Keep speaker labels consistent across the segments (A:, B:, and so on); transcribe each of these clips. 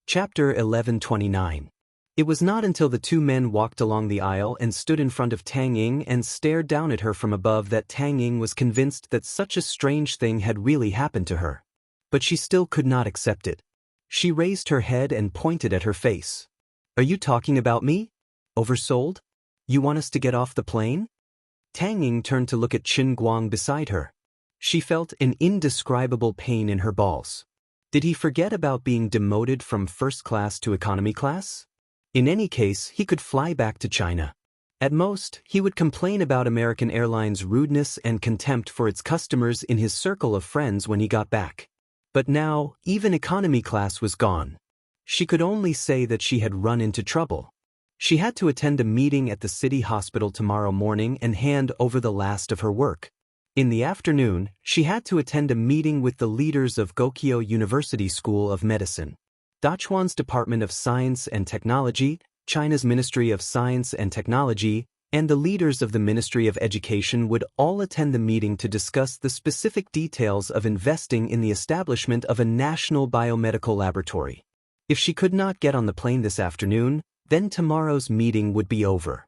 A: Chapter 1129. It was not until the two men walked along the aisle and stood in front of Tang Ying and stared down at her from above that Tang Ying was convinced that such a strange thing had really happened to her. But she still could not accept it. She raised her head and pointed at her face. "Are you talking about me? Oversold? You want us to get off the plane?" Tang Ying turned to look at Qin Guang beside her. She felt an indescribable pain in her balls. Did he forget about being demoted from first class to economy class? In any case, he could fly back to China. At most, he would complain about American Airlines' rudeness and contempt for its customers in his circle of friends when he got back. But now, even economy class was gone. She could only say that she had run into trouble. She had to attend a meeting at the city hospital tomorrow morning and hand over the last of her work. In the afternoon, she had to attend a meeting with the leaders of Gokyo University School of Medicine, Dachuan's Department of Science and Technology, China's Ministry of Science and Technology, and the leaders of the Ministry of Education would all attend the meeting to discuss the specific details of investing in the establishment of a national biomedical laboratory. If she could not get on the plane this afternoon, then tomorrow's meeting would be over.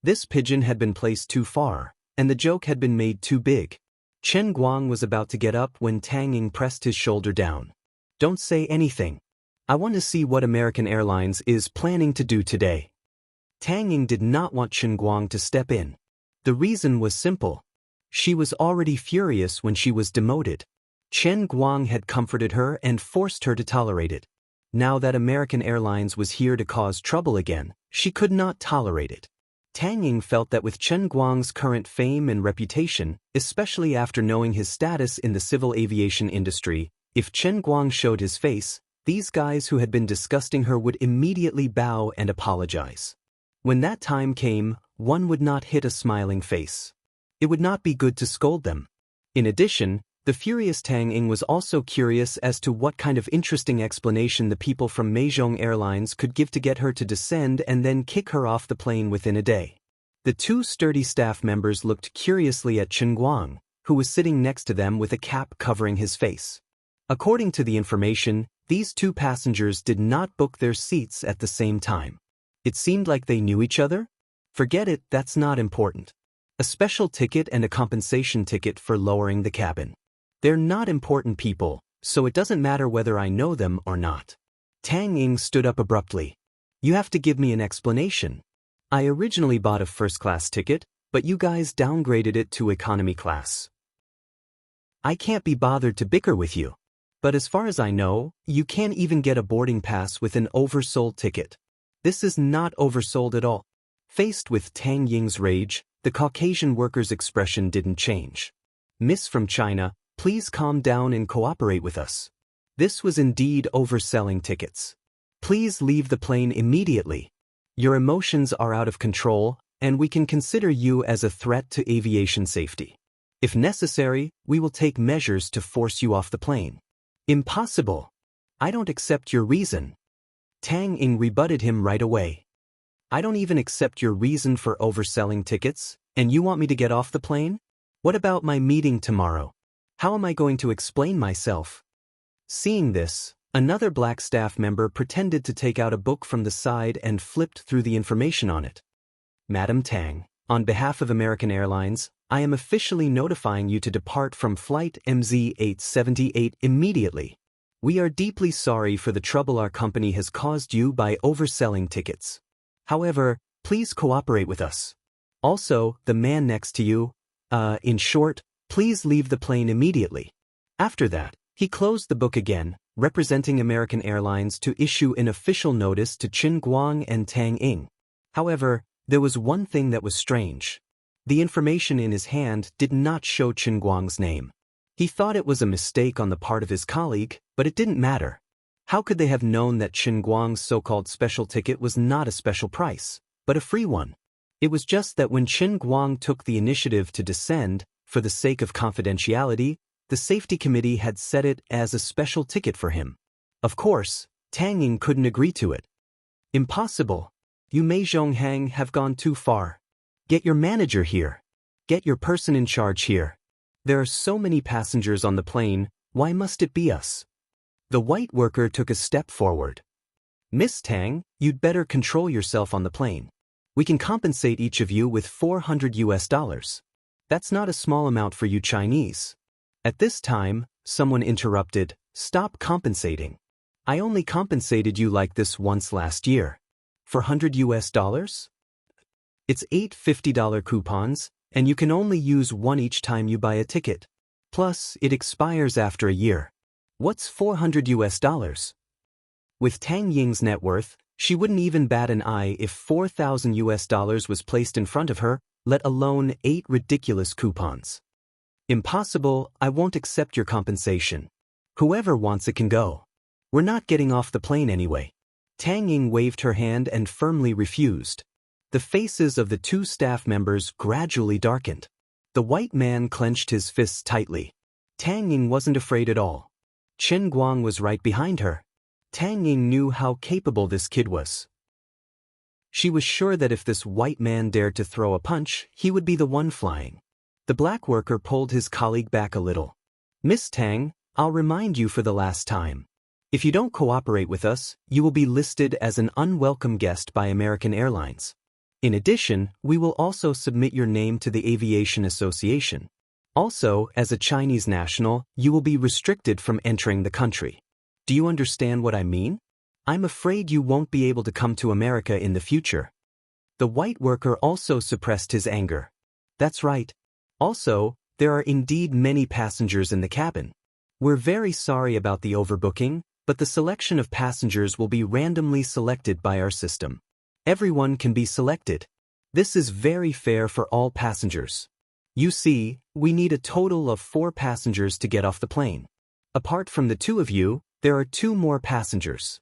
A: This pigeon had been placed too far, and the joke had been made too big. Chen Guang was about to get up when Tang Ying pressed his shoulder down. "Don't say anything. I want to see what American Airlines is planning to do today." Tang Ying did not want Chen Guang to step in. The reason was simple. She was already furious when she was demoted. Chen Guang had comforted her and forced her to tolerate it. Now that American Airlines was here to cause trouble again, she could not tolerate it. Tang Ying felt that with Chen Guang's current fame and reputation, especially after knowing his status in the civil aviation industry, if Chen Guang showed his face, these guys who had been disgusting her would immediately bow and apologize. When that time came, one would not hit a smiling face. It would not be good to scold them. In addition, the furious Tang Ying was also curious as to what kind of interesting explanation the people from Meizhong Airlines could give to get her to descend and then kick her off the plane within a day. The two sturdy staff members looked curiously at Chen Guang, who was sitting next to them with a cap covering his face. According to the information, these two passengers did not book their seats at the same time. It seemed like they knew each other? Forget it, that's not important. A special ticket and a compensation ticket for lowering the cabin. They're not important people, so it doesn't matter whether I know them or not. Tang Ying stood up abruptly. "You have to give me an explanation. I originally bought a first-class ticket, but you guys downgraded it to economy class. I can't be bothered to bicker with you. But as far as I know, you can't even get a boarding pass with an oversold ticket. This is not oversold at all." Faced with Tang Ying's rage, the Caucasian worker's expression didn't change. "Miss from China, please calm down and cooperate with us. This was indeed overselling tickets. Please leave the plane immediately. Your emotions are out of control, and we can consider you as a threat to aviation safety. If necessary, we will take measures to force you off the plane." "Impossible. I don't accept your reason." Tang Ying rebutted him right away. "I don't even accept your reason for overselling tickets, and you want me to get off the plane? What about my meeting tomorrow? How am I going to explain myself?" Seeing this, another black staff member pretended to take out a book from the side and flipped through the information on it. "Madam Tang, on behalf of American Airlines, I am officially notifying you to depart from Flight MZ-878 immediately. We are deeply sorry for the trouble our company has caused you by overselling tickets. However, please cooperate with us. Also, the man next to you, in short, please leave the plane immediately." After that, he closed the book again, representing American Airlines to issue an official notice to Chen Guang and Tang Ying. However, there was one thing that was strange. The information in his hand did not show Chen Guang's name. He thought it was a mistake on the part of his colleague, but it didn't matter. How could they have known that Chen Guang's so-called special ticket was not a special price, but a free one? It was just that when Chen Guang took the initiative to descend, for the sake of confidentiality, the safety committee had set it as a special ticket for him. Of course, Tang Ying couldn't agree to it. "Impossible. You Meizhong Hang have gone too far. Get your manager here. Get your person in charge here. There are so many passengers on the plane, why must it be us?" The white worker took a step forward. Miss Tang, you'd better control yourself on the plane. We can compensate each of you with $400. That's not a small amount for you Chinese. At this time, someone interrupted, stop compensating. I only compensated you like this once last year. For $100? It's 8 $50 coupons, and you can only use one each time you buy a ticket. Plus, it expires after a year. What's $400? With Tang Ying's net worth, she wouldn't even bat an eye if $4,000 was placed in front of her, let alone 8 ridiculous coupons. Impossible, I won't accept your compensation. Whoever wants it can go. We're not getting off the plane anyway. Tang Ying waved her hand and firmly refused. The faces of the 2 staff members gradually darkened. The white man clenched his fists tightly. Tang Ying wasn't afraid at all. Chen Guang was right behind her. Tang Ying knew how capable this kid was. She was sure that if this white man dared to throw a punch, he would be the one flying. The black worker pulled his colleague back a little. Miss Tang, I'll remind you for the last time. If you don't cooperate with us, you will be listed as an unwelcome guest by American Airlines. In addition, we will also submit your name to the Aviation Association. Also, as a Chinese national, you will be restricted from entering the country. Do you understand what I mean? I'm afraid you won't be able to come to America in the future. The white worker also suppressed his anger. That's right. Also, there are indeed many passengers in the cabin. We're very sorry about the overbooking, but the selection of passengers will be randomly selected by our system. Everyone can be selected. This is very fair for all passengers. You see, we need a total of 4 passengers to get off the plane. Apart from the 2 of you, there are 2 more passengers.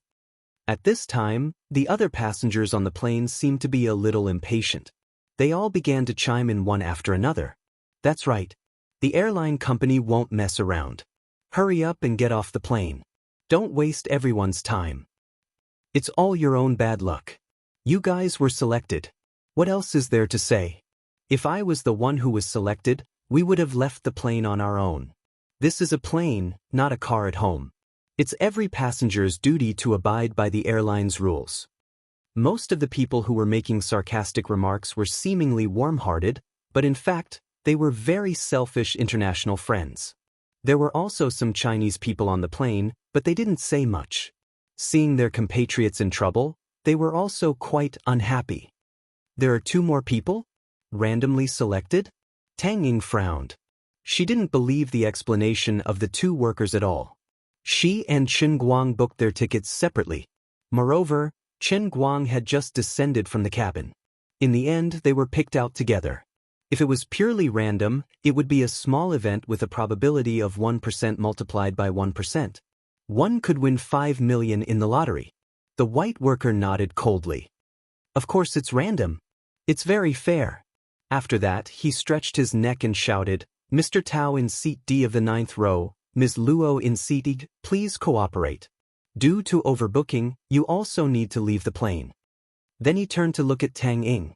A: At this time, the other passengers on the plane seemed to be a little impatient. They all began to chime in one after another. That's right. The airline company won't mess around. Hurry up and get off the plane. Don't waste everyone's time. It's all your own bad luck. You guys were selected. What else is there to say? If I was the one who was selected, we would have left the plane on our own. This is a plane, not a car at home. It's every passenger's duty to abide by the airline's rules. Most of the people who were making sarcastic remarks were seemingly warm-hearted, but in fact, they were very selfish international friends. There were also some Chinese people on the plane, but they didn't say much. Seeing their compatriots in trouble, they were also quite unhappy. There are 2 more people? Randomly selected? Tang Ying frowned. She didn't believe the explanation of the 2 workers at all. She and Chen Guang booked their tickets separately. Moreover, Chen Guang had just descended from the cabin. In the end, they were picked out together. If it was purely random, it would be a small event with a probability of 1% multiplied by 1%. One could win 5 million in the lottery. The white worker nodded coldly. Of course it's random. It's very fair. After that, he stretched his neck and shouted, Mr. Tao in seat D of the 9th row, Ms. Luo in seat E, please cooperate. Due to overbooking, you also need to leave the plane. Then he turned to look at Tang Ying.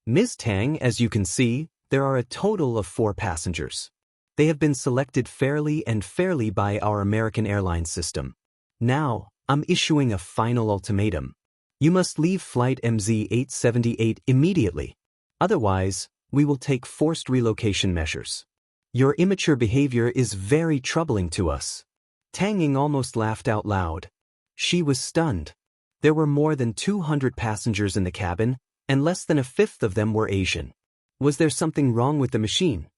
A: Ms. Tang, as you can see, there are a total of 4 passengers. They have been selected fairly by our American Airlines system. Now, I'm issuing a final ultimatum. You must leave flight MZ-878 immediately. Otherwise, we will take forced relocation measures. Your immature behavior is very troubling to us. Tang Ying almost laughed out loud. She was stunned. There were more than 200 passengers in the cabin, and less than a fifth of them were Asian. Was there something wrong with the machine?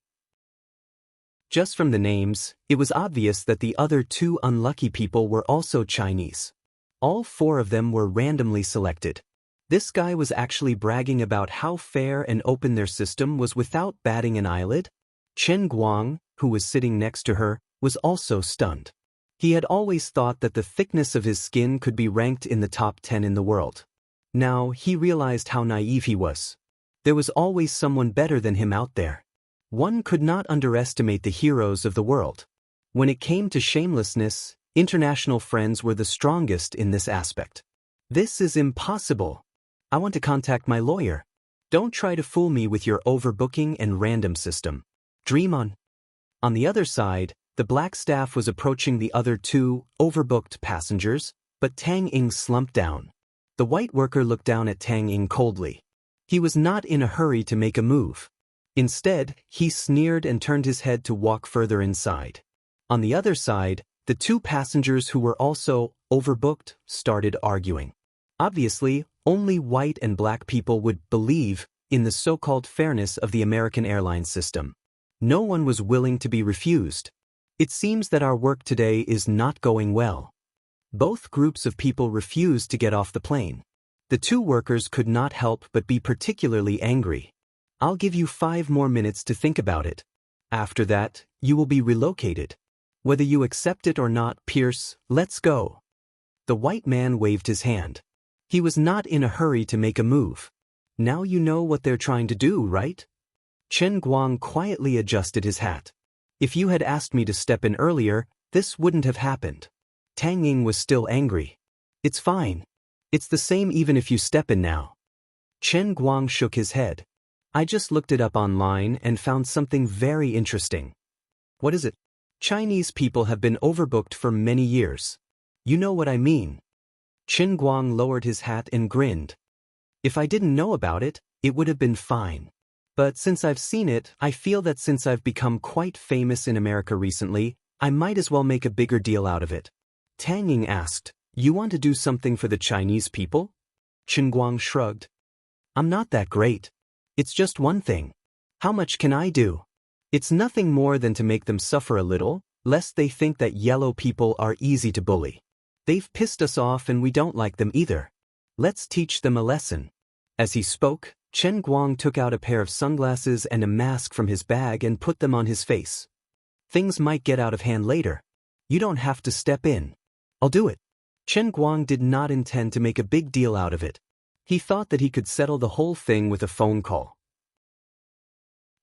A: Just from the names, it was obvious that the other 2 unlucky people were also Chinese. All 4 of them were randomly selected. This guy was actually bragging about how fair and open their system was without batting an eyelid. Chen Guang, who was sitting next to her, was also stunned. He had always thought that the thickness of his skin could be ranked in the top 10 in the world. Now he realized how naive he was. There was always someone better than him out there. One could not underestimate the heroes of the world. When it came to shamelessness, international friends were the strongest in this aspect. This is impossible. I want to contact my lawyer. Don't try to fool me with your overbooking and random system. Dream on. On the other side, the black staff was approaching the other 2 overbooked passengers, but Tang Ying slumped down. The white worker looked down at Tang Ying coldly. He was not in a hurry to make a move. Instead, he sneered and turned his head to walk further inside. On the other side, the two passengers who were also overbooked started arguing. Obviously, only white and black people would believe in the so-called fairness of the American airline system. No one was willing to be refused. It seems that our work today is not going well. Both groups of people refused to get off the plane. The two workers could not help but be particularly angry. I'll give you 5 more minutes to think about it. After that, you will be relocated. Whether you accept it or not, Pierce, let's go. The white man waved his hand. He was not in a hurry to make a move. Now you know what they're trying to do, right? Chen Guang quietly adjusted his hat. If you had asked me to step in earlier, this wouldn't have happened. Tang Ying was still angry. It's fine. It's the same even if you step in now. Chen Guang shook his head. I just looked it up online and found something very interesting. What is it? Chinese people have been overbooked for many years. You know what I mean. Chen Guang lowered his hat and grinned. If I didn't know about it, it would have been fine. But since I've seen it, I feel that since I've become quite famous in America recently, I might as well make a bigger deal out of it. Tang Ying asked, You want to do something for the Chinese people? Chen Guang shrugged. I'm not that great. It's just one thing. How much can I do? It's nothing more than to make them suffer a little, lest they think that yellow people are easy to bully. They've pissed us off and we don't like them either. Let's teach them a lesson. As he spoke, Chen Guang took out a pair of sunglasses and a mask from his bag and put them on his face. Things might get out of hand later. You don't have to step in. I'll do it. Chen Guang did not intend to make a big deal out of it. He thought that he could settle the whole thing with a phone call.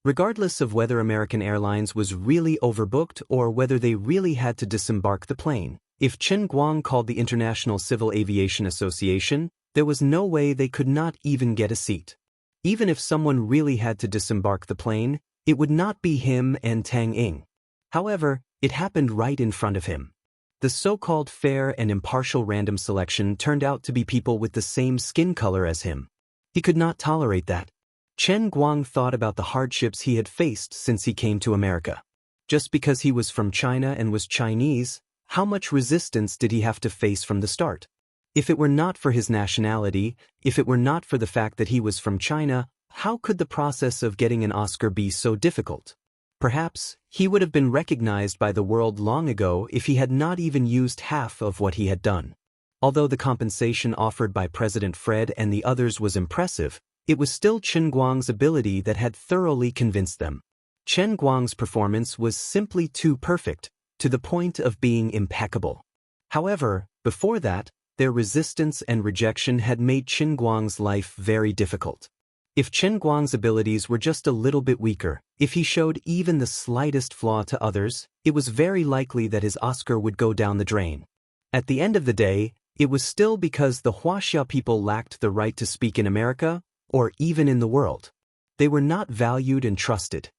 A: Regardless of whether American Airlines was really overbooked or whether they really had to disembark the plane, if Chen Guang called the International Civil Aviation Association, there was no way they could not even get a seat. Even if someone really had to disembark the plane, it would not be him and Tang Ying. However, it happened right in front of him. The so-called fair and impartial random selection turned out to be people with the same skin color as him. He could not tolerate that. Chen Guang thought about the hardships he had faced since he came to America. Just because he was from China and was Chinese, how much resistance did he have to face from the start? If it were not for his nationality, if it were not for the fact that he was from China, how could the process of getting an Oscar be so difficult? Perhaps he would have been recognized by the world long ago if he had not even used half of what he had done. Although the compensation offered by President Fred and the others was impressive, it was still Chen Guang's ability that had thoroughly convinced them. Chen Guang's performance was simply too perfect, to the point of being impeccable. However, before that, their resistance and rejection had made Chen Guang's life very difficult. If Chen Guang's abilities were just a little bit weaker, if he showed even the slightest flaw to others, it was very likely that his Oscar would go down the drain. At the end of the day, it was still because the Wuxia people lacked the right to speak in America, or even in the world. They were not valued and trusted.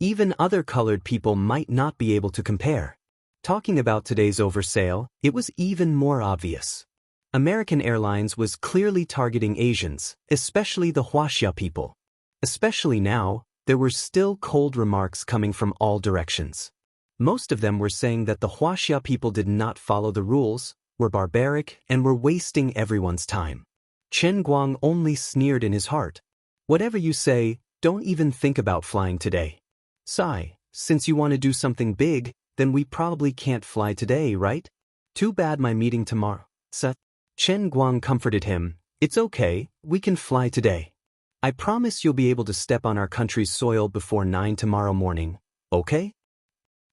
A: Even other colored people might not be able to compare. Talking about today's oversale, it was even more obvious. American Airlines was clearly targeting Asians, especially the Wuxia people. Especially now, there were still cold remarks coming from all directions. Most of them were saying that the Wuxia people did not follow the rules, were barbaric, and were wasting everyone's time. Chen Guang only sneered in his heart. Whatever you say, don't even think about flying today. Sigh, since you want to do something big, then we probably can't fly today, right? Too bad my meeting tomorrow. Chen Guang comforted him. It's okay, we can fly today. I promise you'll be able to step on our country's soil before 9 tomorrow morning, okay?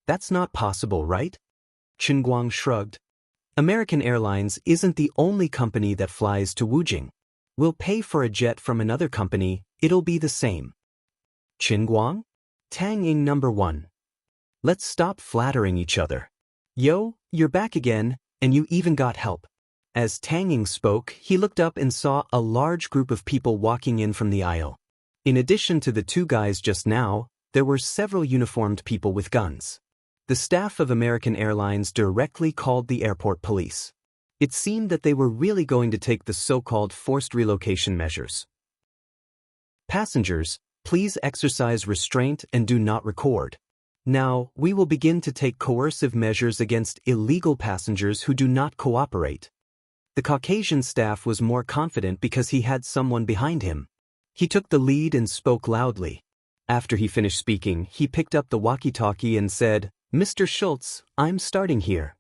A: That's not possible, right? Chen Guang shrugged. American Airlines isn't the only company that flies to Wujing. We'll pay for a jet from another company, it'll be the same. Chen Guang? Tang Ying number 1. Let's stop flattering each other. Yo, you're back again, and you even got help. As Tang Ying spoke, he looked up and saw a large group of people walking in from the aisle. In addition to the two guys just now, there were several uniformed people with guns. The staff of American Airlines directly called the airport police. It seemed that they were really going to take the so-called forced relocation measures. Passengers, please exercise restraint and do not record. Now, we will begin to take coercive measures against illegal passengers who do not cooperate. The Caucasian staff was more confident because he had someone behind him. He took the lead and spoke loudly. After he finished speaking, he picked up the walkie-talkie and said, "Mr. Schultz, I'm starting here."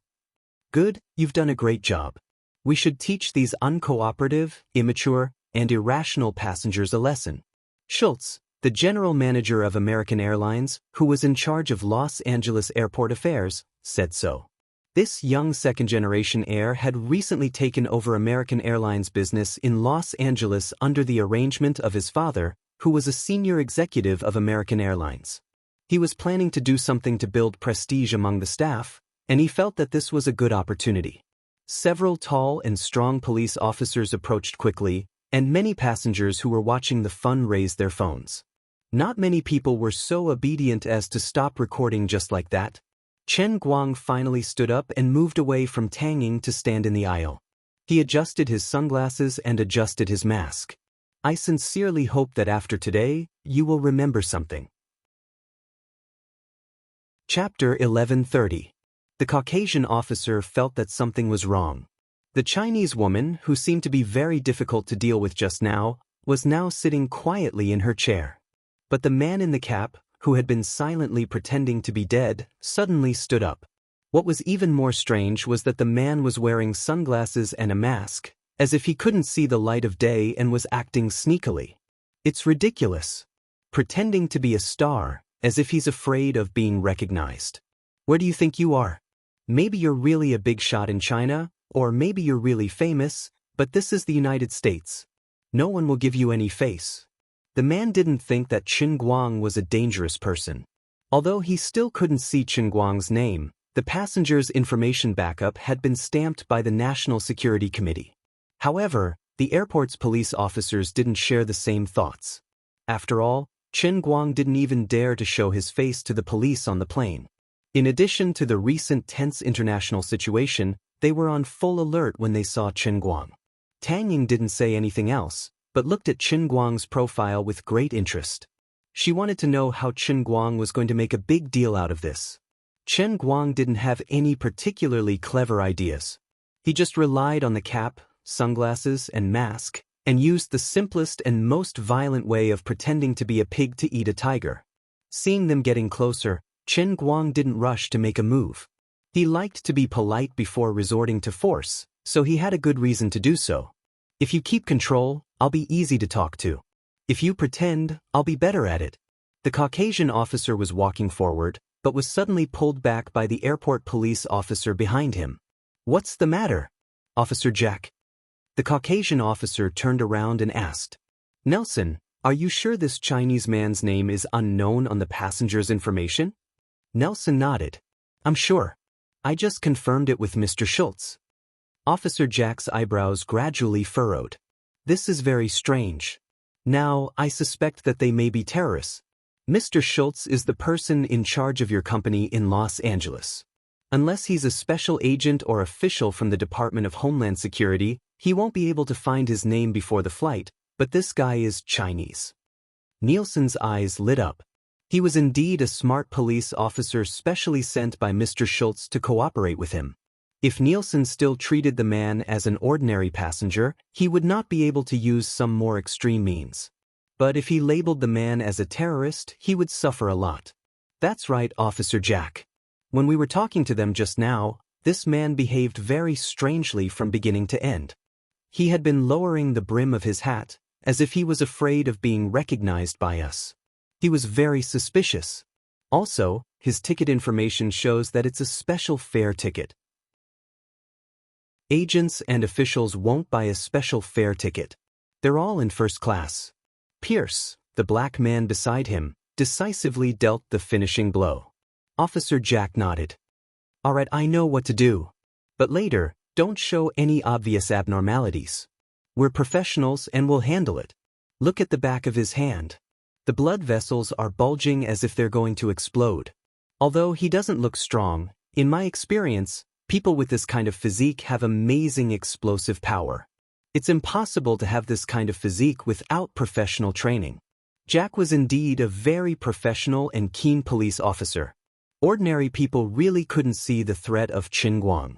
A: "Good, you've done a great job. We should teach these uncooperative, immature, and irrational passengers a lesson." Schultz, the general manager of American Airlines, who was in charge of Los Angeles airport affairs, said so. This young second-generation heir had recently taken over American Airlines business in Los Angeles under the arrangement of his father, who was a senior executive of American Airlines. He was planning to do something to build prestige among the staff, and he felt that this was a good opportunity. Several tall and strong police officers approached quickly, and many passengers who were watching the fun raised their phones. Not many people were so obedient as to stop recording just like that. Chen Guang finally stood up and moved away from Tang Ying to stand in the aisle. He adjusted his sunglasses and adjusted his mask. "I sincerely hope that after today, you will remember something." Chapter 11:30. The Caucasian officer felt that something was wrong. The Chinese woman, who seemed to be very difficult to deal with just now, was now sitting quietly in her chair. But the man in the cap, who had been silently pretending to be dead, suddenly stood up. What was even more strange was that the man was wearing sunglasses and a mask, as if he couldn't see the light of day and was acting sneakily. It's ridiculous. Pretending to be a star, as if he's afraid of being recognized. Where do you think you are? Maybe you're really a big shot in China, or maybe you're really famous, but this is the United States. No one will give you any face. The man didn't think that Chen Guang was a dangerous person. Although he still couldn't see Chen Guang's name, the passenger's information backup had been stamped by the National Security Committee. However, the airport's police officers didn't share the same thoughts. After all, Chen Guang didn't even dare to show his face to the police on the plane. In addition to the recent tense international situation, they were on full alert when they saw Chen Guang. Tang Ying didn't say anything else, but looked at Chen Guang's profile with great interest. She wanted to know how Chen Guang was going to make a big deal out of this. Chen Guang didn't have any particularly clever ideas. He just relied on the cap, sunglasses, and mask, and used the simplest and most violent way of pretending to be a pig to eat a tiger. Seeing them getting closer, Chen Guang didn't rush to make a move. He liked to be polite before resorting to force, so he had a good reason to do so. If you keep control, I'll be easy to talk to. If you pretend, I'll be better at it. The Caucasian officer was walking forward, but was suddenly pulled back by the airport police officer behind him. "What's the matter, Officer Jack?" The Caucasian officer turned around and asked, "Nelson, are you sure this Chinese man's name is unknown on the passenger's information?" Nelson nodded. "I'm sure. I just confirmed it with Mr. Schultz." Officer Jack's eyebrows gradually furrowed. "This is very strange. Now, I suspect that they may be terrorists. Mr. Schultz is the person in charge of your company in Los Angeles. Unless he's a special agent or official from the Department of Homeland Security, he won't be able to find his name before the flight, but this guy is Chinese." Nielsen's eyes lit up. He was indeed a smart police officer specially sent by Mr. Schultz to cooperate with him. If Nielsen still treated the man as an ordinary passenger, he would not be able to use some more extreme means. But if he labeled the man as a terrorist, he would suffer a lot. "That's right, Officer Jack. When we were talking to them just now, this man behaved very strangely from beginning to end. He had been lowering the brim of his hat, as if he was afraid of being recognized by us. He was very suspicious. Also, his ticket information shows that it's a special fare ticket. Agents and officials won't buy a special fare ticket. They're all in first class." Pierce, the black man beside him, decisively dealt the finishing blow. Officer Jack nodded. "All right, I know what to do. But later, don't show any obvious abnormalities. We're professionals and we'll handle it. Look at the back of his hand. The blood vessels are bulging as if they're going to explode. Although he doesn't look strong, in my experience, People with this kind of physique have amazing explosive power. It's impossible to have this kind of physique without professional training. Jack was indeed a very professional and keen police officer. Ordinary people really couldn't see the threat of Qin Guang.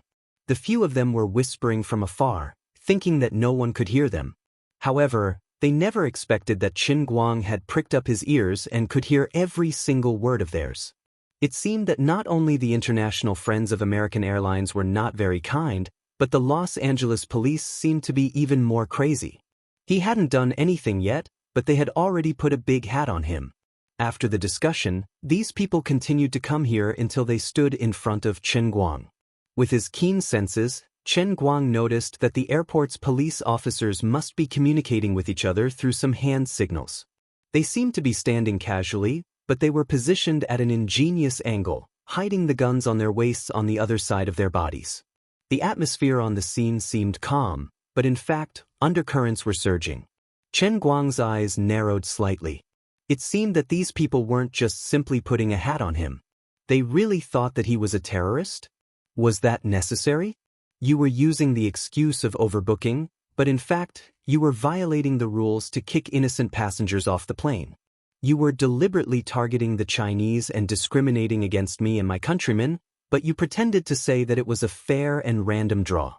A: The few of them were whispering from afar, thinking that no one could hear them. However, they never expected that Qin Guang had pricked up his ears and could hear every single word of theirs. It seemed that not only the international friends of American Airlines were not very kind, but the Los Angeles police seemed to be even more crazy. He hadn't done anything yet, but they had already put a big hat on him. After the discussion, these people continued to come here until they stood in front of Qin Guang. With his keen senses, Qin Guang noticed that the airport's police officers must be communicating with each other through some hand signals. They seemed to be standing casually, but they were positioned at an ingenious angle, hiding the guns on their waists on the other side of their bodies. The atmosphere on the scene seemed calm, but in fact, undercurrents were surging. Qin Guang's eyes narrowed slightly. It seemed that these people weren't just simply putting a hat on him. They really thought that he was a terrorist? Was that necessary? You were using the excuse of overbooking, but in fact, you were violating the rules to kick innocent passengers off the plane. You were deliberately targeting the Chinese and discriminating against me and my countrymen, but you pretended to say that it was a fair and random draw.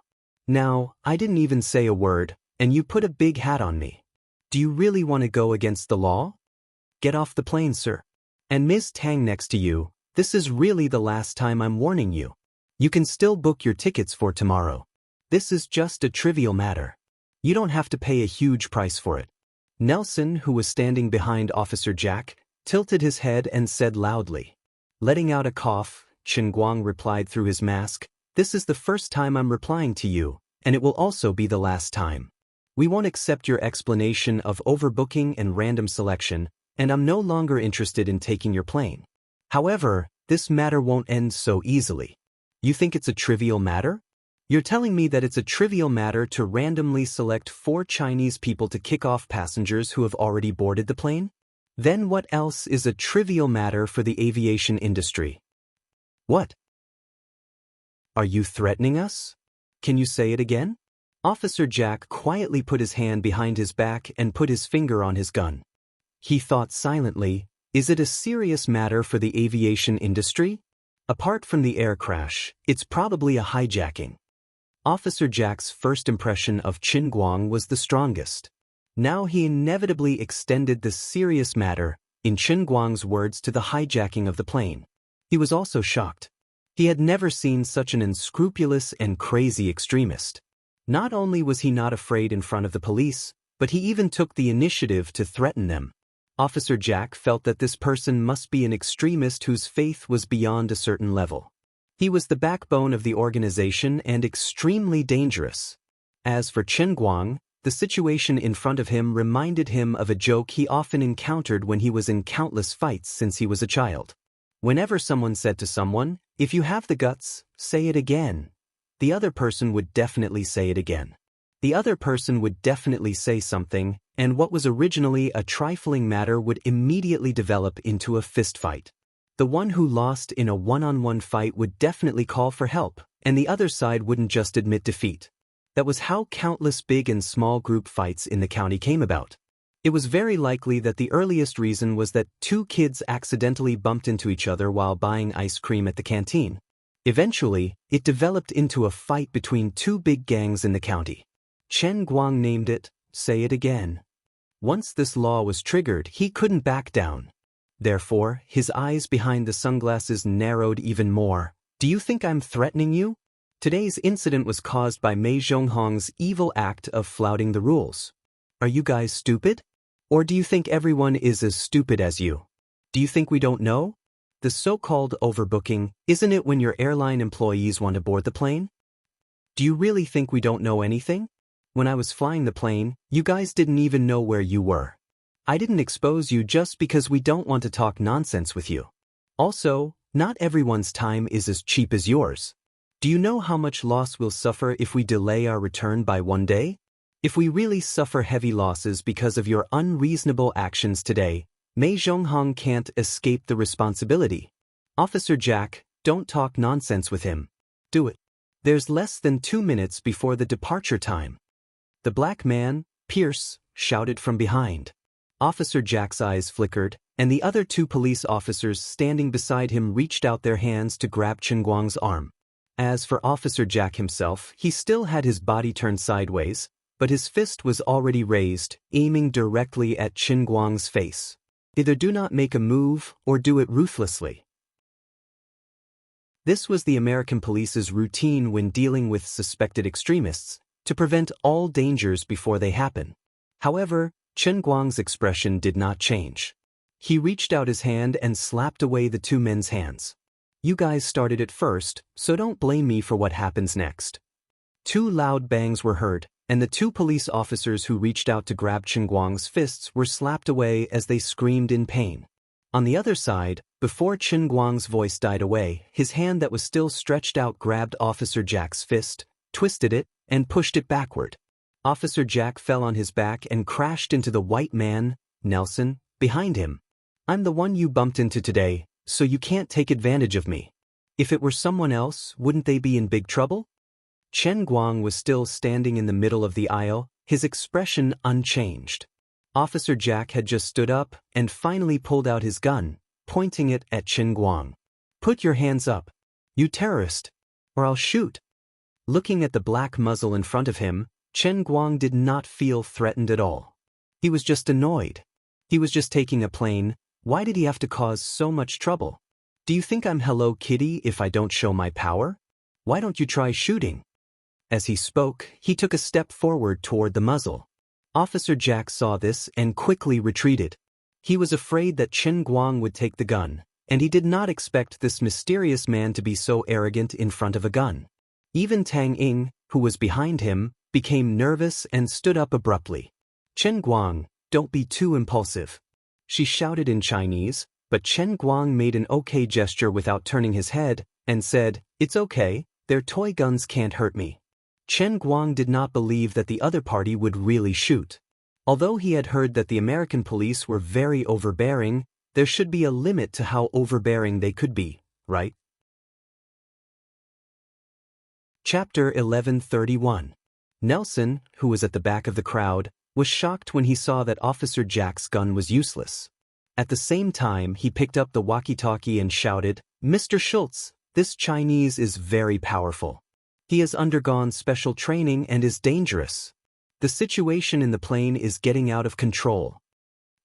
A: Now, I didn't even say a word, and you put a big hat on me. Do you really want to go against the law? Get off the plane, sir. And Ms. Tang next to you, this is really the last time I'm warning you. You can still book your tickets for tomorrow. This is just a trivial matter. You don't have to pay a huge price for it. Nelson, who was standing behind Officer Jack, tilted his head and said loudly. Letting out a cough, Qin Guang replied through his mask, "This is the first time I'm replying to you, and it will also be the last time. We won't accept your explanation of overbooking and random selection, and I'm no longer interested in taking your plane. However, this matter won't end so easily. You think it's a trivial matter? You're telling me that it's a trivial matter to randomly select 4 Chinese people to kick off passengers who have already boarded the plane? Then what else is a trivial matter for the aviation industry? What? Are you threatening us? Can you say it again?" Officer Jack quietly put his hand behind his back and put his finger on his gun. He thought silently, is it a serious matter for the aviation industry? Apart from the air crash, it's probably a hijacking. Officer Jack's first impression of Qin Guang was the strongest. Now he inevitably extended the serious matter, in Qin Guang's words, to the hijacking of the plane. He was also shocked. He had never seen such an unscrupulous and crazy extremist. Not only was he not afraid in front of the police, but he even took the initiative to threaten them. Officer Jack felt that this person must be an extremist whose faith was beyond a certain level. He was the backbone of the organization and extremely dangerous. As for Qin Guang, the situation in front of him reminded him of a joke he often encountered when he was in countless fights since he was a child. Whenever someone said to someone, "If you have the guts, say it again," the other person would definitely say it again. The other person would definitely say something, and what was originally a trifling matter would immediately develop into a fistfight. The one who lost in a one-on-one fight would definitely call for help, and the other side wouldn't just admit defeat. That was how countless big and small group fights in the county came about. It was very likely that the earliest reason was that 2 kids accidentally bumped into each other while buying ice cream at the canteen. Eventually, it developed into a fight between 2 big gangs in the county. Qin Guang named it, "Say it again." Once this law was triggered, he couldn't back down. Therefore, his eyes behind the sunglasses narrowed even more. "Do you think I'm threatening you? Today's incident was caused by Mei Zhonghong's evil act of flouting the rules. Are you guys stupid? Or do you think everyone is as stupid as you? Do you think we don't know? The so-called overbooking, isn't it when your airline employees want to board the plane? Do you really think we don't know anything? When I was flying the plane, you guys didn't even know where you were. I didn't expose you just because we don't want to talk nonsense with you. Also, not everyone's time is as cheap as yours. Do you know how much loss we'll suffer if we delay our return by 1 day? If we really suffer heavy losses because of your unreasonable actions today, Mei Zhonghong can't escape the responsibility. Officer Jack, don't talk nonsense with him. Do it. There's less than 2 minutes before the departure time. The black man, Pierce, shouted from behind. Officer Jack's eyes flickered, and the other 2 police officers standing beside him reached out their hands to grab Chen Guang's arm. As for Officer Jack himself, he still had his body turned sideways, but his fist was already raised, aiming directly at Chen Guang's face. Either do not make a move or do it ruthlessly. This was the American police's routine when dealing with suspected extremists, to prevent all dangers before they happen. However, Chen Guang's expression did not change. He reached out his hand and slapped away the 2 men's hands. You guys started it first, so don't blame me for what happens next. 2 loud bangs were heard, and the 2 police officers who reached out to grab Chen Guang's fists were slapped away as they screamed in pain. On the other side, before Chen Guang's voice died away, his hand that was still stretched out grabbed Officer Jack's fist, twisted it, and pushed it backward. Officer Jack fell on his back and crashed into the white man, Nelson, behind him. I'm the one you bumped into today, so you can't take advantage of me. If it were someone else, wouldn't they be in big trouble? Chen Guang was still standing in the middle of the aisle, his expression unchanged. Officer Jack had just stood up and finally pulled out his gun, pointing it at Chen Guang. Put your hands up, you terrorist, or I'll shoot. Looking at the black muzzle in front of him, Chen Guang did not feel threatened at all. He was just annoyed. He was just taking a plane. Why did he have to cause so much trouble? Do you think I'm Hello Kitty if I don't show my power? Why don't you try shooting? As he spoke, he took a step forward toward the muzzle. Officer Jack saw this and quickly retreated. He was afraid that Chen Guang would take the gun, and he did not expect this mysterious man to be so arrogant in front of a gun. Even Tang Ying, who was behind him, became nervous and stood up abruptly. Chen Guang, don't be too impulsive. She shouted in Chinese, but Chen Guang made an okay gesture without turning his head, and said, It's okay, their toy guns can't hurt me. Chen Guang did not believe that the other party would really shoot. Although he had heard that the American police were very overbearing, there should be a limit to how overbearing they could be, right? Chapter 1131. Nelson, who was at the back of the crowd, was shocked when he saw that Officer Jack's gun was useless. At the same time, he picked up the walkie-talkie and shouted, Mr. Schultz, this Chinese is very powerful. He has undergone special training and is dangerous. The situation in the plane is getting out of control.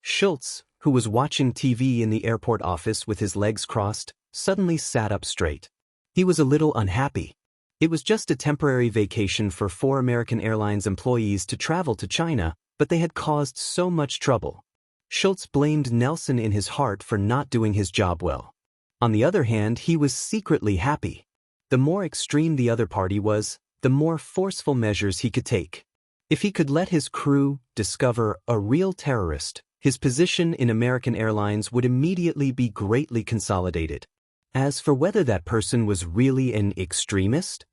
A: Schultz, who was watching TV in the airport office with his legs crossed, suddenly sat up straight. He was a little unhappy. It was just a temporary vacation for 4 American Airlines employees to travel to China, but they had caused so much trouble. Schultz blamed Nelson in his heart for not doing his job well. On the other hand, he was secretly happy. The more extreme the other party was, the more forceful measures he could take. If he could let his crew discover a real terrorist, his position in American Airlines would immediately be greatly consolidated. As for whether that person was really an extremist,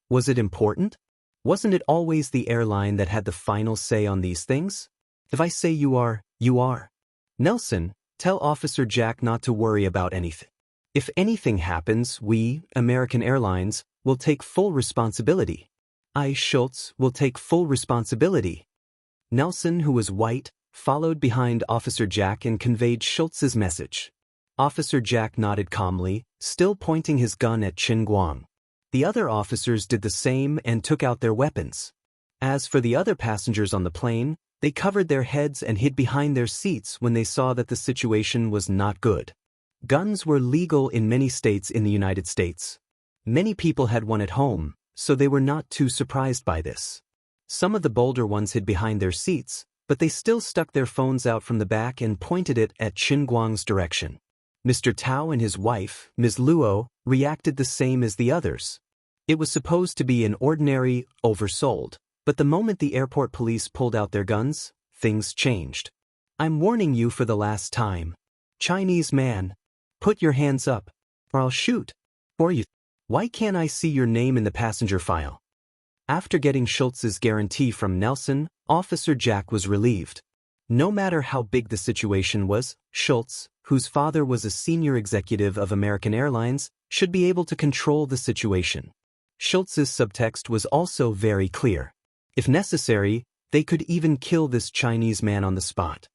A: was it important? Wasn't it always the airline that had the final say on these things? If I say you are, you are. Nelson, tell Officer Jack not to worry about anything. If anything happens, we, American Airlines, will take full responsibility. I, Schultz, will take full responsibility. Nelson, who was white, followed behind Officer Jack and conveyed Schultz's message. Officer Jack nodded calmly, still pointing his gun at Chen Guang. The other officers did the same and took out their weapons. As for the other passengers on the plane, they covered their heads and hid behind their seats when they saw that the situation was not good. Guns were legal in many states in the United States. Many people had one at home, so they were not too surprised by this. Some of the bolder ones hid behind their seats, but they still stuck their phones out from the back and pointed it at Chen Guang's direction. Mr. Tao and his wife, Ms. Luo, reacted the same as the others. It was supposed to be an ordinary oversold, but the moment the airport police pulled out their guns, things changed. I'm warning you for the last time. Chinese man, put your hands up, or I'll shoot. Or you. Why can't I see your name in the passenger file? After getting Schultz's guarantee from Nelson, Officer Jack was relieved. No matter how big the situation was, Schultz, whose father was a senior executive of American Airlines, should be able to control the situation. Schultz's subtext was also very clear. If necessary, they could even kill this Chinese man on the spot.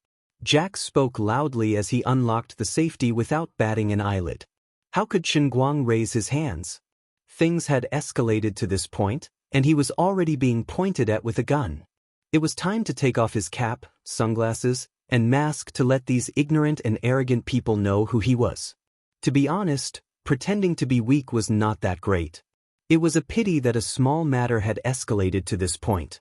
A: Jack spoke loudly as he unlocked the safety without batting an eyelid. How could Chen Guang raise his hands? Things had escalated to this point, and he was already being pointed at with a gun. It was time to take off his cap, sunglasses, and mask to let these ignorant and arrogant people know who he was. To be honest, pretending to be weak was not that great. It was a pity that a small matter had escalated to this point.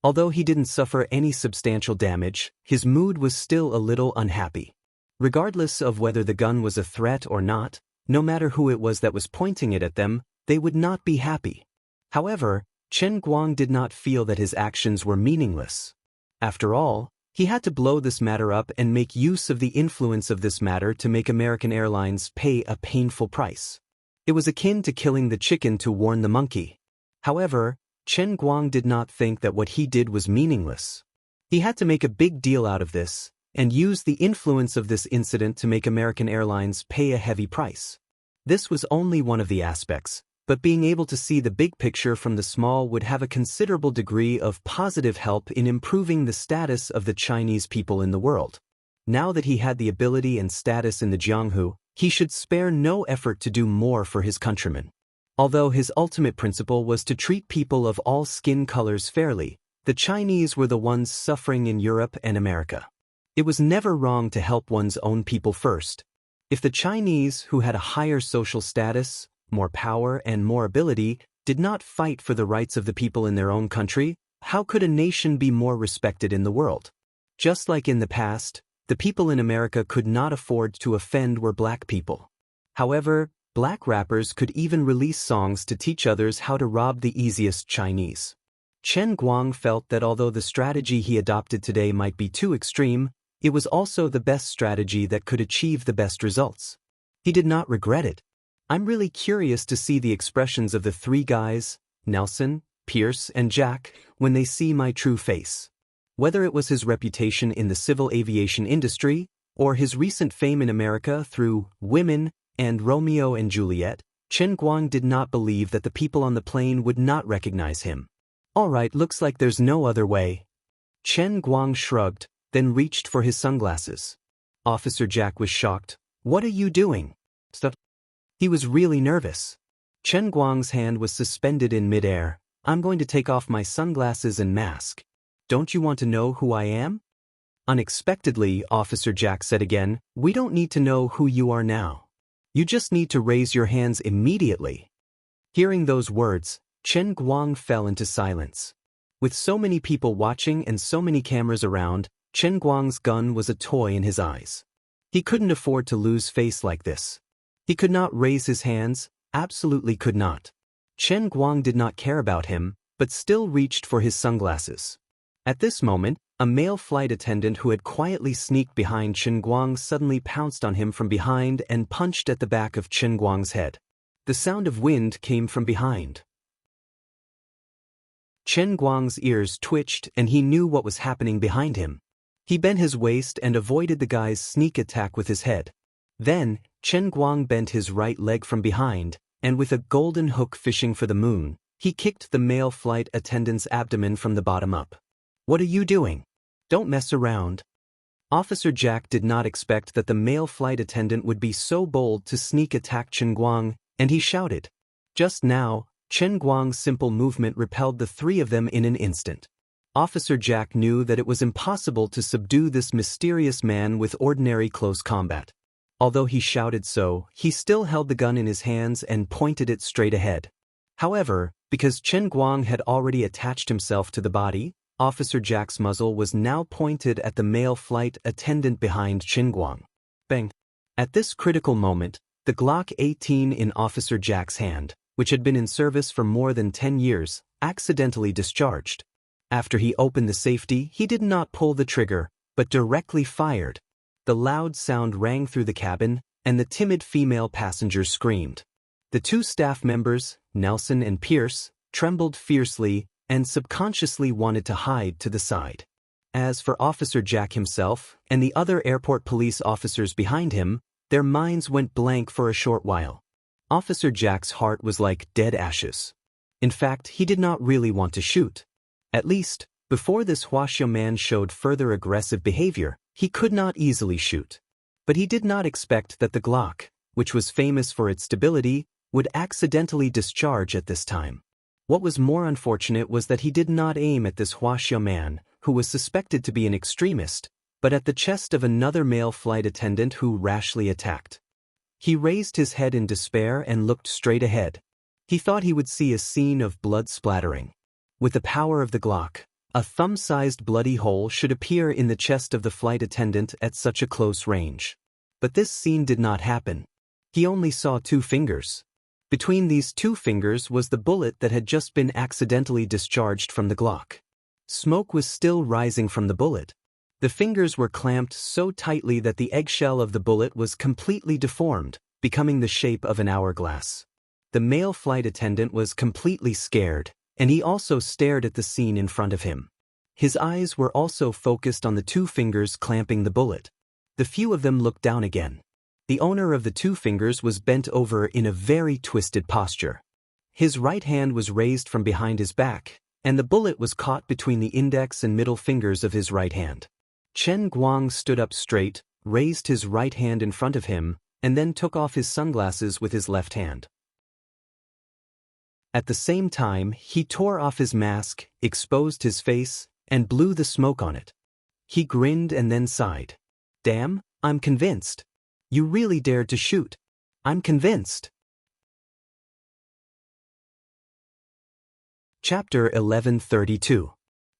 A: Although he didn't suffer any substantial damage, his mood was still a little unhappy. Regardless of whether the gun was a threat or not, no matter who it was that was pointing it at them, they would not be happy. However, Chen Guang did not feel that his actions were meaningless. After all, he had to blow this matter up and make use of the influence of this matter to make American Airlines pay a painful price. It was akin to killing the chicken to warn the monkey. However, Chen Guang did not think that what he did was meaningless. He had to make a big deal out of this, and use the influence of this incident to make American Airlines pay a heavy price. This was only one of the aspects, but being able to see the big picture from the small would have a considerable degree of positive help in improving the status of the Chinese people in the world. Now that he had the ability and status in the Jianghu, he should spare no effort to do more for his countrymen. Although his ultimate principle was to treat people of all skin colors fairly, the Chinese were the ones suffering in Europe and America. It was never wrong to help one's own people first. If the Chinese, who had a higher social status, more power, and more ability, did not fight for the rights of the people in their own country, how could a nation be more respected in the world? Just like in the past, the people in America could not afford to offend were black people. However, black rappers could even release songs to teach others how to rob the easiest Chinese. Chen Guang felt that although the strategy he adopted today might be too extreme, it was also the best strategy that could achieve the best results. He did not regret it. I'm really curious to see the expressions of the three guys, Nelson, Pierce, and Jack, when they see my true face. Whether it was his reputation in the civil aviation industry, or his recent fame in America through Women and Romeo and Juliet, Chen Guang did not believe that the people on the plane would not recognize him. All right, looks like there's no other way. Chen Guang shrugged, then reached for his sunglasses. Officer Jack was shocked. What are you doing? Stop. He was really nervous. Chen Guang's hand was suspended in midair. I'm going to take off my sunglasses and mask. Don't you want to know who I am? Unexpectedly, Officer Jack said again, we don't need to know who you are now. You just need to raise your hands immediately. Hearing those words, Chen Guang fell into silence. With so many people watching and so many cameras around, Chen Guang's gun was a toy in his eyes. He couldn't afford to lose face like this. He could not raise his hands, absolutely could not. Chen Guang did not care about him, but still reached for his sunglasses. At this moment, a male flight attendant who had quietly sneaked behind Chen Guang suddenly pounced on him from behind and punched at the back of Chen Guang's head. The sound of wind came from behind. Chen Guang's ears twitched and he knew what was happening behind him. He bent his waist and avoided the guy's sneak attack with his head. Then, Chen Guang bent his right leg from behind, and with a golden hook fishing for the moon, he kicked the male flight attendant's abdomen from the bottom up. What are you doing? Don't mess around. Officer Jack did not expect that the male flight attendant would be so bold to sneak attack Chen Guang, and he shouted. Just now, Chen Guang's simple movement repelled the three of them in an instant. Officer Jack knew that it was impossible to subdue this mysterious man with ordinary close combat. Although he shouted so, he still held the gun in his hands and pointed it straight ahead. However, because Chen Guang had already attached himself to the body, Officer Jack's muzzle was now pointed at the male flight attendant behind Chen Guang. Bang! At this critical moment, the Glock 18 in Officer Jack's hand, which had been in service for more than 10 years, accidentally discharged. After he opened the safety, he did not pull the trigger, but directly fired. The loud sound rang through the cabin, and the timid female passengers screamed. The two staff members, Nelson and Pierce, trembled fiercely and subconsciously wanted to hide to the side. As for Officer Jack himself and the other airport police officers behind him, their minds went blank for a short while. Officer Jack's heart was like dead ashes. In fact, he did not really want to shoot. At least, before this Wuxia man showed further aggressive behavior, he could not easily shoot. But he did not expect that the Glock, which was famous for its stability, would accidentally discharge at this time. What was more unfortunate was that he did not aim at this Wuxia man, who was suspected to be an extremist, but at the chest of another male flight attendant who rashly attacked. He raised his head in despair and looked straight ahead. He thought he would see a scene of blood splattering. With the power of the Glock, a thumb-sized bloody hole should appear in the chest of the flight attendant at such a close range. But this scene did not happen. He only saw 2 fingers. Between these 2 fingers was the bullet that had just been accidentally discharged from the Glock. Smoke was still rising from the bullet. The fingers were clamped so tightly that the eggshell of the bullet was completely deformed, becoming the shape of an hourglass. The male flight attendant was completely scared, and he also stared at the scene in front of him. His eyes were also focused on the 2 fingers clamping the bullet. The few of them looked down again. The owner of the 2 fingers was bent over in a very twisted posture. His right hand was raised from behind his back, and the bullet was caught between the index and middle fingers of his right hand. Chen Guang stood up straight, raised his right hand in front of him, and then took off his sunglasses with his left hand. At the same time, he tore off his mask, exposed his face, and blew the smoke on it. He grinned and then sighed. "Damn, I'm convinced. You really dared to shoot. I'm convinced." Chapter 1132.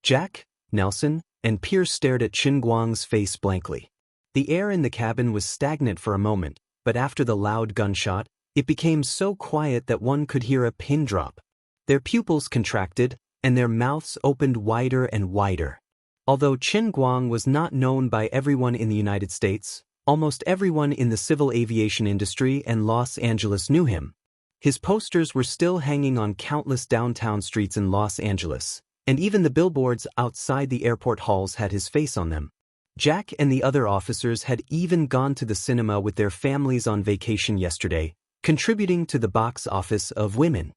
A: Jack, Nelson, and Pierce stared at Chen Guang's face blankly. The air in the cabin was stagnant for a moment, but after the loud gunshot, it became so quiet that one could hear a pin drop. Their pupils contracted, and their mouths opened wider and wider. Although Chen Guang was not known by everyone in the United States, almost everyone in the civil aviation industry and Los Angeles knew him. His posters were still hanging on countless downtown streets in Los Angeles, and even the billboards outside the airport halls had his face on them. Jack and the other officers had even gone to the cinema with their families on vacation yesterday, contributing to the box office of Women.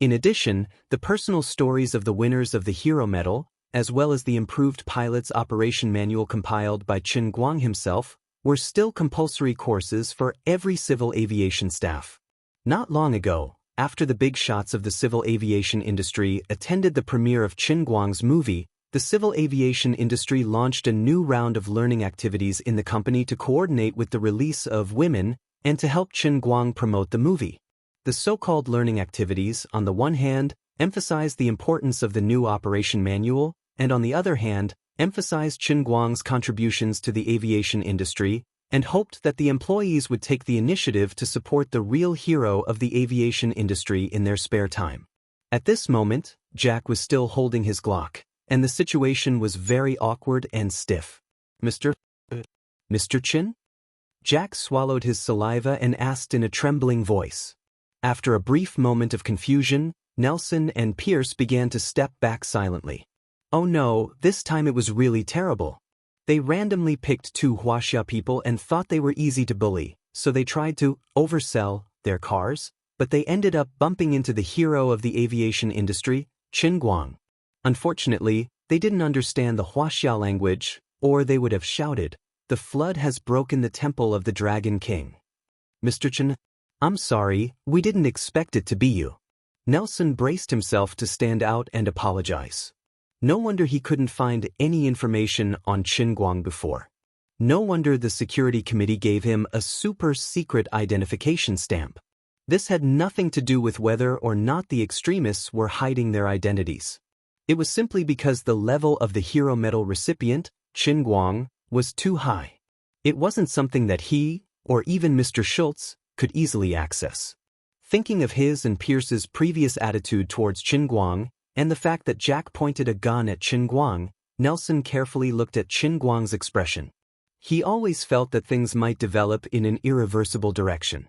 A: In addition, the personal stories of the winners of the Hero Medal, as well as the improved pilot's operation manual compiled by Chen Guang himself, were still compulsory courses for every civil aviation staff. Not long ago, after the big shots of the civil aviation industry attended the premiere of Chen Guang's movie, the civil aviation industry launched a new round of learning activities in the company to coordinate with the release of Women and to help Chen Guang promote the movie. The so-called learning activities, on the one hand, emphasized the importance of the new operation manual, and on the other hand, emphasized Chen Guang's contributions to the aviation industry, and hoped that the employees would take the initiative to support the real hero of the aviation industry in their spare time. At this moment, Jack was still holding his Glock, and the situation was very awkward and stiff. Mr. Chen? Jack swallowed his saliva and asked in a trembling voice. After a brief moment of confusion, Nelson and Pierce began to step back silently. Oh no, this time it was really terrible. They randomly picked 2 Wuxia people and thought they were easy to bully, so they tried to oversell their cars, but they ended up bumping into the hero of the aviation industry, Chen Guang. Unfortunately, they didn't understand the Wuxia language, or they would have shouted, "The flood has broken the temple of the Dragon King." "Mr. Chen, I'm sorry, we didn't expect it to be you." Nelson braced himself to stand out and apologize. No wonder he couldn't find any information on Chen Guang before. No wonder the security committee gave him a super-secret identification stamp. This had nothing to do with whether or not the extremists were hiding their identities. It was simply because the level of the Hero Medal recipient, Chen Guang, was too high. It wasn't something that he, or even Mr. Schultz, could easily access. Thinking of his and Pierce's previous attitude towards Chen Guang, and the fact that Jack pointed a gun at Chen Guang, Nelson carefully looked at Chen Guang's expression. He always felt that things might develop in an irreversible direction.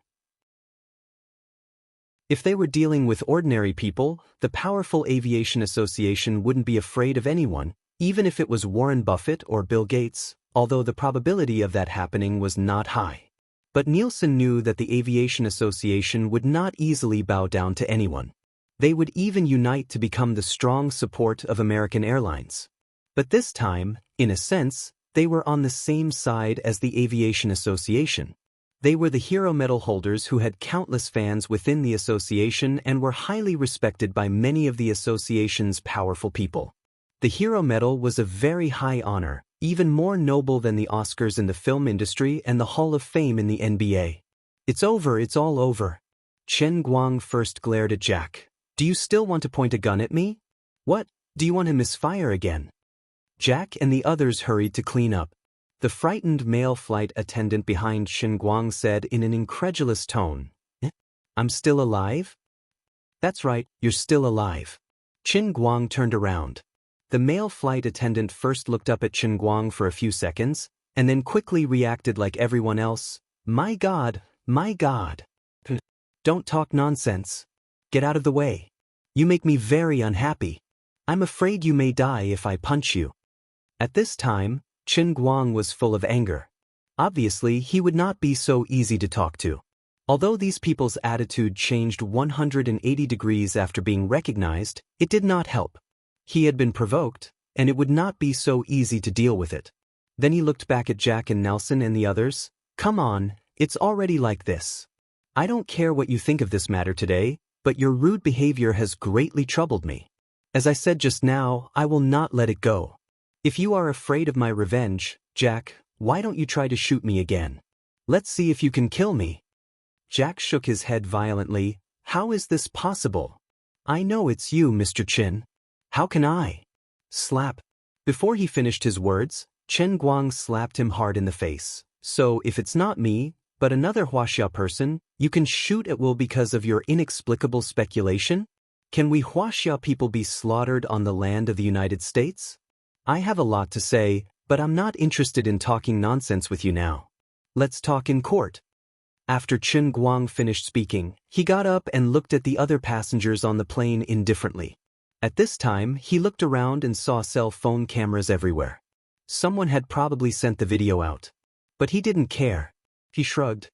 A: If they were dealing with ordinary people, the powerful aviation association wouldn't be afraid of anyone, even if it was Warren Buffett or Bill Gates, although the probability of that happening was not high. But Nielsen knew that the Aviation Association would not easily bow down to anyone. They would even unite to become the strong support of American Airlines. But this time, in a sense, they were on the same side as the Aviation Association. They were the hero medal holders who had countless fans within the association and were highly respected by many of the association's powerful people. The hero medal was a very high honor, even more noble than the Oscars in the film industry and the Hall of Fame in the NBA. It's over, it's all over. Chen Guang first glared at Jack. Do you still want to point a gun at me? What, do you want to misfire again? Jack and the others hurried to clean up. The frightened male flight attendant behind Chen Guang said in an incredulous tone, I'm still alive? That's right, you're still alive. Chen Guang turned around. The male flight attendant first looked up at Chen Guang for a few seconds, and then quickly reacted like everyone else. My God, my God. Don't talk nonsense. Get out of the way. You make me very unhappy. I'm afraid you may die if I punch you. At this time, Chen Guang was full of anger. Obviously, he would not be so easy to talk to. Although these people's attitude changed 180 degrees after being recognized, it did not help. He had been provoked, and it would not be so easy to deal with it. Then he looked back at Jack and Nelson and the others. Come on, it's already like this. I don't care what you think of this matter today, but your rude behavior has greatly troubled me. As I said just now, I will not let it go. If you are afraid of my revenge, Jack, why don't you try to shoot me again? Let's see if you can kill me. Jack shook his head violently. How is this possible? I know it's you, Mr. Chen. How can I? Slap. Before he finished his words, Chen Guang slapped him hard in the face. So if it's not me, but another Huaxia person, you can shoot at will because of your inexplicable speculation? Can we Huaxia people be slaughtered on the land of the United States? I have a lot to say, but I'm not interested in talking nonsense with you now. Let's talk in court. After Chen Guang finished speaking, he got up and looked at the other passengers on the plane indifferently. At this time, he looked around and saw cell phone cameras everywhere. Someone had probably sent the video out. But he didn't care. He shrugged.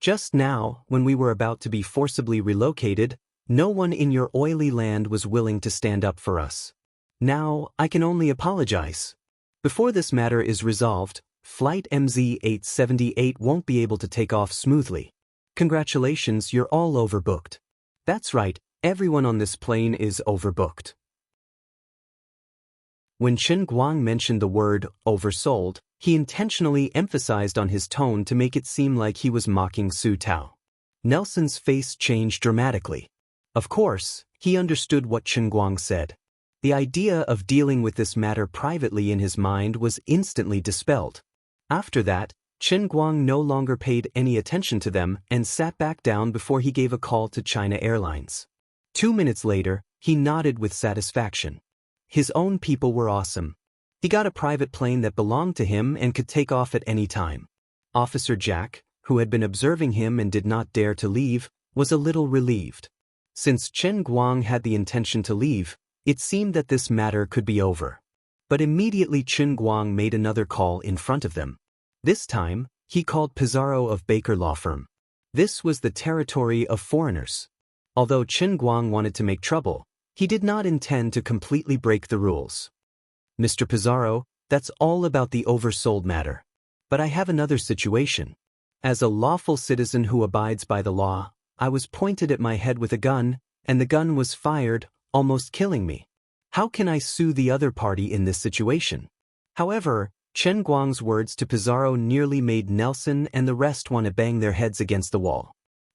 A: Just now, when we were about to be forcibly relocated, no one in your oily land was willing to stand up for us. Now, I can only apologize. Before this matter is resolved, Flight MZ-878 won't be able to take off smoothly. Congratulations, you're all overbooked. That's right, everyone on this plane is overbooked. When Chen Guang mentioned the word oversold, he intentionally emphasized on his tone to make it seem like he was mocking Su Tao. Nelson's face changed dramatically. Of course, he understood what Chen Guang said. The idea of dealing with this matter privately in his mind was instantly dispelled. After that, Chen Guang no longer paid any attention to them and sat back down before he gave a call to China Airlines. 2 minutes later, he nodded with satisfaction. His own people were awesome. He got a private plane that belonged to him and could take off at any time. Officer Jack, who had been observing him and did not dare to leave, was a little relieved. Since Chen Guang had the intention to leave, it seemed that this matter could be over. But immediately Chen Guang made another call in front of them. This time, he called Pizarro of Baker Law Firm. This was the territory of foreigners. Although Chen Guang wanted to make trouble, he did not intend to completely break the rules. Mr. Pizarro, that's all about the oversold matter. But I have another situation. As a lawful citizen who abides by the law, I was pointed at my head with a gun, and the gun was fired, almost killing me. How can I sue the other party in this situation? However, Chen Guang's words to Pizarro nearly made Nelson and the rest want to bang their heads against the wall.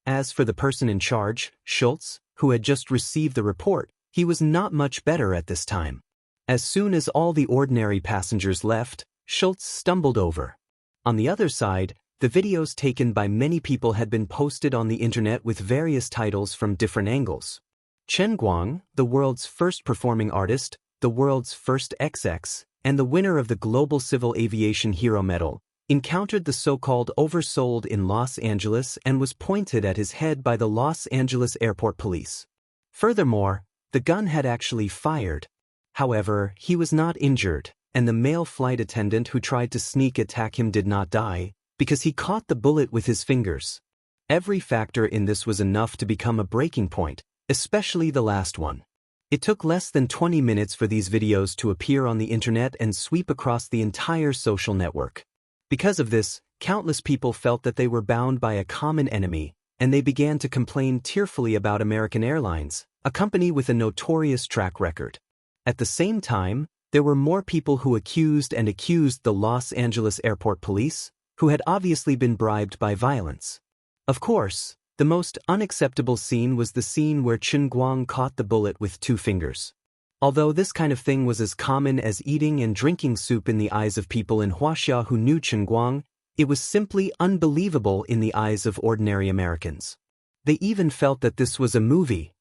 A: As for the person in charge, Schultz, who had just received the report, he was not much better at this time. As soon as all the ordinary passengers left, Schultz stumbled over. On the other side, the videos taken by many people had been posted on the internet with various titles from different angles. Chen Guang, the world's first performing artist, the world's first XX, and the winner of the Global Civil Aviation Hero Medal, encountered the so-called oversold in Los Angeles and was pointed at his head by the Los Angeles Airport Police. Furthermore, the gun had actually fired. However, he was not injured, and the male flight attendant who tried to sneak attack him did not die, Because he caught the bullet with his fingers. Every factor in this was enough to become a breaking point, especially the last one. It took less than 20 minutes for these videos to appear on the internet and sweep across the entire social network. Because of this, countless people felt that they were bound by a common enemy, and they began to complain tearfully about American Airlines, a company with a notorious track record. At the same time, there were more people who accused the Los Angeles airport police, who had obviously been bribed by violence. Of course, the most unacceptable scene was the scene where Chen Guang caught the bullet with 2 fingers. Although this kind of thing was as common as eating and drinking soup in the eyes of people in Wuxia who knew Chen Guang, it was simply unbelievable in the eyes of ordinary Americans. They even felt that this was a movie.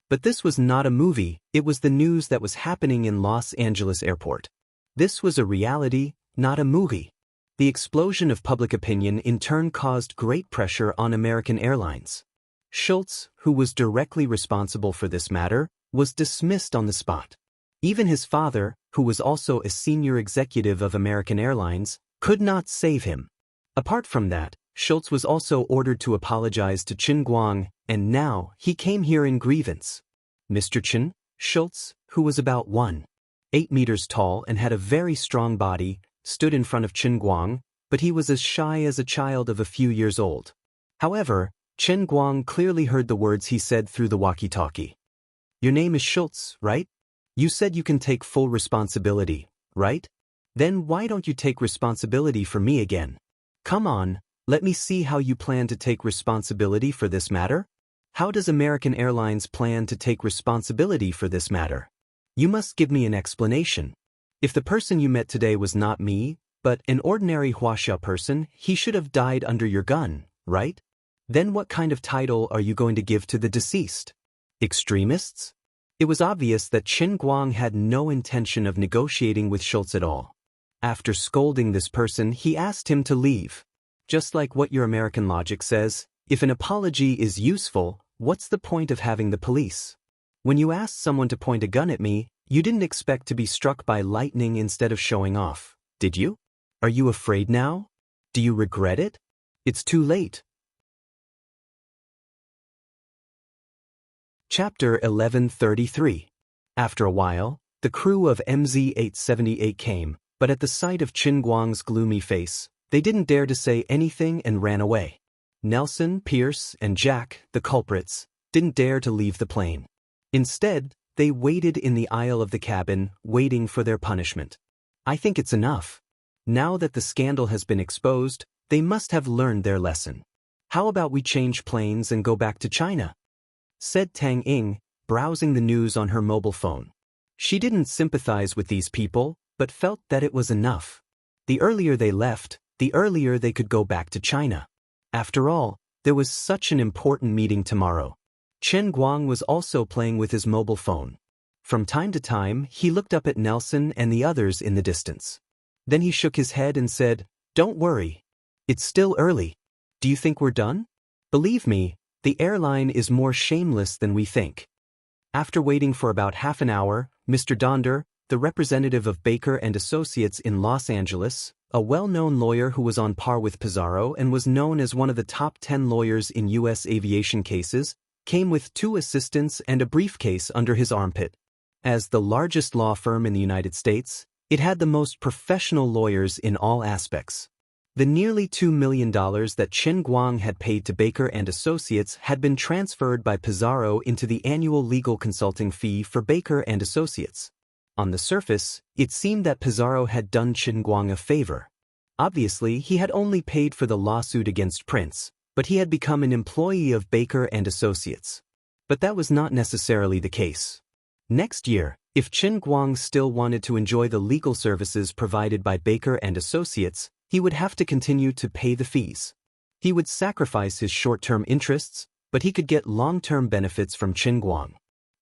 A: But this was not a movie, it was the news that was happening in Los Angeles airport. This was a reality, not a movie. The explosion of public opinion in turn caused great pressure on American Airlines. Schultz, who was directly responsible for this matter, was dismissed on the spot. Even his father, who was also a senior executive of American Airlines, could not save him. Apart from that, Schultz was also ordered to apologize to Chen Guang, and now he came here in grievance. Mr. Chen, Schultz, who was about 1.8 meters tall and had a very strong body, stood in front of Chen Guang, but he was as shy as a child of a few years old. However, Chen Guang clearly heard the words he said through the walkie-talkie. Your name is Schultz, right? You said you can take full responsibility, right? Then why don't you take responsibility for me again? Come on, let me see how you plan to take responsibility for this matter. How does American Airlines plan to take responsibility for this matter? You must give me an explanation. If the person you met today was not me, but an ordinary Wuxia person, he should have died under your gun, right? Then what kind of title are you going to give to the deceased? Extremists? It was obvious that Chen Guang had no intention of negotiating with Schultz at all. After scolding this person, he asked him to leave. Just like what your American logic says, if an apology is useful, what's the point of having the police? When you asked someone to point a gun at me, you didn't expect to be struck by lightning instead of showing off, did you? Are you afraid now? Do you regret it? It's too late. Chapter 1133. After a while, the crew of MZ-878 came, but at the sight of Chen Guang's gloomy face, they didn't dare to say anything and ran away. Nelson, Pierce, and Jack, the culprits, didn't dare to leave the plane. Instead, they waited in the aisle of the cabin, waiting for their punishment. I think it's enough. Now that the scandal has been exposed, they must have learned their lesson. How about we change planes and go back to China? Said Tang Ying, browsing the news on her mobile phone. She didn't sympathize with these people, but felt that it was enough. The earlier they left, the earlier they could go back to China. After all, there was such an important meeting tomorrow. Chen Guang was also playing with his mobile phone. From time to time, he looked up at Nelson and the others in the distance. Then he shook his head and said, "Don't worry. It's still early. Do you think we're done? Believe me, the airline is more shameless than we think." After waiting for about half an hour, Mr. Donder, the representative of Baker and Associates in Los Angeles, a well-known lawyer who was on par with Pizarro and was known as one of the top 10 lawyers in U.S. aviation cases, came with 2 assistants and a briefcase under his armpit. As the largest law firm in the United States, it had the most professional lawyers in all aspects. The nearly $2 million that Chen Guang had paid to Baker and Associates had been transferred by Pizarro into the annual legal consulting fee for Baker and Associates. On the surface, it seemed that Pizarro had done Chen Guang a favor. Obviously, he had only paid for the lawsuit against Prince, but he had become an employee of Baker and Associates. But that was not necessarily the case. Next year, if Chen Guang still wanted to enjoy the legal services provided by Baker and Associates, he would have to continue to pay the fees. He would sacrifice his short-term interests, but he could get long-term benefits from Chen Guang.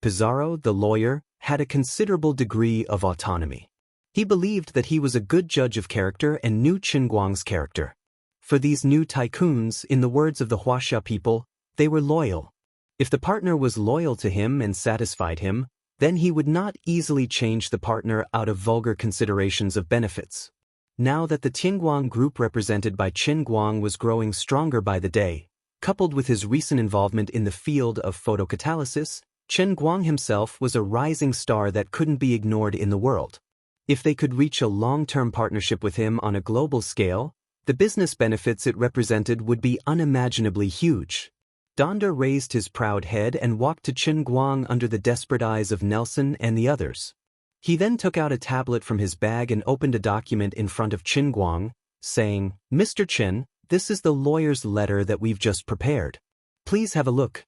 A: Pizarro, the lawyer, had a considerable degree of autonomy. He believed that he was a good judge of character and knew Chen Guang's character. For these new tycoons, in the words of the Wuxia people, they were loyal. If the partner was loyal to him and satisfied him, then he would not easily change the partner out of vulgar considerations of benefits. Now that the Tianguang group represented by Qin Guang was growing stronger by the day, coupled with his recent involvement in the field of photocatalysis, Qin Guang himself was a rising star that couldn't be ignored in the world. If they could reach a long-term partnership with him on a global scale, the business benefits it represented would be unimaginably huge. Donder raised his proud head and walked to Qin Guang under the desperate eyes of Nelson and the others. He then took out a tablet from his bag and opened a document in front of Qin Guang, saying, "Mr. Qin, this is the lawyer's letter that we've just prepared. Please have a look."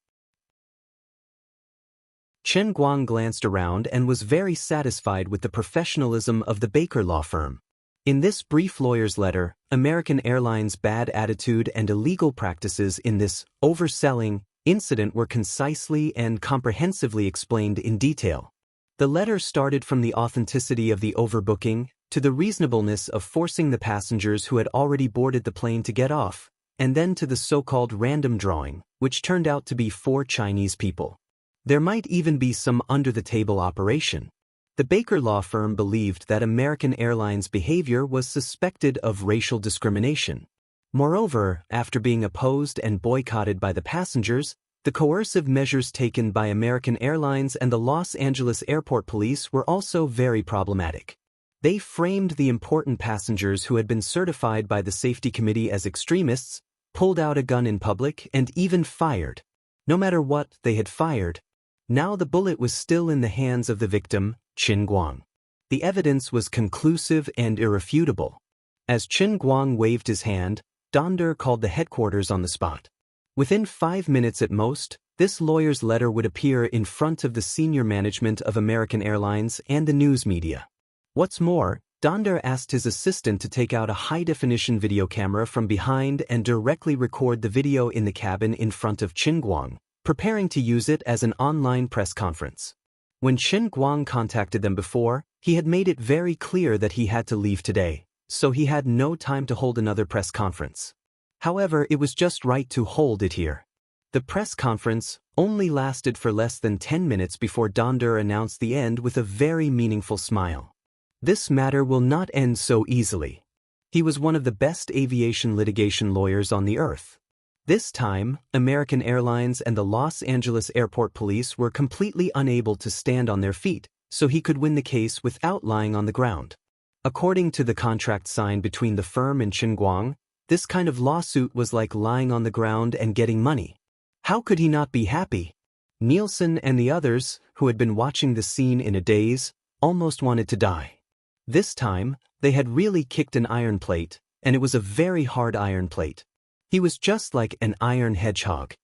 A: Qin Guang glanced around and was very satisfied with the professionalism of the Baker law firm. In this brief lawyer's letter, American Airlines' bad attitude and illegal practices in this overselling incident were concisely and comprehensively explained in detail. The letter started from the authenticity of the overbooking to the reasonableness of forcing the passengers who had already boarded the plane to get off, and then to the so-called random drawing, which turned out to be 4 Chinese people. There might even be some under-the-table operation. The Baker law firm believed that American Airlines' behavior was suspected of racial discrimination. Moreover, after being opposed and boycotted by the passengers, the coercive measures taken by American Airlines and the Los Angeles Airport Police were also very problematic. They framed the important passengers who had been certified by the safety committee as extremists, pulled out a gun in public, and even fired. No matter what they had fired, now the bullet was still in the hands of the victim, Qin Guang. The evidence was conclusive and irrefutable. As Qin Guang waved his hand, Donder called the headquarters on the spot. Within 5 minutes at most, this lawyer's letter would appear in front of the senior management of American Airlines and the news media. What's more, Donder asked his assistant to take out a high-definition video camera from behind and directly record the video in the cabin in front of Qin Guang, preparing to use it as an online press conference. When Qin Guang contacted them before, he had made it very clear that he had to leave today, so he had no time to hold another press conference. However, it was just right to hold it here. The press conference only lasted for less than 10 minutes before Donder announced the end with a very meaningful smile. This matter will not end so easily. He was one of the best aviation litigation lawyers on the earth. This time, American Airlines and the Los Angeles Airport Police were completely unable to stand on their feet, so he could win the case without lying on the ground. According to the contract signed between the firm and Qin Guang, this kind of lawsuit was like lying on the ground and getting money. How could he not be happy? Nielsen and the others, who had been watching the scene in a daze, almost wanted to die. This time, they had really kicked an iron plate, and it was a very hard iron plate. He was just like an iron hedgehog.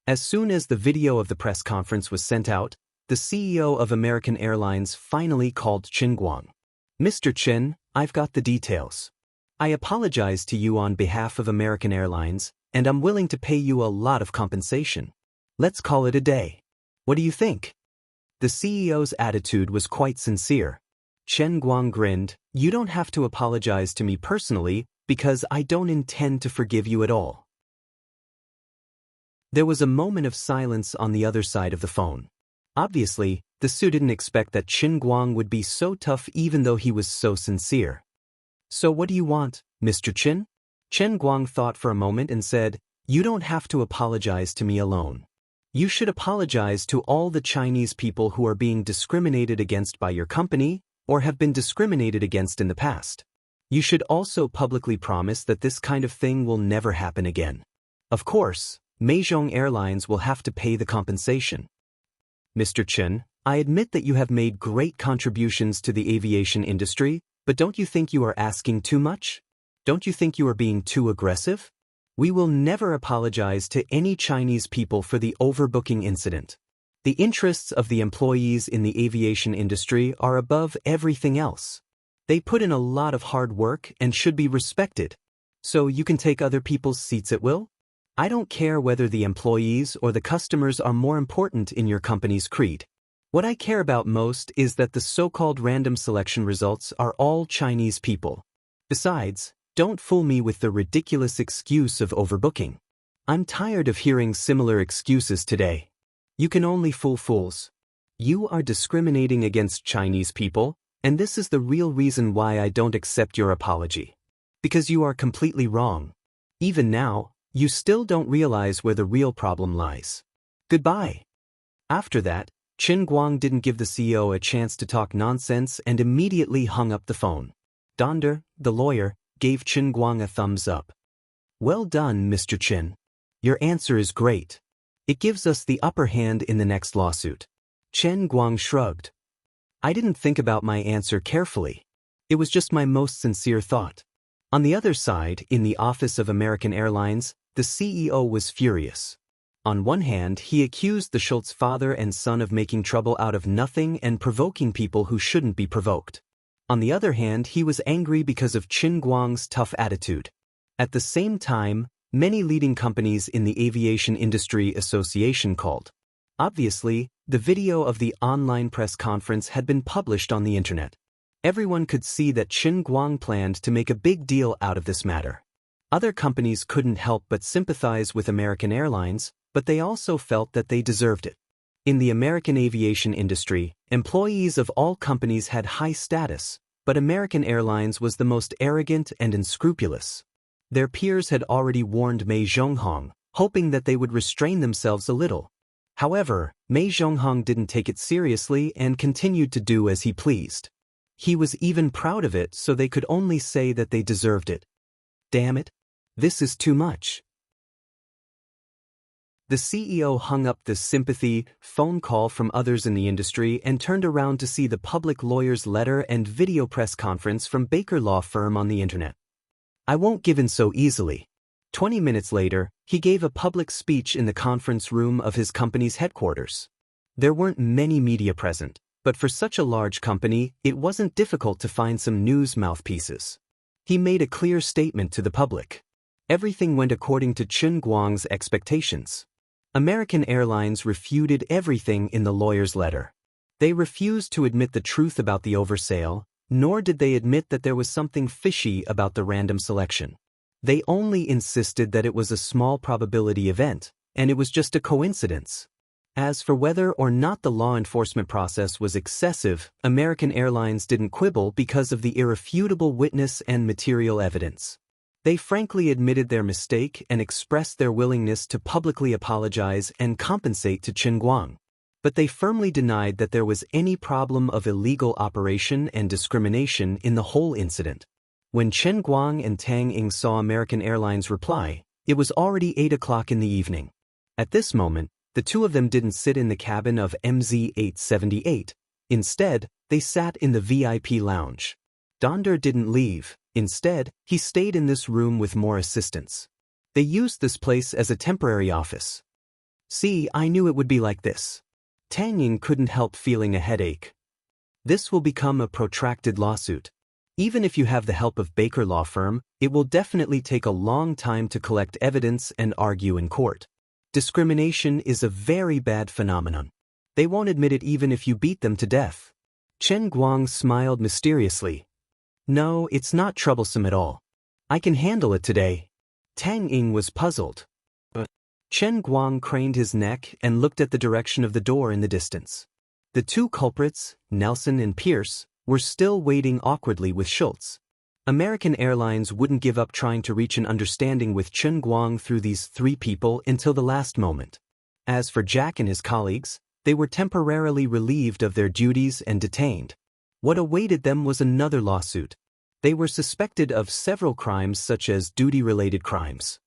A: As soon as the video of the press conference was sent out, the CEO of American Airlines finally called Qin Guang. "Mr. Qin, I've got the details. I apologize to you on behalf of American Airlines, and I'm willing to pay you a lot of compensation. Let's call it a day. What do you think?" The CEO's attitude was quite sincere. Qin Guang grinned, "You don't have to apologize to me personally, because I don't intend to forgive you at all." There was a moment of silence on the other side of the phone. Obviously, the Su didn't expect that Qin Guang would be so tough even though he was so sincere. "So what do you want, Mr. Qin?" Qin Guang thought for a moment and said, "You don't have to apologize to me alone. You should apologize to all the Chinese people who are being discriminated against by your company or have been discriminated against in the past. You should also publicly promise that this kind of thing will never happen again. Of course, Meizhong Airlines will have to pay the compensation." "Mr. Qin, I admit that you have made great contributions to the aviation industry, but don't you think you are asking too much? Don't you think you are being too aggressive? We will never apologize to any Chinese people for the overbooking incident. The interests of the employees in the aviation industry are above everything else. They put in a lot of hard work and should be respected. So you can take other people's seats at will? I don't care whether the employees or the customers are more important in your company's creed. What I care about most is that the so-called random selection results are all Chinese people. Besides, don't fool me with the ridiculous excuse of overbooking. I'm tired of hearing similar excuses today. You can only fool fools. You are discriminating against Chinese people, and this is the real reason why I don't accept your apology." Because you are completely wrong. Even now, you still don't realize where the real problem lies. Goodbye. After that, Qin Guang didn't give the CEO a chance to talk nonsense and immediately hung up the phone. Donder, the lawyer, gave Qin Guang a thumbs up. Well done, Mr. Qin. Your answer is great. It gives us the upper hand in the next lawsuit. Qin Guang shrugged. I didn't think about my answer carefully. It was just my most sincere thought. On the other side, in the office of American Airlines, the CEO was furious. On one hand, he accused the Schultz father and son of making trouble out of nothing and provoking people who shouldn't be provoked. On the other hand, he was angry because of Qin Guang's tough attitude. At the same time, many leading companies in the Aviation Industry Association called. Obviously, the video of the online press conference had been published on the internet. Everyone could see that Qin Guang planned to make a big deal out of this matter. Other companies couldn't help but sympathize with American Airlines, but they also felt that they deserved it. In the American aviation industry, employees of all companies had high status, but American Airlines was the most arrogant and unscrupulous. Their peers had already warned Mei Zhonghong, hoping that they would restrain themselves a little. However, Mei Zhonghong didn't take it seriously and continued to do as he pleased. He was even proud of it, so they could only say that they deserved it. Damn it. This is too much. The CEO hung up the sympathy phone call from others in the industry and turned around to see the public lawyer's letter and video press conference from Baker Law Firm on the internet. I won't give in so easily. 20 minutes later, he gave a public speech in the conference room of his company's headquarters. There weren't many media present, but for such a large company, it wasn't difficult to find some news mouthpieces. He made a clear statement to the public. Everything went according to Qin Guang's expectations. American Airlines refuted everything in the lawyer's letter. They refused to admit the truth about the oversale, nor did they admit that there was something fishy about the random selection. They only insisted that it was a small probability event, and it was just a coincidence. As for whether or not the law enforcement process was excessive, American Airlines didn't quibble because of the irrefutable witness and material evidence. They frankly admitted their mistake and expressed their willingness to publicly apologize and compensate to Qin Guang. But they firmly denied that there was any problem of illegal operation and discrimination in the whole incident. When Qin Guang and Tang Ying saw American Airlines reply, it was already 8 o'clock in the evening. At this moment, the two of them didn't sit in the cabin of MZ-878. Instead, they sat in the VIP lounge. Donder didn't leave. Instead, he stayed in this room with more assistants. They used this place as a temporary office. See, I knew it would be like this. Tang Ying couldn't help feeling a headache. This will become a protracted lawsuit. Even if you have the help of Baker Law Firm, it will definitely take a long time to collect evidence and argue in court. Discrimination is a very bad phenomenon. They won't admit it even if you beat them to death. Qin Guang smiled mysteriously. No, it's not troublesome at all. I can handle it today. Tang Ying was puzzled. Qin Guang craned his neck and looked at the direction of the door in the distance. The two culprits, Nelson and Pierce, were still waiting awkwardly with Schultz. American Airlines wouldn't give up trying to reach an understanding with Qin Guang through these three people until the last moment. As for Jack and his colleagues, they were temporarily relieved of their duties and detained. What awaited them was another lawsuit. They were suspected of several crimes such as duty-related crimes.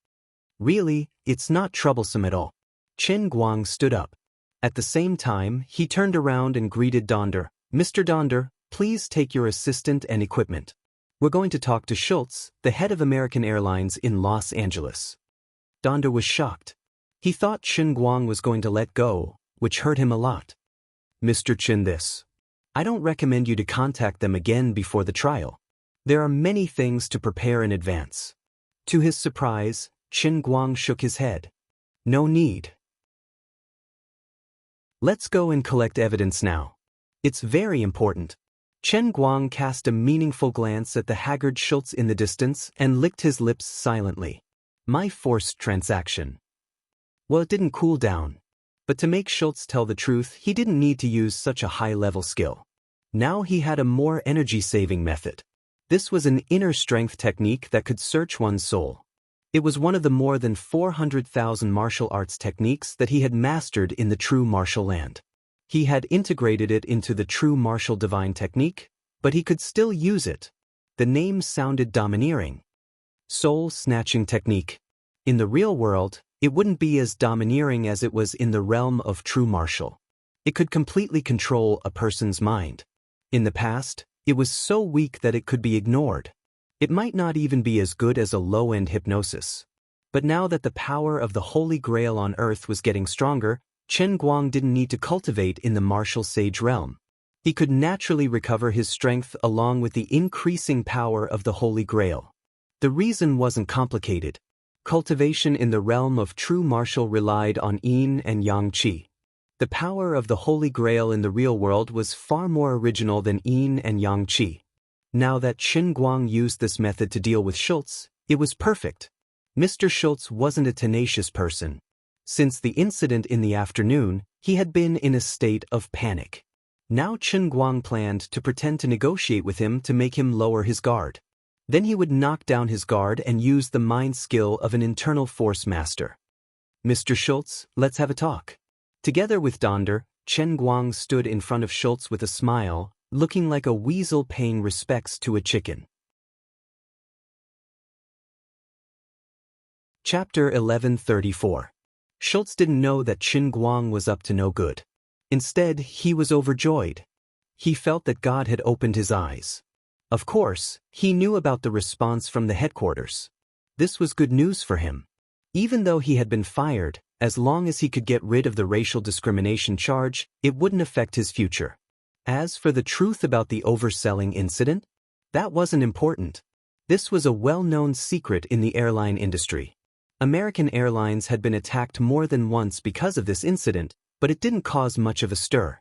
A: Really, it's not troublesome at all. Qin Guang stood up. At the same time, he turned around and greeted Donder. Mr. Donder, please take your assistant and equipment. We're going to talk to Schultz, the head of American Airlines in Los Angeles. Donder was shocked. He thought Qin Guang was going to let go, which hurt him a lot. Mr. Qin, I don't recommend you to contact them again before the trial. There are many things to prepare in advance. To his surprise, Qin Guang shook his head. No need. Let's go and collect evidence now. It's very important. Qin Guang cast a meaningful glance at the haggard Schultz in the distance and licked his lips silently. My forced transaction. Well, it didn't cool down. But to make Schultz tell the truth, he didn't need to use such a high-level skill. Now he had a more energy-saving method. This was an inner strength technique that could search one's soul. It was one of the more than 400,000 martial arts techniques that he had mastered in the true martial land. He had integrated it into the true martial divine technique, but he could still use it. The name sounded domineering. Soul-snatching technique. In the real world, it wouldn't be as domineering as it was in the realm of true martial. It could completely control a person's mind. In the past, it was so weak that it could be ignored. It might not even be as good as a low-end hypnosis. But now that the power of the Holy Grail on Earth was getting stronger, Chen Guang didn't need to cultivate in the martial sage realm. He could naturally recover his strength along with the increasing power of the Holy Grail. The reason wasn't complicated. Cultivation in the realm of true martial relied on yin and yang qi. The power of the Holy Grail in the real world was far more original than yin and yang qi. Now that Chen Guang used this method to deal with Schultz, it was perfect. Mr. Schultz wasn't a tenacious person. Since the incident in the afternoon, he had been in a state of panic. Now Chen Guang planned to pretend to negotiate with him to make him lower his guard. Then he would knock down his guard and use the mind skill of an internal force master. Mr. Schultz, let's have a talk. Together with Donder, Chen Guang stood in front of Schultz with a smile, looking like a weasel paying respects to a chicken. Chapter 1134. Schultz didn't know that Chen Guang was up to no good. Instead, he was overjoyed. He felt that God had opened his eyes. Of course, he knew about the response from the headquarters. This was good news for him. Even though he had been fired, as long as he could get rid of the racial discrimination charge, it wouldn't affect his future. As for the truth about the overselling incident, that wasn't important. This was a well-known secret in the airline industry. American Airlines had been attacked more than once because of this incident, but it didn't cause much of a stir.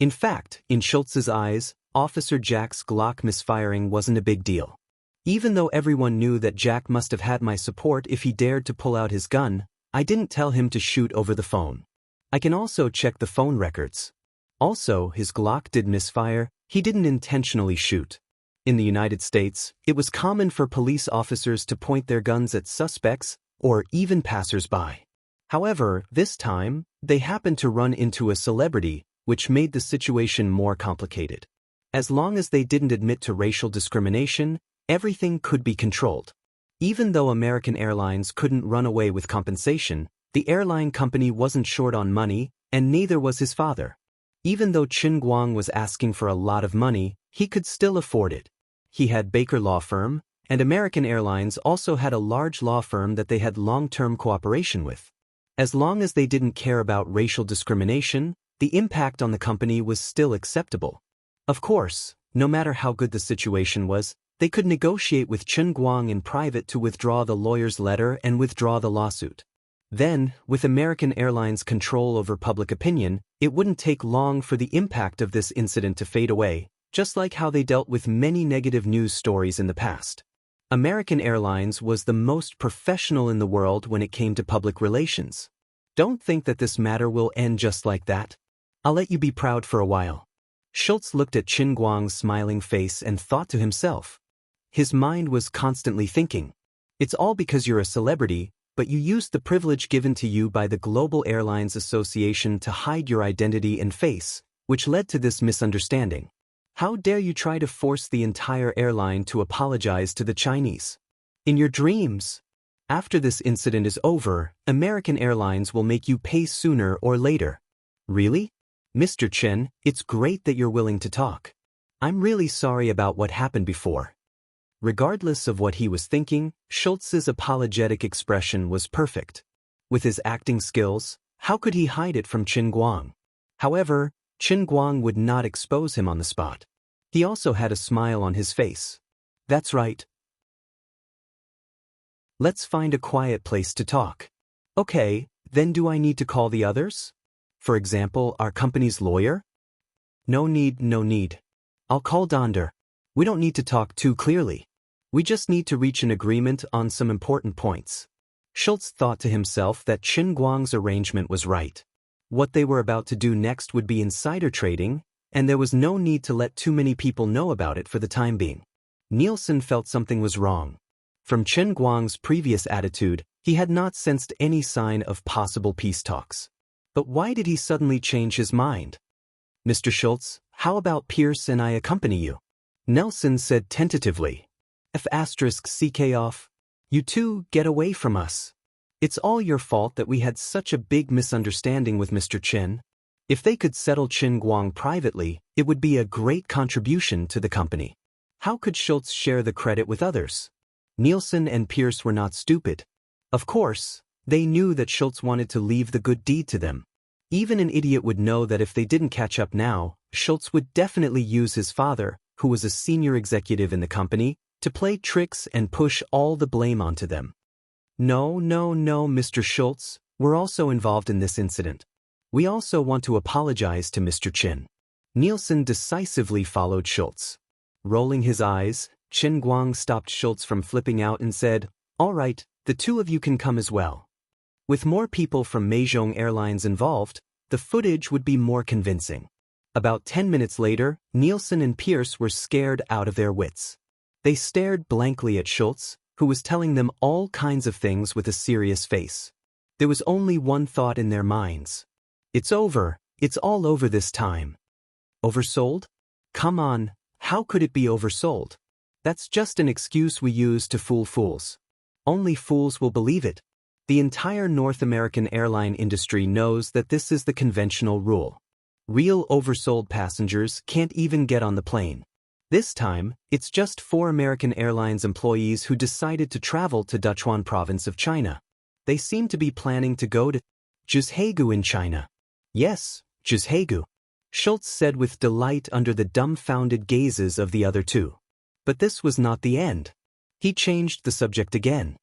A: In fact, in Schultz's eyes, Officer Jack's Glock misfiring wasn't a big deal. Even though everyone knew that Jack must have had my support if he dared to pull out his gun, I didn't tell him to shoot over the phone. I can also check the phone records. Also, his Glock did misfire, he didn't intentionally shoot. In the United States, it was common for police officers to point their guns at suspects, or even passers-by. However, this time, they happened to run into a celebrity, which made the situation more complicated. As long as they didn't admit to racial discrimination, everything could be controlled. Even though American Airlines couldn't run away with compensation, the airline company wasn't short on money, and neither was his father. Even though Chen Guang was asking for a lot of money, he could still afford it. He had Baker Law Firm, and American Airlines also had a large law firm that they had long-term cooperation with. As long as they didn't care about racial discrimination, the impact on the company was still acceptable. Of course, no matter how good the situation was, they could negotiate with Chen Guang in private to withdraw the lawyer's letter and withdraw the lawsuit. Then, with American Airlines' control over public opinion, it wouldn't take long for the impact of this incident to fade away, just like how they dealt with many negative news stories in the past. American Airlines was the most professional in the world when it came to public relations. Don't think that this matter will end just like that. I'll let you be proud for a while. Schultz looked at Chen Guang's smiling face and thought to himself. His mind was constantly thinking, it's all because you're a celebrity, but you used the privilege given to you by the Global Airlines Association to hide your identity and face, which led to this misunderstanding. How dare you try to force the entire airline to apologize to the Chinese? In your dreams. After this incident is over, American Airlines will make you pay sooner or later. Really? Mr. Chen, it's great that you're willing to talk. I'm really sorry about what happened before. Regardless of what he was thinking, Schultz's apologetic expression was perfect. With his acting skills, how could he hide it from Chen Guang? However, Chen Guang would not expose him on the spot. He also had a smile on his face. That's right. Let's find a quiet place to talk. Okay, then do I need to call the others? For example, our company's lawyer? No need, no need. I'll call Donder. We don't need to talk too clearly. We just need to reach an agreement on some important points. Schultz thought to himself that Chen Guang's arrangement was right. What they were about to do next would be insider trading, and there was no need to let too many people know about it for the time being. Nielsen felt something was wrong. From Chen Guang's previous attitude, he had not sensed any sign of possible peace talks. But why did he suddenly change his mind? "Mr. Schultz, how about Pierce and I accompany you?" Nelson said tentatively. "CK off. You two get away from us. It's all your fault that we had such a big misunderstanding with Mr. Chen. If they could settle Chen Guang privately, it would be a great contribution to the company. How could Schultz share the credit with others?" Nielsen and Pierce were not stupid. Of course, they knew that Schultz wanted to leave the good deed to them. Even an idiot would know that if they didn't catch up now, Schultz would definitely use his father, who was a senior executive in the company, to play tricks and push all the blame onto them. "No, Mr. Schultz, we're also involved in this incident. We also want to apologize to Mr. Chen." Nielsen decisively followed Schultz. Rolling his eyes, Chen Guang stopped Schultz from flipping out and said, "All right, the two of you can come as well." With more people from Meizhong Airlines involved, the footage would be more convincing. About 10 minutes later, Nielsen and Pierce were scared out of their wits. They stared blankly at Schultz, who was telling them all kinds of things with a serious face. There was only one thought in their minds. "It's over. It's all over this time." Oversold? Come on, how could it be oversold? That's just an excuse we use to fool fools. Only fools will believe it. The entire North American airline industry knows that this is the conventional rule. Real oversold passengers can't even get on the plane. This time, it's just 4 American Airlines employees who decided to travel to Sichuan province of China. They seem to be planning to go to Zhezhegu in China. "Yes, Zhezhegu," Schultz said with delight under the dumbfounded gazes of the other two. But this was not the end. He changed the subject again.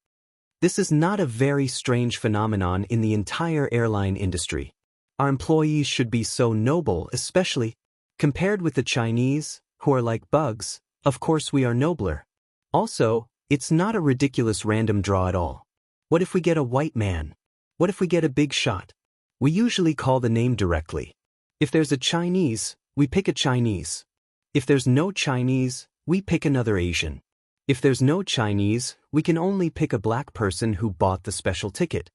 A: "This is not a very strange phenomenon in the entire airline industry. Our employees should be so noble, especially compared with the Chinese, who are like bugs. Of course we are nobler. Also, it's not a ridiculous random draw at all. What if we get a white man? What if we get a big shot? We usually call the name directly. If there's a Chinese, we pick a Chinese. If there's no Chinese, we pick another Asian. If there's no Chinese, we can only pick a black person who bought the special ticket.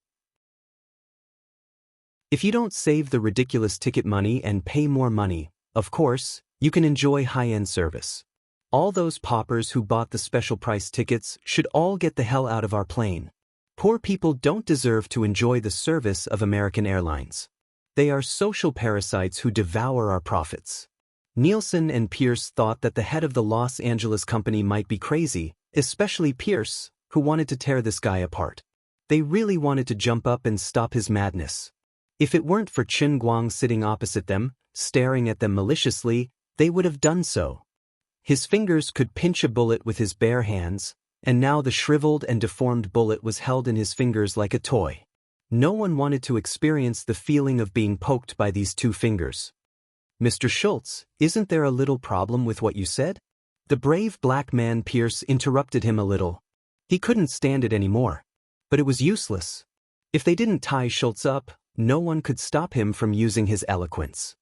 A: If you don't save the ridiculous ticket money and pay more money, of course, you can enjoy high-end service. All those paupers who bought the special price tickets should all get the hell out of our plane. Poor people don't deserve to enjoy the service of American Airlines. They are social parasites who devour our profits." Nielsen and Pierce thought that the head of the Los Angeles company might be crazy, especially Pierce, who wanted to tear this guy apart. They really wanted to jump up and stop his madness. If it weren't for Chen Guang sitting opposite them, staring at them maliciously, they would have done so. His fingers could pinch a bullet with his bare hands, and now the shriveled and deformed bullet was held in his fingers like a toy. No one wanted to experience the feeling of being poked by these two fingers. "Mr. Schultz, isn't there a little problem with what you said?" The brave black man Pierce interrupted him a little. He couldn't stand it anymore. But it was useless. If they didn't tie Schultz up, no one could stop him from using his eloquence.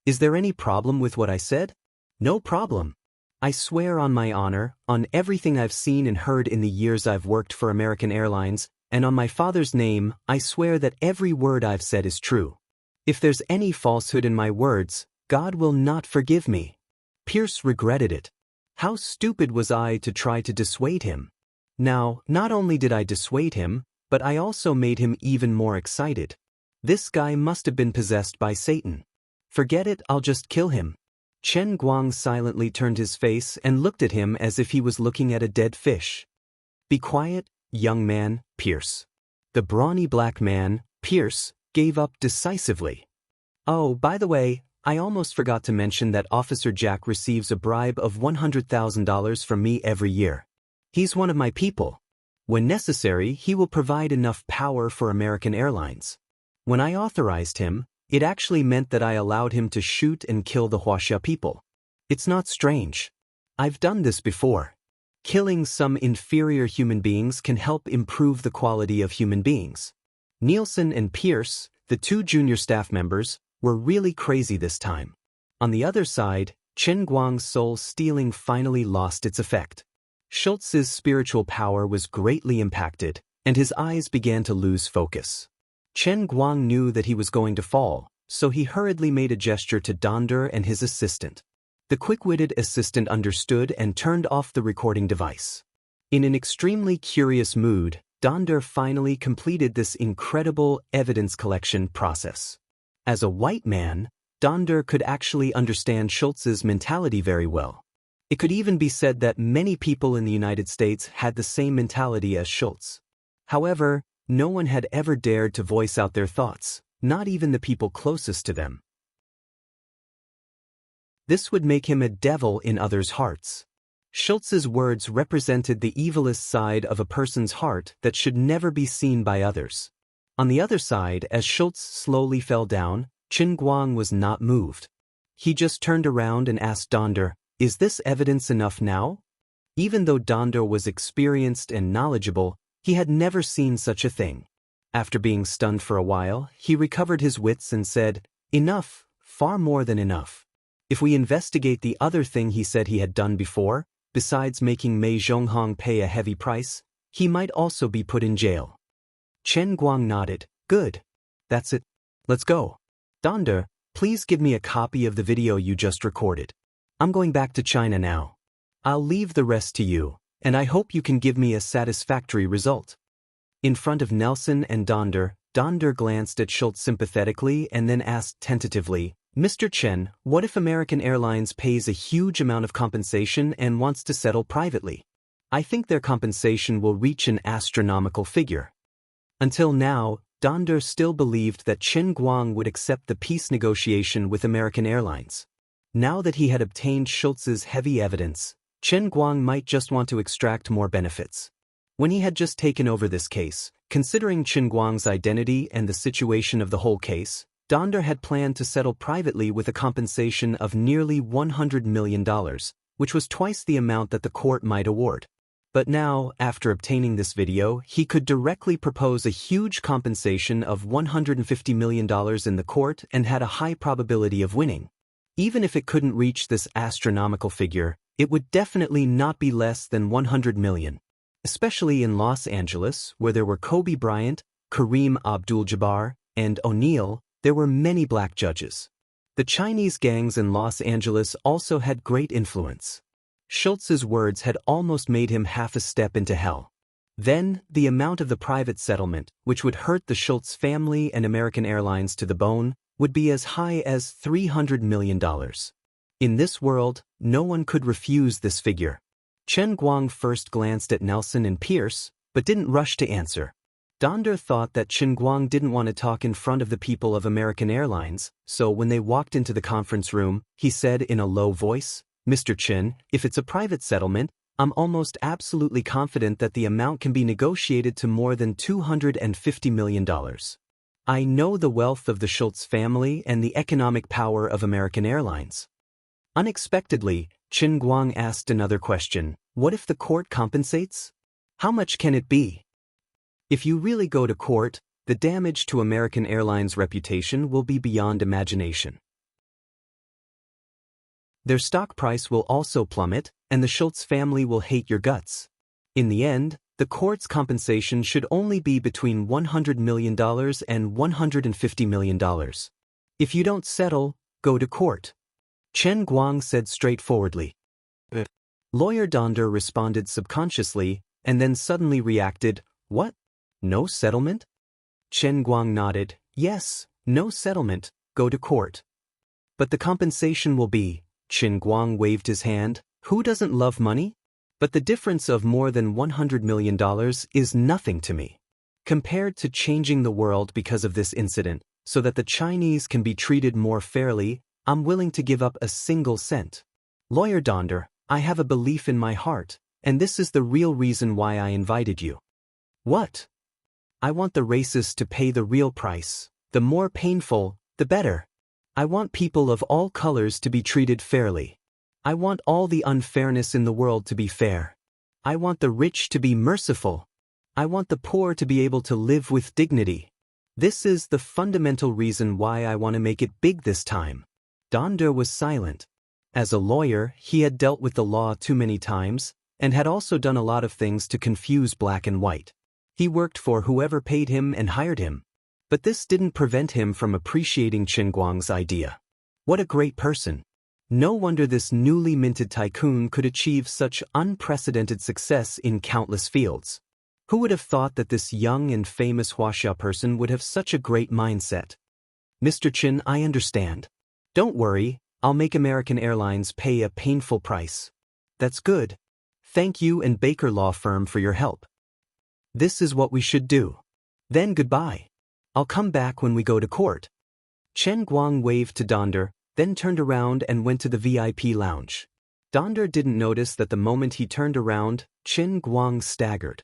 A: "Is there any problem with what I said?" "No problem. I swear on my honor, on everything I've seen and heard in the years I've worked for American Airlines, and on my father's name, I swear that every word I've said is true. If there's any falsehood in my words, God will not forgive me." Pierce regretted it. How stupid was I to try to dissuade him? Now, not only did I dissuade him, but I also made him even more excited. This guy must have been possessed by Satan. "Forget it, I'll just kill him." Chen Guang silently turned his face and looked at him as if he was looking at a dead fish. "Be quiet, young man, Pierce." The brawny black man, Pierce, gave up decisively. "Oh, by the way, I almost forgot to mention that Officer Jack receives a bribe of $100,000 from me every year. He's one of my people. When necessary, he will provide enough power for American Airlines. When I authorized him, it actually meant that I allowed him to shoot and kill the Wuxia people. It's not strange. I've done this before. Killing some inferior human beings can help improve the quality of human beings." Nielsen and Pierce, the two junior staff members, were really crazy this time. On the other side, Chen Guang's soul stealing finally lost its effect. Schultz's spiritual power was greatly impacted, and his eyes began to lose focus. Chen Guang knew that he was going to fall, so he hurriedly made a gesture to Donder and his assistant. The quick-witted assistant understood and turned off the recording device. In an extremely curious mood, Donder finally completed this incredible evidence collection process. As a white man, Donder could actually understand Schultz's mentality very well. It could even be said that many people in the United States had the same mentality as Schultz. However, no one had ever dared to voice out their thoughts, not even the people closest to them. This would make him a devil in others' hearts. Schultz's words represented the evilest side of a person's heart that should never be seen by others. On the other side, as Schultz slowly fell down, Chen Guang was not moved. He just turned around and asked Donder, "Is this evidence enough now?" Even though Donder was experienced and knowledgeable, he had never seen such a thing. After being stunned for a while, he recovered his wits and said, "Enough, far more than enough. If we investigate the other thing he said he had done before, besides making Mei Zhonghong pay a heavy price, he might also be put in jail." Chen Guang nodded. "Good. That's it. Let's go. Donder, please give me a copy of the video you just recorded. I'm going back to China now. I'll leave the rest to you, and I hope you can give me a satisfactory result." In front of Nelson and Donder, Donder glanced at Schultz sympathetically and then asked tentatively, "Mr. Chen, what if American Airlines pays a huge amount of compensation and wants to settle privately? I think their compensation will reach an astronomical figure." Until now, Donder still believed that Chen Guang would accept the peace negotiation with American Airlines. Now that he had obtained Schultz's heavy evidence, Chen Guang might just want to extract more benefits. When he had just taken over this case, considering Chen Guang's identity and the situation of the whole case, Donder had planned to settle privately with a compensation of nearly $100 million, which was twice the amount that the court might award. But now, after obtaining this video, he could directly propose a huge compensation of $150 million in the court and had a high probability of winning. Even if it couldn't reach this astronomical figure, it would definitely not be less than $100 million. Especially in Los Angeles, where there were Kobe Bryant, Kareem Abdul-Jabbar, and O'Neal, there were many black judges. The Chinese gangs in Los Angeles also had great influence. Schultz's words had almost made him half a step into hell. Then, the amount of the private settlement, which would hurt the Schultz family and American Airlines to the bone, would be as high as $300 million. In this world, no one could refuse this figure. Chen Guang first glanced at Nelson and Pierce, but didn't rush to answer. Donder thought that Chen Guang didn't want to talk in front of the people of American Airlines, so when they walked into the conference room, he said in a low voice, "Mr. Chen, if it's a private settlement, I'm almost absolutely confident that the amount can be negotiated to more than $250 million. I know the wealth of the Schultz family and the economic power of American Airlines." Unexpectedly, Chen Guang asked another question. "What if the court compensates? How much can it be?" If you really go to court, the damage to American Airlines' reputation will be beyond imagination. Their stock price will also plummet, and the Schultz family will hate your guts. In the end, the court's compensation should only be between $100 million and $150 million. If you don't settle, go to court. Chen Guang said straightforwardly. Lawyer Donder responded subconsciously, and then suddenly reacted, "What? No settlement?" Chen Guang nodded, "Yes, no settlement, go to court. But the compensation will be," Chen Guang waved his hand, "who doesn't love money? But the difference of more than $100 million is nothing to me. Compared to changing the world because of this incident, so that the Chinese can be treated more fairly, I'm willing to give up a single cent. Lawyer Donder, I have a belief in my heart, and this is the real reason why I invited you." "What?" "I want the racists to pay the real price. The more painful, the better. I want people of all colors to be treated fairly. I want all the unfairness in the world to be fair. I want the rich to be merciful. I want the poor to be able to live with dignity. This is the fundamental reason why I want to make it big this time." Donder was silent. As a lawyer, he had dealt with the law too many times, and had also done a lot of things to confuse black and white. He worked for whoever paid him and hired him. But this didn't prevent him from appreciating Qin Guang's idea. What a great person. No wonder this newly minted tycoon could achieve such unprecedented success in countless fields. Who would have thought that this young and famous Wuxia person would have such a great mindset? Mr. Qin, I understand. Don't worry, I'll make American Airlines pay a painful price. That's good. Thank you and Baker Law Firm for your help. This is what we should do. Then goodbye. I'll come back when we go to court. Chen Guang waved to Donder, then turned around and went to the VIP lounge. Donder didn't notice that the moment he turned around, Chen Guang staggered.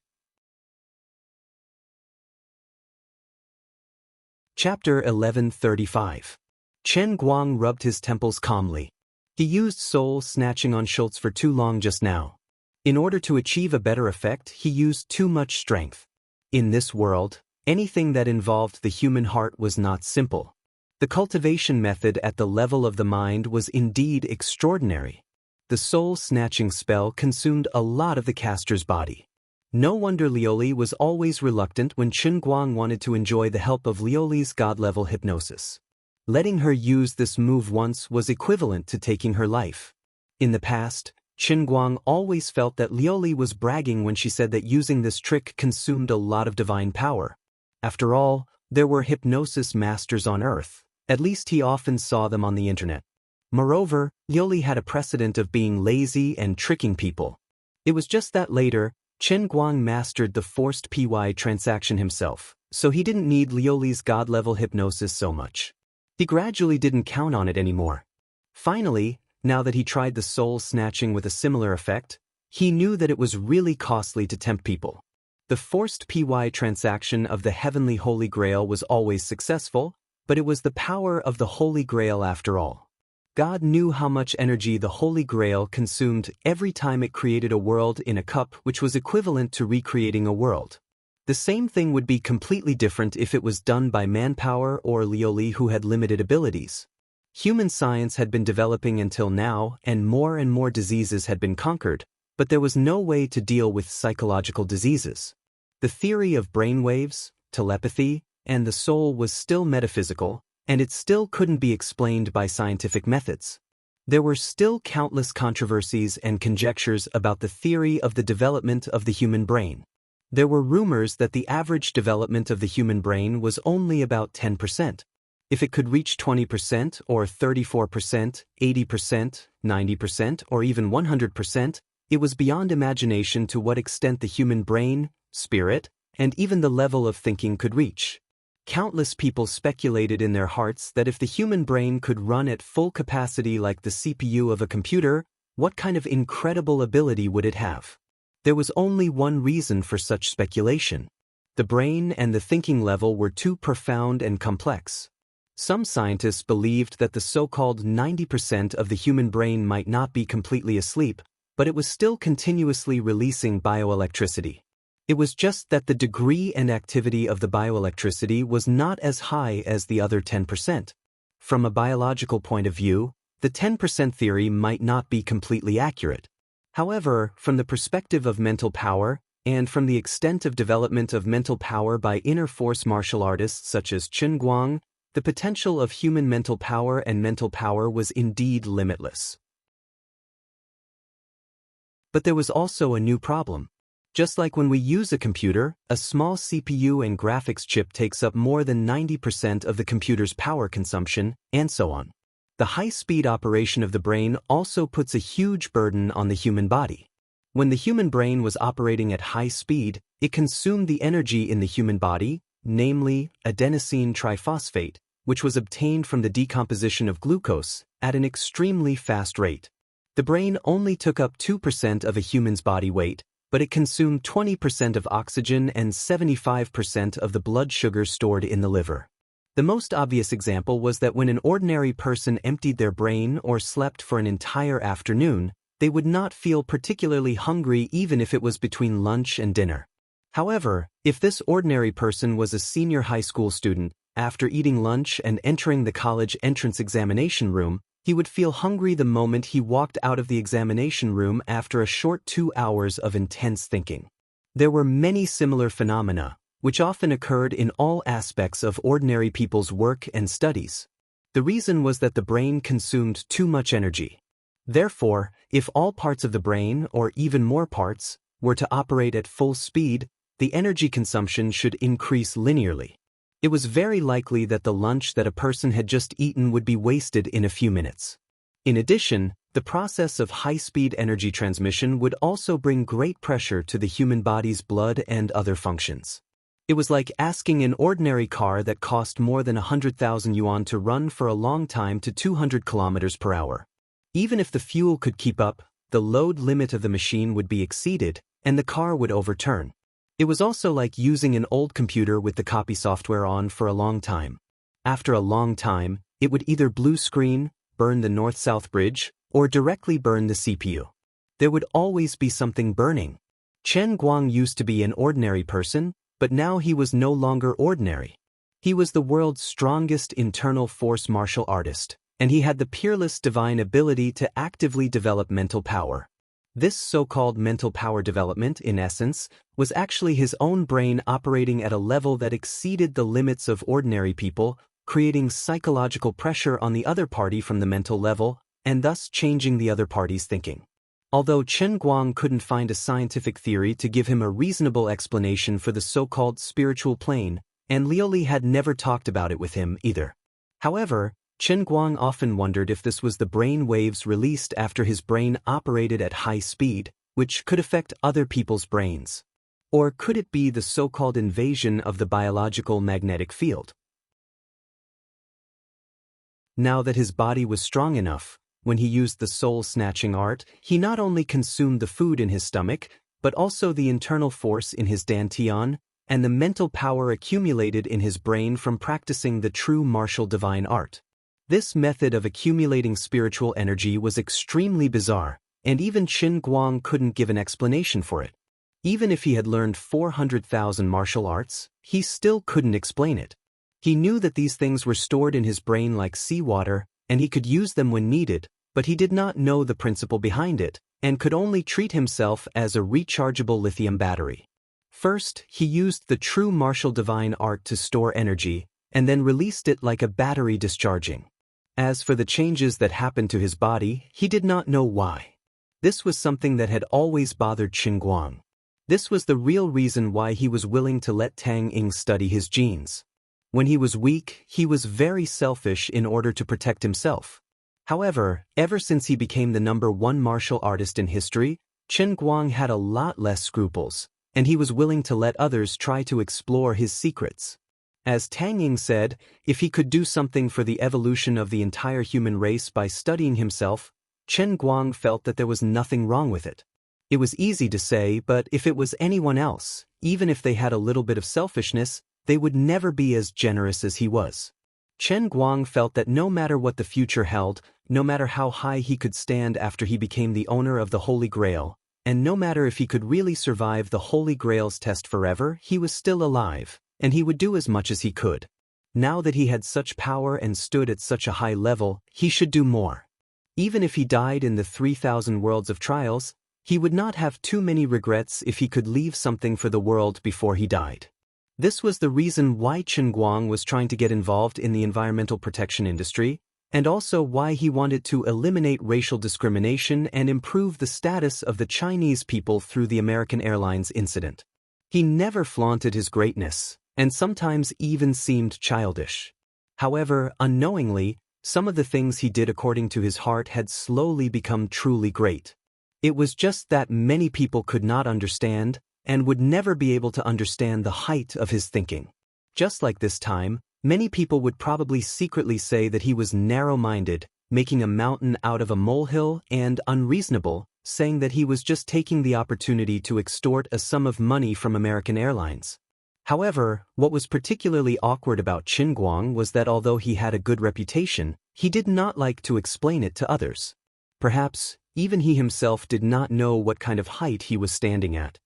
A: Chapter 1135. Chen Guang rubbed his temples calmly. He used soul snatching on Schultz for too long just now. In order to achieve a better effect, he used too much strength. In this world, anything that involved the human heart was not simple. The cultivation method at the level of the mind was indeed extraordinary. The soul-snatching spell consumed a lot of the caster's body. No wonder Lioli was always reluctant when Chen Guang wanted to enjoy the help of Lioli's god-level hypnosis. Letting her use this move once was equivalent to taking her life. In the past, Chen Guang always felt that Lioli was bragging when she said that using this trick consumed a lot of divine power. After all, there were hypnosis masters on Earth. At least he often saw them on the internet. Moreover, Lioli had a precedent of being lazy and tricking people. It was just that later, Chen Guang mastered the forced PY transaction himself, so he didn't need Lioli's god-level hypnosis so much. He gradually didn't count on it anymore. Finally, now that he tried the soul snatching with a similar effect, he knew that it was really costly to tempt people. The forced PY transaction of the heavenly Holy Grail was always successful, but it was the power of the Holy Grail after all. God knew how much energy the Holy Grail consumed every time it created a world in a cup, which was equivalent to recreating a world. The same thing would be completely different if it was done by manpower or Lioli, who had limited abilities. Human science had been developing until now, and more diseases had been conquered, but there was no way to deal with psychological diseases. The theory of brainwaves, telepathy, and the soul was still metaphysical, and it still couldn't be explained by scientific methods. There were still countless controversies and conjectures about the theory of the development of the human brain. There were rumors that the average development of the human brain was only about 10%. If it could reach 20% or 34%, 80%, 90%, or even 100%, it was beyond imagination to what extent the human brain, spirit, and even the level of thinking could reach. Countless people speculated in their hearts that if the human brain could run at full capacity like the CPU of a computer, what kind of incredible ability would it have? There was only one reason for such speculation. The brain and the thinking level were too profound and complex. Some scientists believed that the so-called 90% of the human brain might not be completely asleep, but it was still continuously releasing bioelectricity. It was just that the degree and activity of the bioelectricity was not as high as the other 10%. From a biological point of view, the 10% theory might not be completely accurate. However, from the perspective of mental power, and from the extent of development of mental power by inner force martial artists such as Chen Guang, the potential of human mental power and mental power was indeed limitless. But there was also a new problem. Just like when we use a computer, a small CPU and graphics chip takes up more than 90% of the computer's power consumption, and so on. The high-speed operation of the brain also puts a huge burden on the human body. When the human brain was operating at high speed, it consumed the energy in the human body, namely adenosine triphosphate, which was obtained from the decomposition of glucose, at an extremely fast rate. The brain only took up 2% of a human's body weight, but it consumed 20% of oxygen and 75% of the blood sugar stored in the liver. The most obvious example was that when an ordinary person emptied their brain or slept for an entire afternoon, they would not feel particularly hungry even if it was between lunch and dinner. However, if this ordinary person was a senior high school student, after eating lunch and entering the college entrance examination room, He would feel hungry the moment he walked out of the examination room after a short 2 hours of intense thinking. There were many similar phenomena, which often occurred in all aspects of ordinary people's work and studies. The reason was that the brain consumed too much energy. Therefore, if all parts of the brain, or even more parts, were to operate at full speed, the energy consumption should increase linearly. It was very likely that the lunch that a person had just eaten would be wasted in a few minutes. In addition, the process of high-speed energy transmission would also bring great pressure to the human body's blood and other functions. It was like asking an ordinary car that cost more than 100,000 yuan to run for a long time to 200 kilometers per hour. Even if the fuel could keep up, the load limit of the machine would be exceeded, and the car would overturn. It was also like using an old computer with the copy software on for a long time. After a long time, it would either blue screen, burn the north-south bridge, or directly burn the CPU. There would always be something burning. Chen Guang used to be an ordinary person, but now he was no longer ordinary. He was the world's strongest internal force martial artist, and he had the peerless divine ability to actively develop mental power. This so-called mental power development, in essence, was actually his own brain operating at a level that exceeded the limits of ordinary people, creating psychological pressure on the other party from the mental level, and thus changing the other party's thinking. Although Chen Guang couldn't find a scientific theory to give him a reasonable explanation for the so-called spiritual plane, and Liuli had never talked about it with him either. However, Chen Guang often wondered if this was the brain waves released after his brain operated at high speed, which could affect other people's brains. Or could it be the so-called invasion of the biological magnetic field? Now that his body was strong enough, when he used the soul-snatching art, he not only consumed the food in his stomach, but also the internal force in his dantian, and the mental power accumulated in his brain from practicing the true martial divine art. This method of accumulating spiritual energy was extremely bizarre, and even Chen Guang couldn't give an explanation for it. Even if he had learned 400,000 martial arts, he still couldn't explain it. He knew that these things were stored in his brain like seawater, and he could use them when needed, but he did not know the principle behind it, and could only treat himself as a rechargeable lithium battery. First, he used the true martial divine art to store energy, and then released it like a battery discharging. As for the changes that happened to his body, he did not know why. This was something that had always bothered Chen Guang. This was the real reason why he was willing to let Tang Ying study his genes. When he was weak, he was very selfish in order to protect himself. However, ever since he became the #1 martial artist in history, Chen Guang had a lot less scruples, and he was willing to let others try to explore his secrets. As Tang Ying said, if he could do something for the evolution of the entire human race by studying himself, Chen Guang felt that there was nothing wrong with it. It was easy to say, but if it was anyone else, even if they had a little bit of selfishness, they would never be as generous as he was. Chen Guang felt that no matter what the future held, no matter how high he could stand after he became the owner of the Holy Grail, and no matter if he could really survive the Holy Grail's test forever, he was still alive, and he would do as much as he could. Now that he had such power and stood at such a high level, he should do more. Even if he died in the 3,000 worlds of trials, he would not have too many regrets if he could leave something for the world before he died. This was the reason why Chen Guang was trying to get involved in the environmental protection industry, and also why he wanted to eliminate racial discrimination and improve the status of the Chinese people through the American Airlines incident. He never flaunted his greatness, and sometimes even seemed childish. However, unknowingly, some of the things he did according to his heart had slowly become truly great. It was just that many people could not understand, and would never be able to understand the height of his thinking. Just like this time, many people would probably secretly say that he was narrow-minded, making a mountain out of a molehill, and unreasonable, saying that he was just taking the opportunity to extort a sum of money from American Airlines. However, what was particularly awkward about Chen Guang was that although he had a good reputation, he did not like to explain it to others. Perhaps, even he himself did not know what kind of height he was standing at.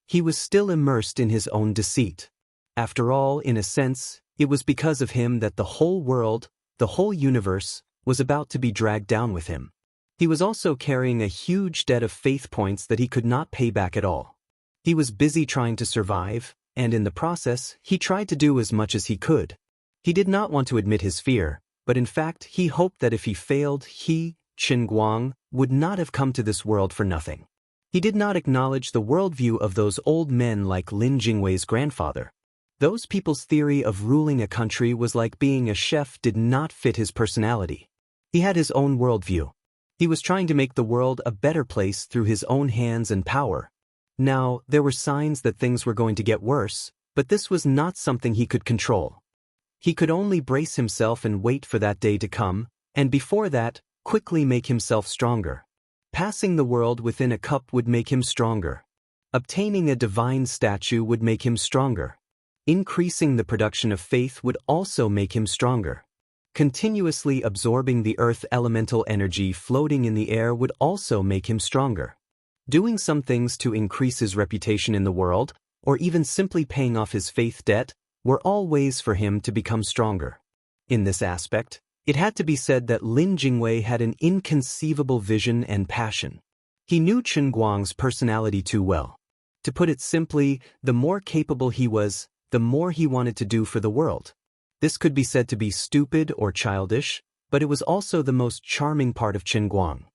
A: He was still immersed in his own deceit. After all, in a sense, It was because of him that the whole world, the whole universe, was about to be dragged down with him. He was also carrying a huge debt of faith points that he could not pay back at all. He was busy trying to survive, and in the process, he tried to do as much as he could. He did not want to admit his fear, but in fact he hoped that if he failed, he, Qin Guang, would not have come to this world for nothing. He did not acknowledge the worldview of those old men like Lin Jingwei's grandfather. Those people's theory of ruling a country was like being a chef did not fit his personality. He had his own worldview. He was trying to make the world a better place through his own hands and power. Now, there were signs that things were going to get worse, but this was not something he could control. He could only brace himself and wait for that day to come, and before that, quickly make himself stronger. Passing the world within a cup would make him stronger. Obtaining a divine statue would make him stronger. Increasing the production of faith would also make him stronger. Continuously absorbing the earth elemental energy floating in the air would also make him stronger. Doing some things to increase his reputation in the world, or even simply paying off his faith debt, were all ways for him to become stronger. In this aspect, it had to be said that Lin Jingwei had an inconceivable vision and passion. He knew Qin Guang's personality too well. To put it simply, the more capable he was, the more he wanted to do for the world. This could be said to be stupid or childish, but it was also the most charming part of Qin Guang.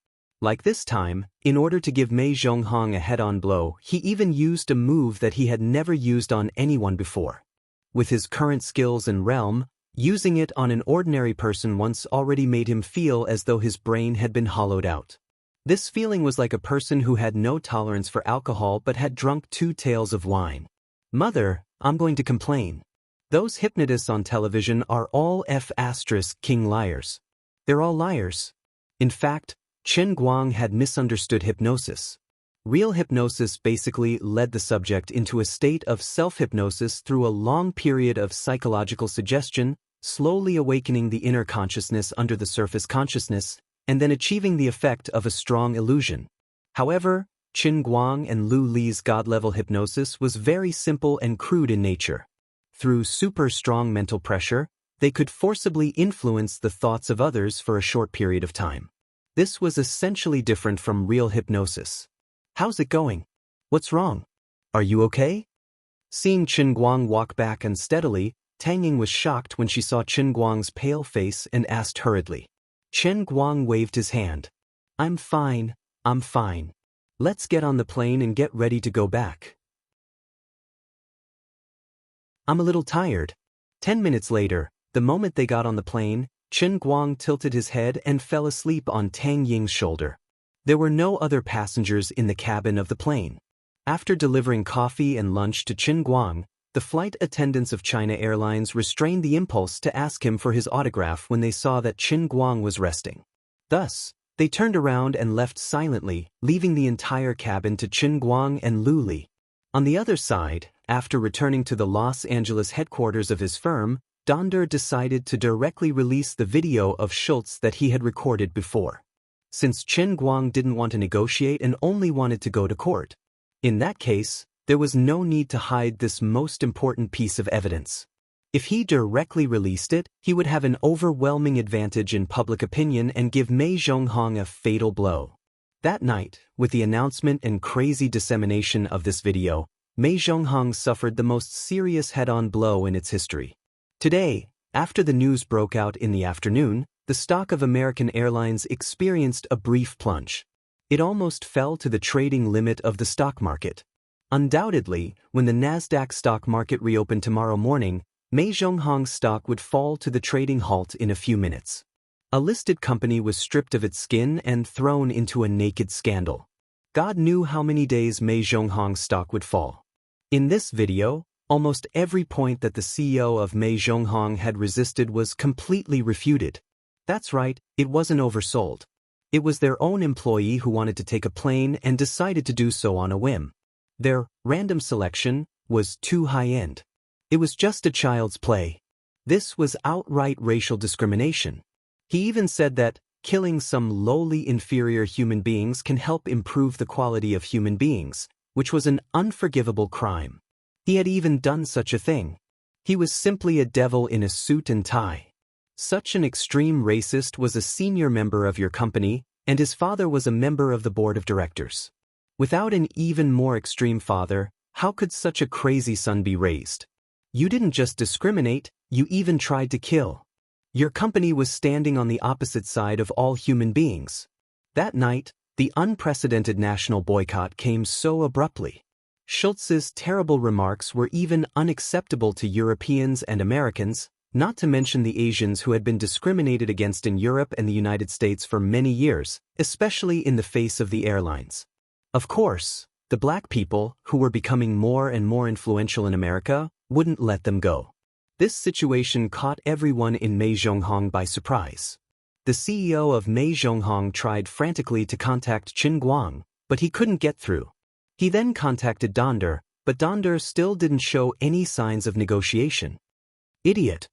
A: Like this time, in order to give Mei Zhonghong a head-on blow, he even used a move that he had never used on anyone before. With his current skills and realm, using it on an ordinary person once already made him feel as though his brain had been hollowed out. This feeling was like a person who had no tolerance for alcohol but had drunk 2 taels of wine. Mother, I'm going to complain. Those hypnotists on television are all king liars. They're all liars. In fact, Qin Guang had misunderstood hypnosis. Real hypnosis basically led the subject into a state of self-hypnosis through a long period of psychological suggestion, slowly awakening the inner consciousness under the surface consciousness, and then achieving the effect of a strong illusion. However, Qin Guang and Lu Li's God-level hypnosis was very simple and crude in nature. Through super strong mental pressure, they could forcibly influence the thoughts of others for a short period of time. This was essentially different from real hypnosis. How's it going? What's wrong? Are you okay? Seeing Qin Guang walk back unsteadily, Tang Ying was shocked when she saw Qin Guang's pale face and asked hurriedly. Qin Guang waved his hand. I'm fine. Let's get on the plane and get ready to go back. I'm a little tired. 10 minutes later, the moment they got on the plane, Qin Guang tilted his head and fell asleep on Tang Ying's shoulder. There were no other passengers in the cabin of the plane. After delivering coffee and lunch to Qin Guang, the flight attendants of China Airlines restrained the impulse to ask him for his autograph when they saw that Qin Guang was resting. Thus, they turned around and left silently, leaving the entire cabin to Qin Guang and Lu Li. On the other side, after returning to the Los Angeles headquarters of his firm, Donder decided to directly release the video of Schultz that he had recorded before. Since Qin Guang didn't want to negotiate and only wanted to go to court. In that case, there was no need to hide this most important piece of evidence. If he directly released it, he would have an overwhelming advantage in public opinion and give Mei Zhonghong a fatal blow. That night, with the announcement and crazy dissemination of this video, Mei Zhonghong suffered the most serious head-on blow in its history. Today, after the news broke out in the afternoon, the stock of American Airlines experienced a brief plunge. It almost fell to the trading limit of the stock market. Undoubtedly, when the Nasdaq stock market reopened tomorrow morning, Mei Zhonghong's stock would fall to the trading halt in a few minutes. A listed company was stripped of its skin and thrown into a naked scandal. God knew how many days Mei Zhonghong's stock would fall. In this video, almost every point that the CEO of Mei Zhonghong had resisted was completely refuted. That's right, it wasn't oversold. It was their own employee who wanted to take a plane and decided to do so on a whim. Their random selection was too high-end. It was just a child's play. This was outright racial discrimination. He even said that killing some lowly inferior human beings can help improve the quality of human beings, which was an unforgivable crime. He had even done such a thing. He was simply a devil in a suit and tie. Such an extreme racist was a senior member of your company, and his father was a member of the board of directors. Without an even more extreme father, how could such a crazy son be raised? You didn't just discriminate, you even tried to kill. Your company was standing on the opposite side of all human beings. That night, the unprecedented national boycott came so abruptly. Schultz's terrible remarks were even unacceptable to Europeans and Americans, not to mention the Asians who had been discriminated against in Europe and the United States for many years, especially in the face of the airlines. Of course, the black people, who were becoming more and more influential in America, wouldn't let them go. This situation caught everyone in Meizhonghong by surprise. The CEO of Meizhonghong tried frantically to contact Qin Guang, but he couldn't get through. He then contacted Donder, but Donder still didn't show any signs of negotiation. Idiot.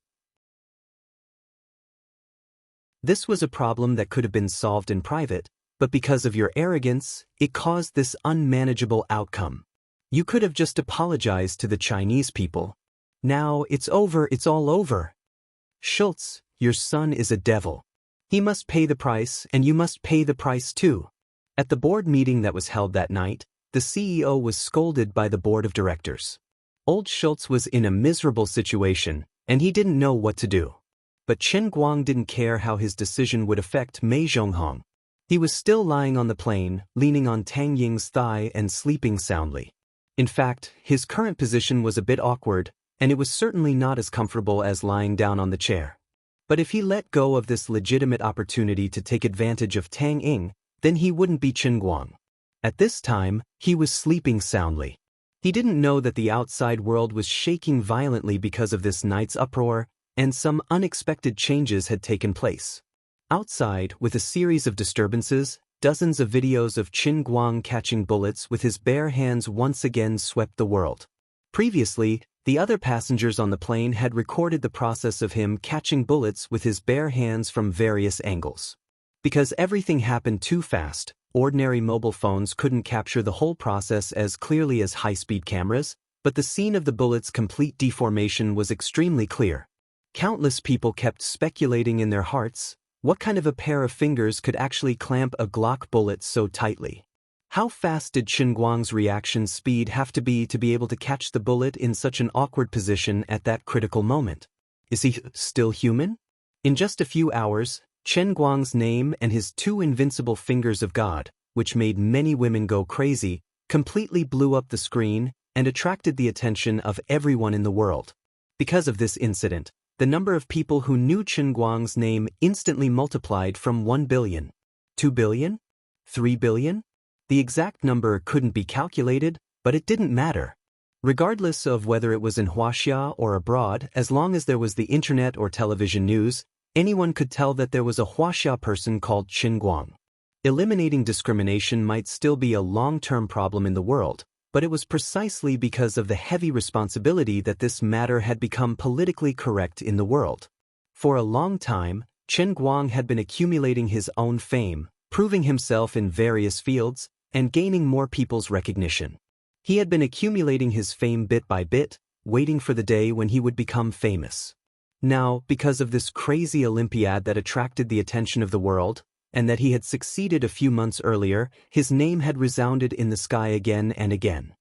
A: This was a problem that could have been solved in private, but because of your arrogance, it caused this unmanageable outcome. You could have just apologized to the Chinese people. Now it's over, it's all over. Schultz, your son is a devil. He must pay the price, and you must pay the price too. At the board meeting that was held that night, the CEO was scolded by the board of directors. Old Schultz was in a miserable situation, and he didn't know what to do. But Qin Guang didn't care how his decision would affect Meizhonghong. He was still lying on the plane, leaning on Tang Ying's thigh and sleeping soundly. In fact, his current position was a bit awkward, and it was certainly not as comfortable as lying down on the chair. But if he let go of this legitimate opportunity to take advantage of Tang Ying, then he wouldn't be Qin Guang. At this time, he was sleeping soundly. He didn't know that the outside world was shaking violently because of this night's uproar, and some unexpected changes had taken place. Outside, with a series of disturbances, dozens of videos of Qin Guang catching bullets with his bare hands once again swept the world. Previously, the other passengers on the plane had recorded the process of him catching bullets with his bare hands from various angles. Because everything happened too fast, ordinary mobile phones couldn't capture the whole process as clearly as high-speed cameras, but the scene of the bullet's complete deformation was extremely clear. Countless people kept speculating in their hearts, what kind of a pair of fingers could actually clamp a Glock bullet so tightly? How fast did Qin Guang's reaction speed have to be able to catch the bullet in such an awkward position at that critical moment? Is he still human? In just a few hours, Qin Guang's name and his two invincible fingers of God, which made many women go crazy, completely blew up the screen and attracted the attention of everyone in the world. Because of this incident, the number of people who knew Qin Guang's name instantly multiplied from 1 billion, 2 billion, 3 billion. The exact number couldn't be calculated, but it didn't matter. Regardless of whether it was in Wuxia or abroad, as long as there was the internet or television news, anyone could tell that there was a Wuxia person called Qin Guang. Eliminating discrimination might still be a long-term problem in the world, but it was precisely because of the heavy responsibility that this matter had become politically correct in the world. For a long time, Qin Guang had been accumulating his own fame, proving himself in various fields, and gaining more people's recognition. He had been accumulating his fame bit by bit, waiting for the day when he would become famous. Now, because of this crazy Olympiad that attracted the attention of the world, and that he had succeeded a few months earlier, his name had resounded in the sky again and again.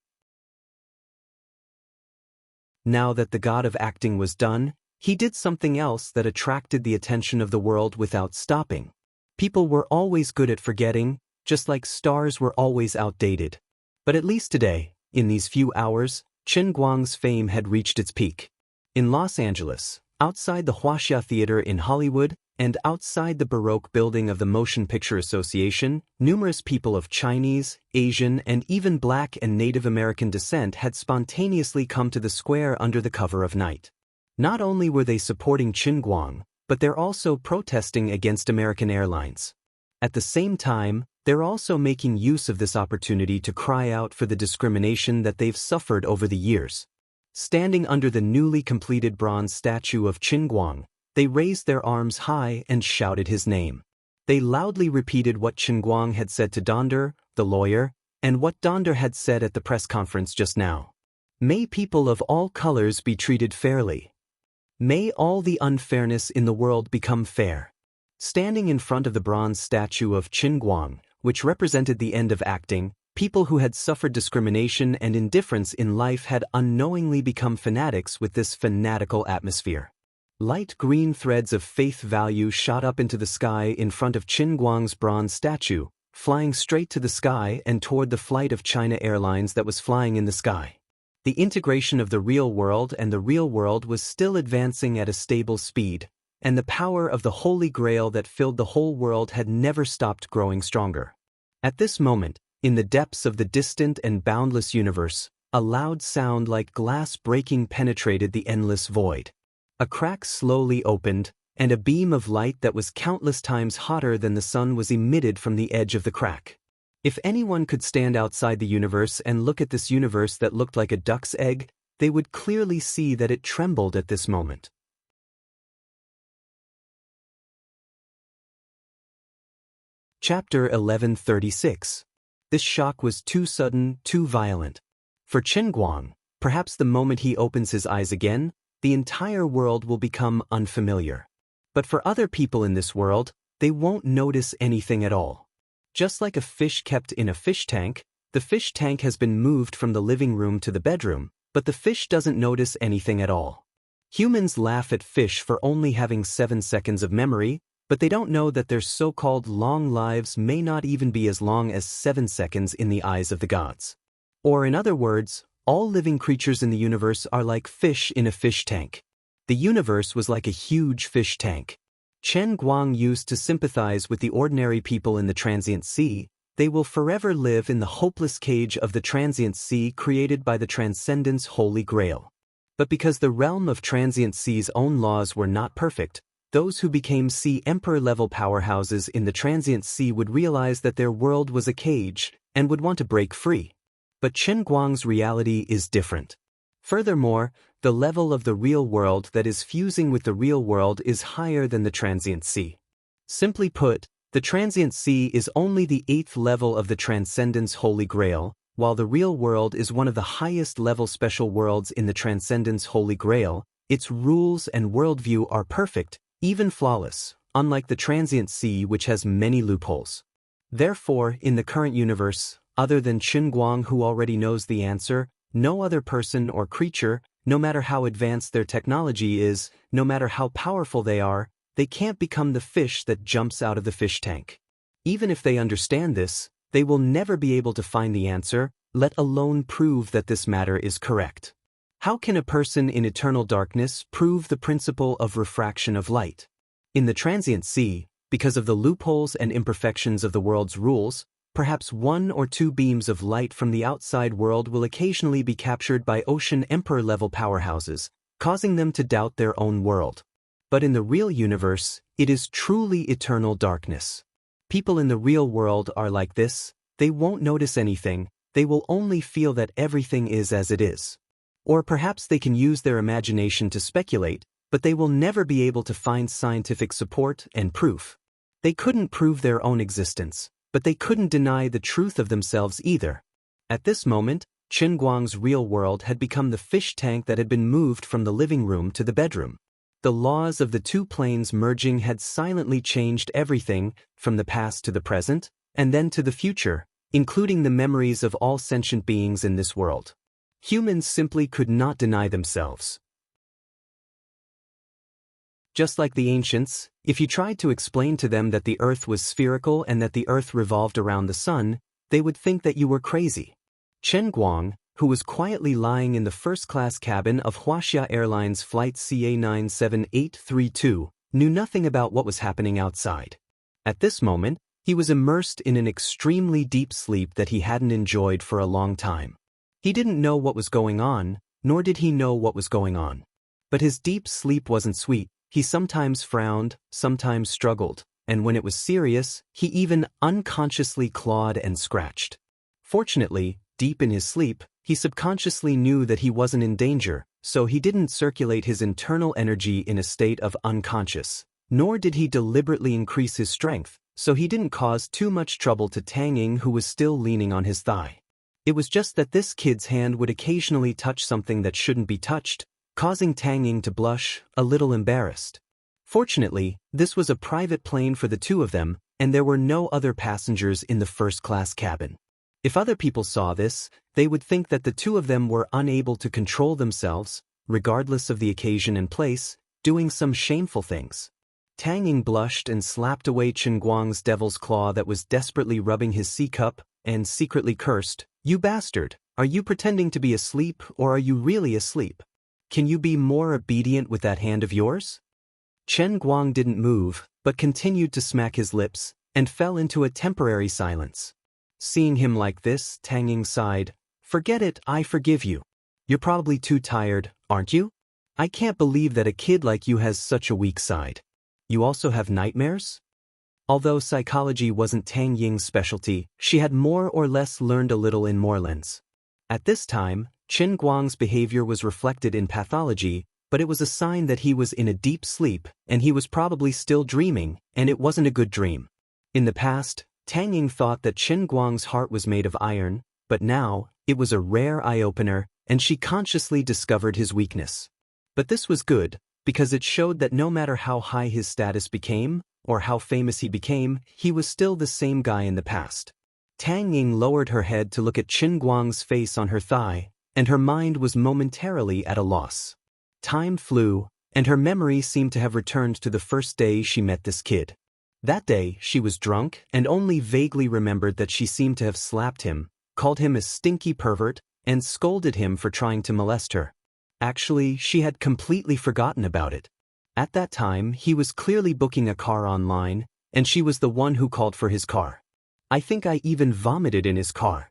A: Now that the god of acting was done, he did something else that attracted the attention of the world without stopping. People were always good at forgetting, just like stars were always outdated. But at least today, in these few hours, Qin Guang's fame had reached its peak. In Los Angeles, outside the Wuxia Theater in Hollywood, and outside the Baroque building of the Motion Picture Association, numerous people of Chinese, Asian, and even Black and Native American descent had spontaneously come to the square under the cover of night. Not only were they supporting Qin Guang, but they're also protesting against American Airlines. At the same time, they're also making use of this opportunity to cry out for the discrimination that they've suffered over the years. Standing under the newly completed bronze statue of Qin Guang, they raised their arms high and shouted his name. They loudly repeated what Qin Guang had said to Donder, the lawyer, and what Donder had said at the press conference just now. May people of all colors be treated fairly. May all the unfairness in the world become fair. Standing in front of the bronze statue of Qin Guang, which represented the end of acting, people who had suffered discrimination and indifference in life had unknowingly become fanatics with this fanatical atmosphere. Light green threads of faith value shot up into the sky in front of Qin Guang's bronze statue, flying straight to the sky and toward the flight of China Airlines that was flying in the sky. The integration of the real world and the real world was still advancing at a stable speed, and the power of the Holy Grail that filled the whole world had never stopped growing stronger. At this moment, in the depths of the distant and boundless universe, a loud sound like glass breaking penetrated the endless void. A crack slowly opened, and a beam of light that was countless times hotter than the sun was emitted from the edge of the crack. If anyone could stand outside the universe and look at this universe that looked like a duck's egg, they would clearly see that it trembled at this moment. Chapter 1136. This shock was too sudden, too violent. For Qin Guang, perhaps the moment he opens his eyes again, the entire world will become unfamiliar. But for other people in this world, they won't notice anything at all. Just like a fish kept in a fish tank, the fish tank has been moved from the living room to the bedroom, but the fish doesn't notice anything at all. Humans laugh at fish for only having 7 seconds of memory, but they don't know that their so-called long lives may not even be as long as 7 seconds in the eyes of the gods. Or in other words, all living creatures in the universe are like fish in a fish tank. The universe was like a huge fish tank. Qin Guang used to sympathize with the ordinary people in the transient sea. They will forever live in the hopeless cage of the transient sea created by the Transcendent's Holy Grail. But because the realm of transient sea's own laws were not perfect, those who became sea emperor-level powerhouses in the transient sea would realize that their world was a cage and would want to break free. But Qin Guang's reality is different. Furthermore, the level of the real world that is fusing with the real world is higher than the transient sea. Simply put, the transient sea is only the 8th level of the Transcendent's Holy Grail, while the real world is one of the highest level special worlds in the Transcendent's Holy Grail. Its rules and worldview are perfect, even flawless, unlike the transient sea which has many loopholes. Therefore, in the current universe, other than Qin Guang who already knows the answer, no other person or creature, no matter how advanced their technology is, no matter how powerful they are, they can't become the fish that jumps out of the fish tank. Even if they understand this, they will never be able to find the answer, let alone prove that this matter is correct. How can a person in eternal darkness prove the principle of refraction of light? In the transient sea, because of the loopholes and imperfections of the world's rules, perhaps 1 or 2 beams of light from the outside world will occasionally be captured by ocean emperor-level powerhouses, causing them to doubt their own world. But in the real universe, it is truly eternal darkness. People in the real world are like this, they won't notice anything, they will only feel that everything is as it is. Or perhaps they can use their imagination to speculate, but they will never be able to find scientific support and proof. They couldn't prove their own existence, but they couldn't deny the truth of themselves either. At this moment, Qin Guang's real world had become the fish tank that had been moved from the living room to the bedroom. The laws of the 2 planes merging had silently changed everything, from the past to the present, and then to the future, including the memories of all sentient beings in this world. Humans simply could not deny themselves. Just like the ancients, if you tried to explain to them that the earth was spherical and that the earth revolved around the sun, they would think that you were crazy. Qin Guang, who was quietly lying in the first-class cabin of Wuxia Airlines Flight CA97832, knew nothing about what was happening outside. At this moment, he was immersed in an extremely deep sleep that he hadn't enjoyed for a long time. He didn't know what was going on, nor did he know what was going on. But his deep sleep wasn't sweet. He sometimes frowned, sometimes struggled, and when it was serious, he even unconsciously clawed and scratched. Fortunately, deep in his sleep, he subconsciously knew that he wasn't in danger, so he didn't circulate his internal energy in a state of unconscious, nor did he deliberately increase his strength, so he didn't cause too much trouble to Tang Ying who was still leaning on his thigh. It was just that this kid's hand would occasionally touch something that shouldn't be touched, causing Tang Ying to blush, a little embarrassed. Fortunately, this was a private plane for the two of them, and there were no other passengers in the first-class cabin. If other people saw this, they would think that the two of them were unable to control themselves, regardless of the occasion and place, doing some shameful things. Tang Ying blushed and slapped away Chen Guang's devil's claw that was desperately rubbing his C cup, and secretly cursed, "You bastard, are you pretending to be asleep or are you really asleep? Can you be more obedient with that hand of yours?" Chen Guang didn't move, but continued to smack his lips, and fell into a temporary silence. Seeing him like this, Tang Ying sighed, "Forget it, I forgive you. You're probably too tired, aren't you? I can't believe that a kid like you has such a weak side. You also have nightmares?" Although psychology wasn't Tang Ying's specialty, she had more or less learned a little in Morelands. At this time, Chen Guang's behavior was reflected in pathology, but it was a sign that he was in a deep sleep, and he was probably still dreaming, and it wasn't a good dream. In the past, Tang Ying thought that Chen Guang's heart was made of iron, but now, it was a rare eye-opener, and she consciously discovered his weakness. But this was good, because it showed that no matter how high his status became, or how famous he became, he was still the same guy in the past. Tang Ying lowered her head to look at Chen Guang's face on her thigh, and her mind was momentarily at a loss. Time flew, and her memory seemed to have returned to the first day she met this kid. That day, she was drunk and only vaguely remembered that she seemed to have slapped him, called him a stinky pervert, and scolded him for trying to molest her. Actually, she had completely forgotten about it. At that time, he was clearly booking a car online, and she was the one who called for his car. I think I even vomited in his car.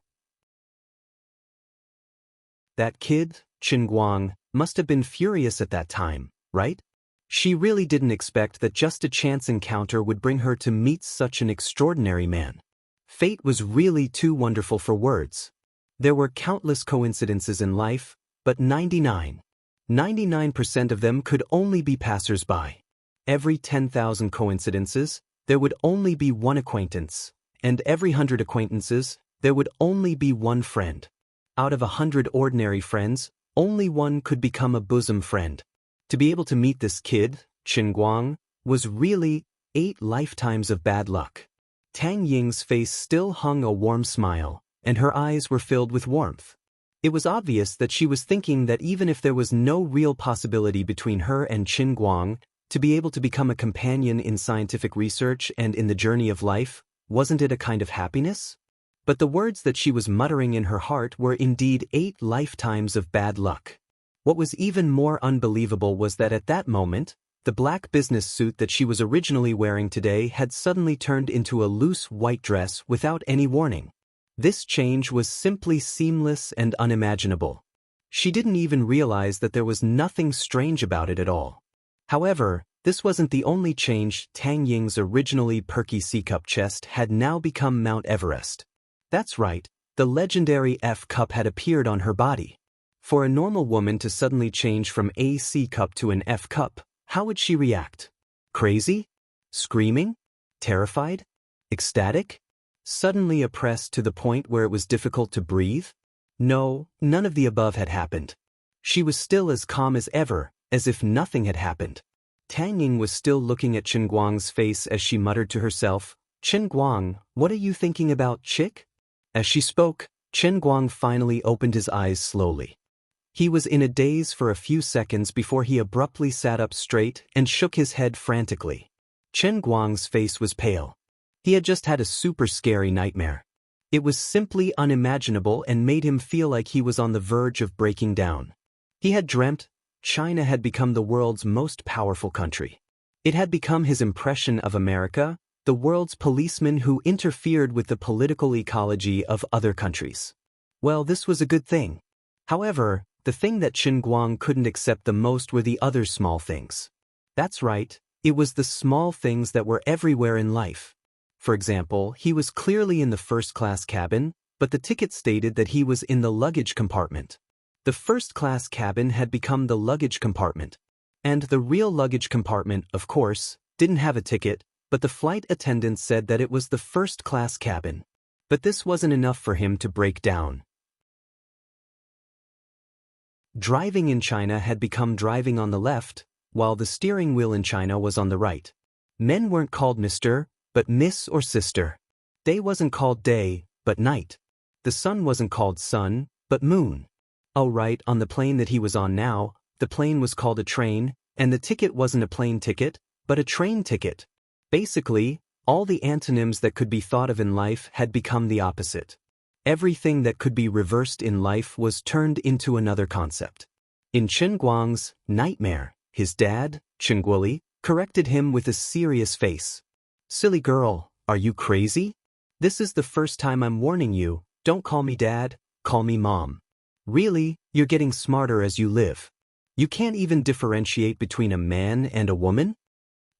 A: That kid, Chen Guang, must have been furious at that time, right? She really didn't expect that just a chance encounter would bring her to meet such an extraordinary man. Fate was really too wonderful for words. There were countless coincidences in life, but 99% of them could only be passers-by. Every 10,000 coincidences, there would only be one acquaintance, and every 100 acquaintances, there would only be one friend. Out of 100 ordinary friends, only one could become a bosom friend. To be able to meet this kid, Chen Guang, was really 8 lifetimes of bad luck. Tang Ying's face still hung a warm smile, and her eyes were filled with warmth. It was obvious that she was thinking that even if there was no real possibility between her and Chen Guang to be able to become a companion in scientific research and in the journey of life, wasn't it a kind of happiness? But the words that she was muttering in her heart were indeed 8 lifetimes of bad luck. What was even more unbelievable was that at that moment, the black business suit that she was originally wearing today had suddenly turned into a loose white dress without any warning. This change was simply seamless and unimaginable. She didn't even realize that there was nothing strange about it at all. However, this wasn't the only change. Tang Ying's originally perky C-cup chest had now become Mount Everest. That's right, the legendary F cup had appeared on her body. For a normal woman to suddenly change from a C cup to an F cup, how would she react? Crazy? Screaming? Terrified? Ecstatic? Suddenly oppressed to the point where it was difficult to breathe? No, none of the above had happened. She was still as calm as ever, as if nothing had happened. Tang Ying was still looking at Chen Guang's face as she muttered to herself, "Chen Guang, what are you thinking about, chick?" As she spoke, Chen Guang finally opened his eyes slowly. He was in a daze for a few seconds before he abruptly sat up straight and shook his head frantically. Chen Guang's face was pale. He had just had a super scary nightmare. It was simply unimaginable and made him feel like he was on the verge of breaking down. He had dreamt China had become the world's most powerful country. It had become his impression of America, the world's policeman who interfered with the political ecology of other countries. Well, this was a good thing. However, the thing that Chen Guang couldn't accept the most were the other small things. That's right, it was the small things that were everywhere in life. For example, he was clearly in the first-class cabin, but the ticket stated that he was in the luggage compartment. The first-class cabin had become the luggage compartment. And the real luggage compartment, of course, didn't have a ticket, but the flight attendant said that it was the first-class cabin. But this wasn't enough for him to break down. Driving in China had become driving on the left, while the steering wheel in China was on the right. Men weren't called Mr., but Miss or Sister. Day wasn't called day, but night. The sun wasn't called sun, but moon. Oh right, on the plane that he was on now, the plane was called a train, and the ticket wasn't a plane ticket, but a train ticket. Basically, all the antonyms that could be thought of in life had become the opposite. Everything that could be reversed in life was turned into another concept. In Chen Guang's nightmare, his dad, Chen Guoli, corrected him with a serious face. "Silly girl, are you crazy? This is the first time I'm warning you, don't call me dad, call me mom. Really, you're getting smarter as you live. You can't even differentiate between a man and a woman?"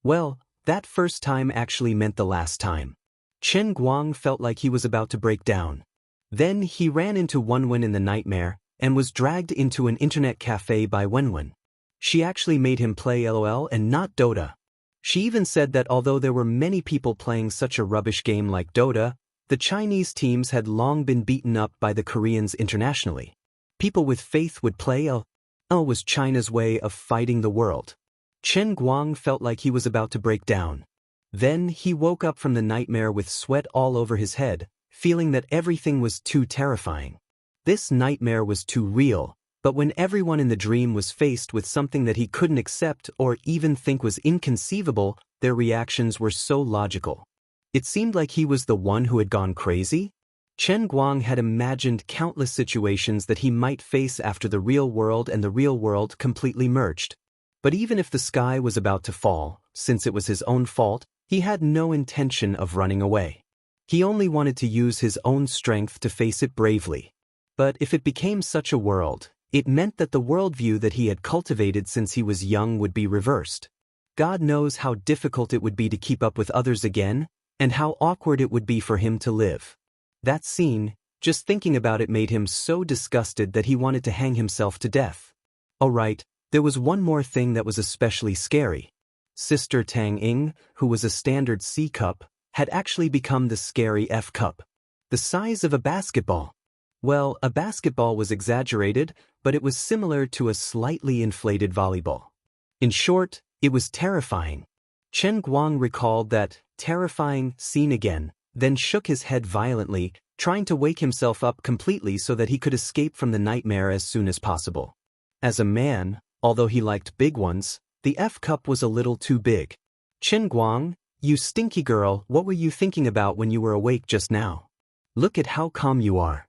A: Well, that first time actually meant the last time. Chen Guang felt like he was about to break down. Then he ran into Wenwen in the nightmare and was dragged into an internet cafe by Wenwen. She actually made him play LOL and not Dota. She even said that although there were many people playing such a rubbish game like Dota, the Chinese teams had long been beaten up by the Koreans internationally. People with faith would play LOL was China's way of fighting the world. Chen Guang felt like he was about to break down. Then he woke up from the nightmare with sweat all over his head, feeling that everything was too terrifying. This nightmare was too real, but when everyone in the dream was faced with something that he couldn't accept or even think was inconceivable, their reactions were so logical. It seemed like he was the one who had gone crazy. Chen Guang had imagined countless situations that he might face after the real world and the real world completely merged. But even if the sky was about to fall, since it was his own fault, he had no intention of running away. He only wanted to use his own strength to face it bravely. But if it became such a world, it meant that the worldview that he had cultivated since he was young would be reversed. God knows how difficult it would be to keep up with others again, and how awkward it would be for him to live. That scene, just thinking about it made him so disgusted that he wanted to hang himself to death. Oh right, there was one more thing that was especially scary. Sister Tang Ying, who was a standard C cup, had actually become the scary F cup. The size of a basketball. Well, a basketball was exaggerated, but it was similar to a slightly inflated volleyball. In short, it was terrifying. Chen Guang recalled that terrifying scene again, then shook his head violently, trying to wake himself up completely so that he could escape from the nightmare as soon as possible. As a man, although he liked big ones, the F cup was a little too big. "Chen Guang, you stinky girl, what were you thinking about when you were awake just now? Look at how calm you are."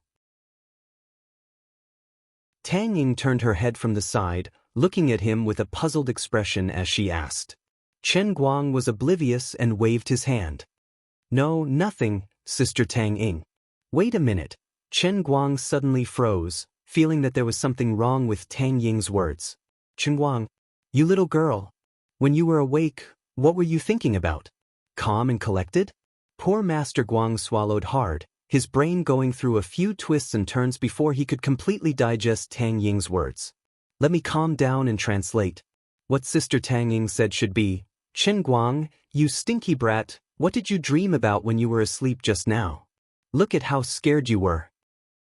A: Tang Ying turned her head from the side, looking at him with a puzzled expression as she asked. Chen Guang was oblivious and waved his hand. "No, nothing, Sister Tang Ying." Wait a minute. Chen Guang suddenly froze, feeling that there was something wrong with Tang Ying's words. "Chen Guang, you little girl. When you were awake, what were you thinking about? Calm and collected?" Poor Master Guang swallowed hard, his brain going through a few twists and turns before he could completely digest Tang Ying's words. "Let me calm down and translate. What Sister Tang Ying said should be, Chen Guang, you stinky brat, what did you dream about when you were asleep just now? Look at how scared you were."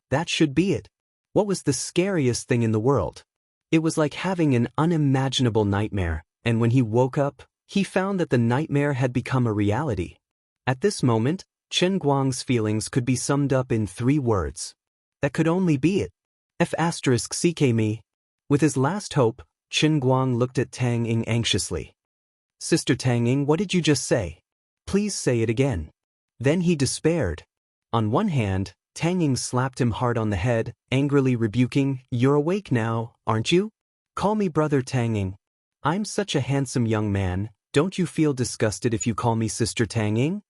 A: That should be it. What was the scariest thing in the world? It was like having an unimaginable nightmare, and when he woke up, he found that the nightmare had become a reality. At this moment, Chen Guang's feelings could be summed up in 3 words. That could only be it. F***ck me. With his last hope, Chen Guang looked at Tang Ying anxiously. "Sister Tang Ying, what did you just say? Please say it again." Then he despaired. On one hand, Tang Ying slapped him hard on the head, angrily rebuking, "You're awake now, aren't you? Call me brother Tang Ying. I'm such a handsome young man, don't you feel disgusted if you call me Sister Tang Ying?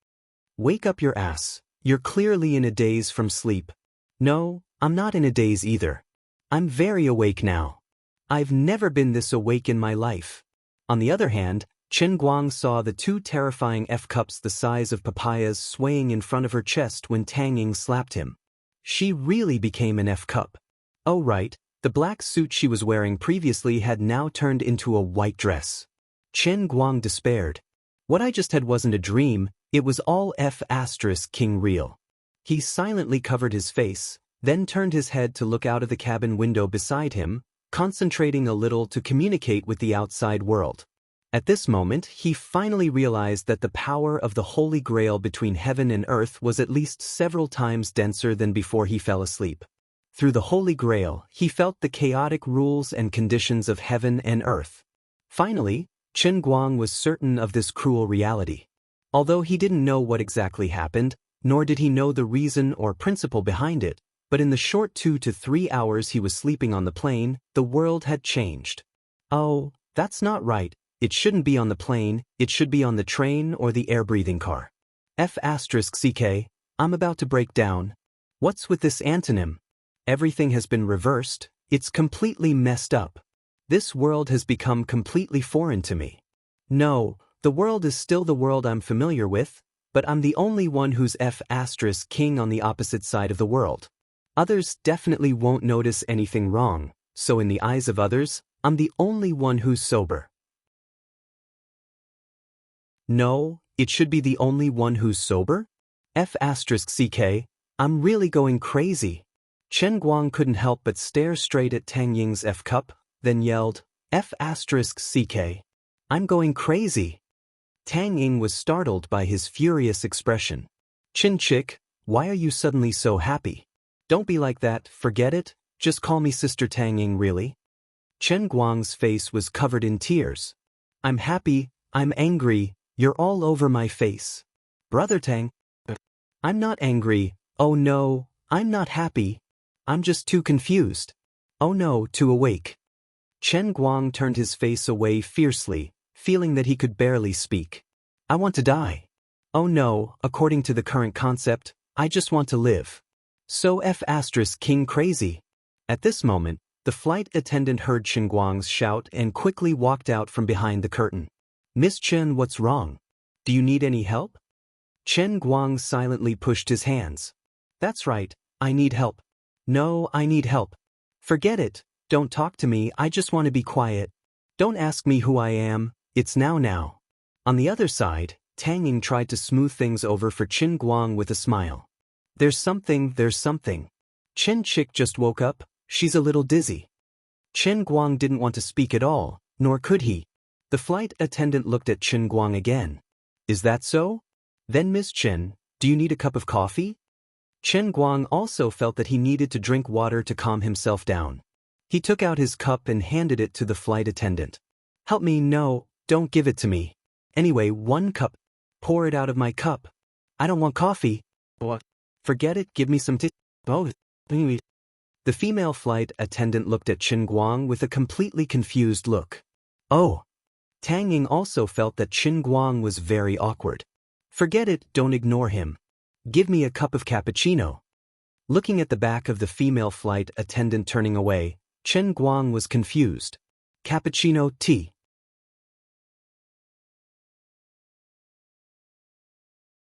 A: Wake up your ass, you're clearly in a daze from sleep." "No, I'm not in a daze either. I'm very awake now. I've never been this awake in my life." On the other hand, Chen Guang saw the 2 terrifying F-cups the size of papayas swaying in front of her chest when Tang Ying slapped him. She really became an F-cup. Oh right, the black suit she was wearing previously had now turned into a white dress. Chen Guang despaired. What I just had wasn't a dream, it was all F***king real. He silently covered his face, then turned his head to look out of the cabin window beside him, concentrating a little to communicate with the outside world. At this moment, he finally realized that the power of the Holy Grail between heaven and earth was at least several times denser than before he fell asleep. Through the Holy Grail, he felt the chaotic rules and conditions of heaven and earth. Finally, Chen Guang was certain of this cruel reality. Although he didn't know what exactly happened, nor did he know the reason or principle behind it, but in the short 2 to 3 hours he was sleeping on the plane, the world had changed. Oh, that's not right. It shouldn't be on the plane, it should be on the train or the air-breathing car. F***ck, I'm about to break down. What's with this antonym? Everything has been reversed, it's completely messed up. This world has become completely foreign to me. No, the world is still the world I'm familiar with, but I'm the only one who's king on the opposite side of the world. Others definitely won't notice anything wrong, so in the eyes of others, I'm the only one who's sober. No, it should be the only one who's sober? F***ck, I'm really going crazy. Chen Guang couldn't help but stare straight at Tang Ying's F-cup, then yelled, F***ck, I'm going crazy. Tang Ying was startled by his furious expression. Chin chick, why are you suddenly so happy? Don't be like that, forget it, just call me Sister Tang Ying really? Chen Guang's face was covered in tears. I'm happy, I'm angry, you're all over my face. Brother Tang. I'm not angry, oh no, I'm not happy. I'm just too confused. Oh no, too awake. Chen Guang turned his face away fiercely, feeling that he could barely speak. I want to die. Oh no, according to the current concept, I just want to live. So F***king crazy. At this moment, the flight attendant heard Chen Guang's shout and quickly walked out from behind the curtain. Miss Chen, what's wrong? Do you need any help? Chen Guang silently pushed his hands. That's right, I need help. No, I need help. Forget it, don't talk to me, I just want to be quiet. Don't ask me who I am, it's now. On the other side, Tang Ying tried to smooth things over for Chen Guang with a smile. There's something. Chen chick just woke up, she's a little dizzy. Chen Guang didn't want to speak at all, nor could he. The flight attendant looked at Chen Guang again. Is that so? Then Miss Chen, do you need a cup of coffee? Chen Guang also felt that he needed to drink water to calm himself down. He took out his cup and handed it to the flight attendant. Help me, no, don't give it to me. Anyway, 1 cup. Pour it out of my cup. I don't want coffee. What? Forget it, give me some tea. Both. The female flight attendant looked at Chen Guang with a completely confused look. Oh. Tang Ying also felt that Chen Guang was very awkward. Forget it, don't ignore him. Give me a cup of cappuccino. Looking at the back of the female flight attendant turning away, Chen Guang was confused. Cappuccino tea.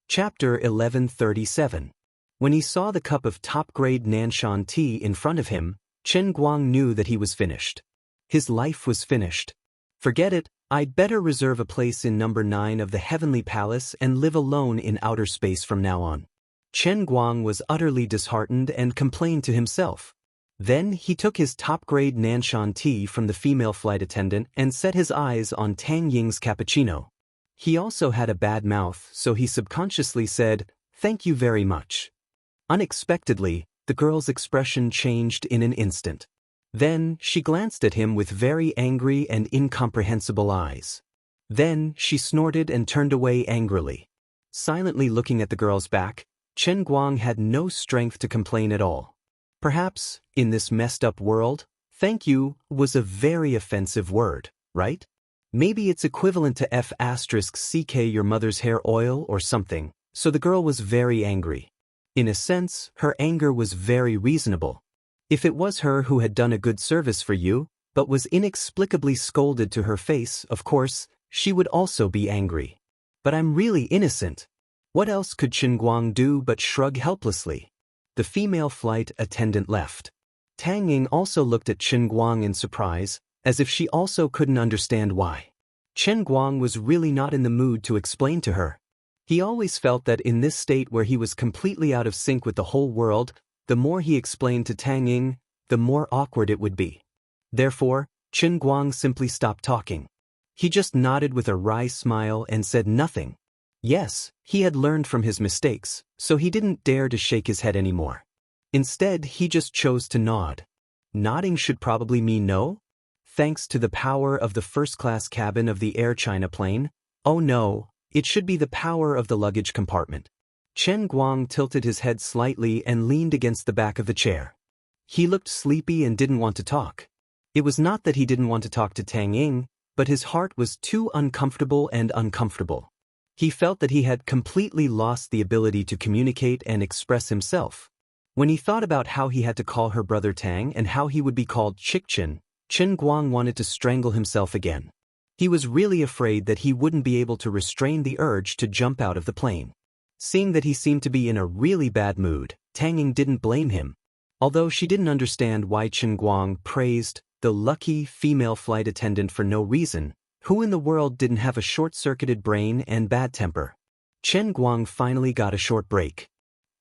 A: Chapter 1137. When he saw the cup of top-grade Nanshan tea in front of him, Chen Guang knew that he was finished. His life was finished. Forget it, I'd better reserve a place in number 9 of the Heavenly Palace and live alone in outer space from now on. Chen Guang was utterly disheartened and complained to himself. Then he took his top-grade Nanshan tea from the female flight attendant and set his eyes on Tang Ying's cappuccino. He also had a bad mouth, so he subconsciously said, "Thank you very much." Unexpectedly, the girl's expression changed in an instant. Then she glanced at him with very angry and incomprehensible eyes. Then she snorted and turned away angrily. Silently looking at the girl's back, Chen Guang had no strength to complain at all. Perhaps, in this messed-up world, thank you was a very offensive word, right? Maybe it's equivalent to F***ck your mother's hair oil or something, so the girl was very angry. In a sense, her anger was very reasonable. If it was her who had done a good service for you, but was inexplicably scolded to her face, of course, she would also be angry. But I'm really innocent. What else could Chen Guang do but shrug helplessly? The female flight attendant left. Tang Ying also looked at Chen Guang in surprise, as if she also couldn't understand why. Chen Guang was really not in the mood to explain to her. He always felt that in this state where he was completely out of sync with the whole world, the more he explained to Tang Ying, the more awkward it would be. Therefore, Chen Guang simply stopped talking. He just nodded with a wry smile and said nothing. Yes, he had learned from his mistakes, so he didn't dare to shake his head anymore. Instead, he just chose to nod. Nodding should probably mean no? Thanks to the power of the first-class cabin of the Air China plane, oh no, it should be the power of the luggage compartment. Chen Guang tilted his head slightly and leaned against the back of the chair. He looked sleepy and didn't want to talk. It was not that he didn't want to talk to Tang Ying, but his heart was too uncomfortable and uncomfortable. He felt that he had completely lost the ability to communicate and express himself. When he thought about how he had to call her brother Tang and how he would be called Chikchen, Chen Guang wanted to strangle himself again. He was really afraid that he wouldn't be able to restrain the urge to jump out of the plane. Seeing that he seemed to be in a really bad mood, Tang Ying didn't blame him. Although she didn't understand why Chen Guang praised the lucky female flight attendant for no reason, who in the world didn't have a short-circuited brain and bad temper. Chen Guang finally got a short break.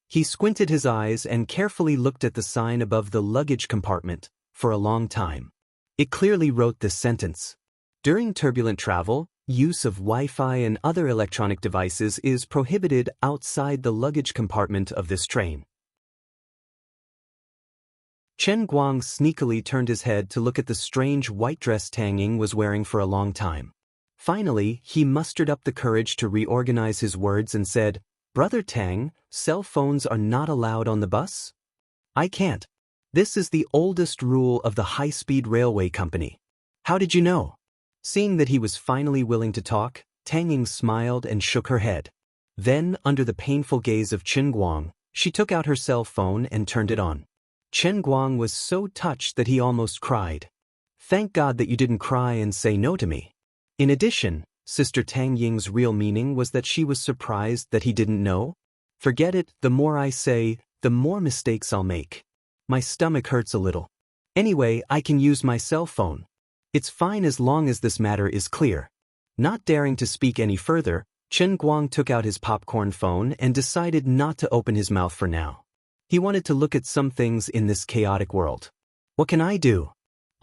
A: He squinted his eyes and carefully looked at the sign above the luggage compartment for a long time. It clearly wrote this sentence. During turbulent travel, use of Wi-Fi and other electronic devices is prohibited outside the luggage compartment of this train. Chen Guang sneakily turned his head to look at the strange white dress Tang Ying was wearing for a long time. Finally, he mustered up the courage to reorganize his words and said, "Brother Tang, cell phones are not allowed on the bus?" "I can't. This is the oldest rule of the high-speed railway company." "How did you know?" Seeing that he was finally willing to talk, Tang Ying smiled and shook her head. Then, under the painful gaze of Chen Guang, she took out her cell phone and turned it on. Chen Guang was so touched that he almost cried. "Thank God that you didn't cry and say no to me." In addition, Sister Tang Ying's real meaning was that she was surprised that he didn't know. "Forget it, the more I say, the more mistakes I'll make. My stomach hurts a little. Anyway, I can use my cell phone. It's fine as long as this matter is clear." Not daring to speak any further, Chen Guang took out his popcorn phone and decided not to open his mouth for now. He wanted to look at some things in this chaotic world. What can I do?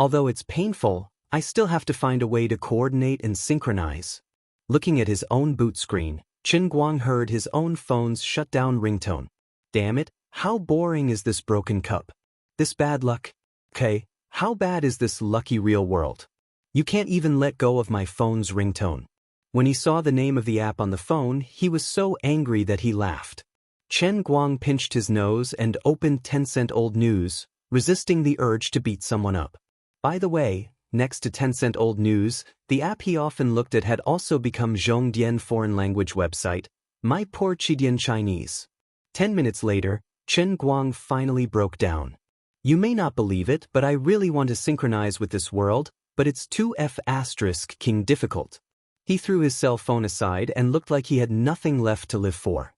A: Although it's painful, I still have to find a way to coordinate and synchronize. Looking at his own boot screen, Chen Guang heard his own phone's shut-down ringtone. Damn it, how boring is this broken cup? This bad luck? Okay, how bad is this lucky real world? You can't even let go of my phone's ringtone. When he saw the name of the app on the phone, he was so angry that he laughed. Chen Guang pinched his nose and opened Tencent Old News, resisting the urge to beat someone up. By the way, next to Tencent Old News, the app he often looked at had also become Zhongdian foreign language website, My Poor Chidian Chinese. 10 minutes later, Chen Guang finally broke down. "You may not believe it, but I really want to synchronize with this world, but it's 2F** king difficult." He threw his cell phone aside and looked like he had nothing left to live for.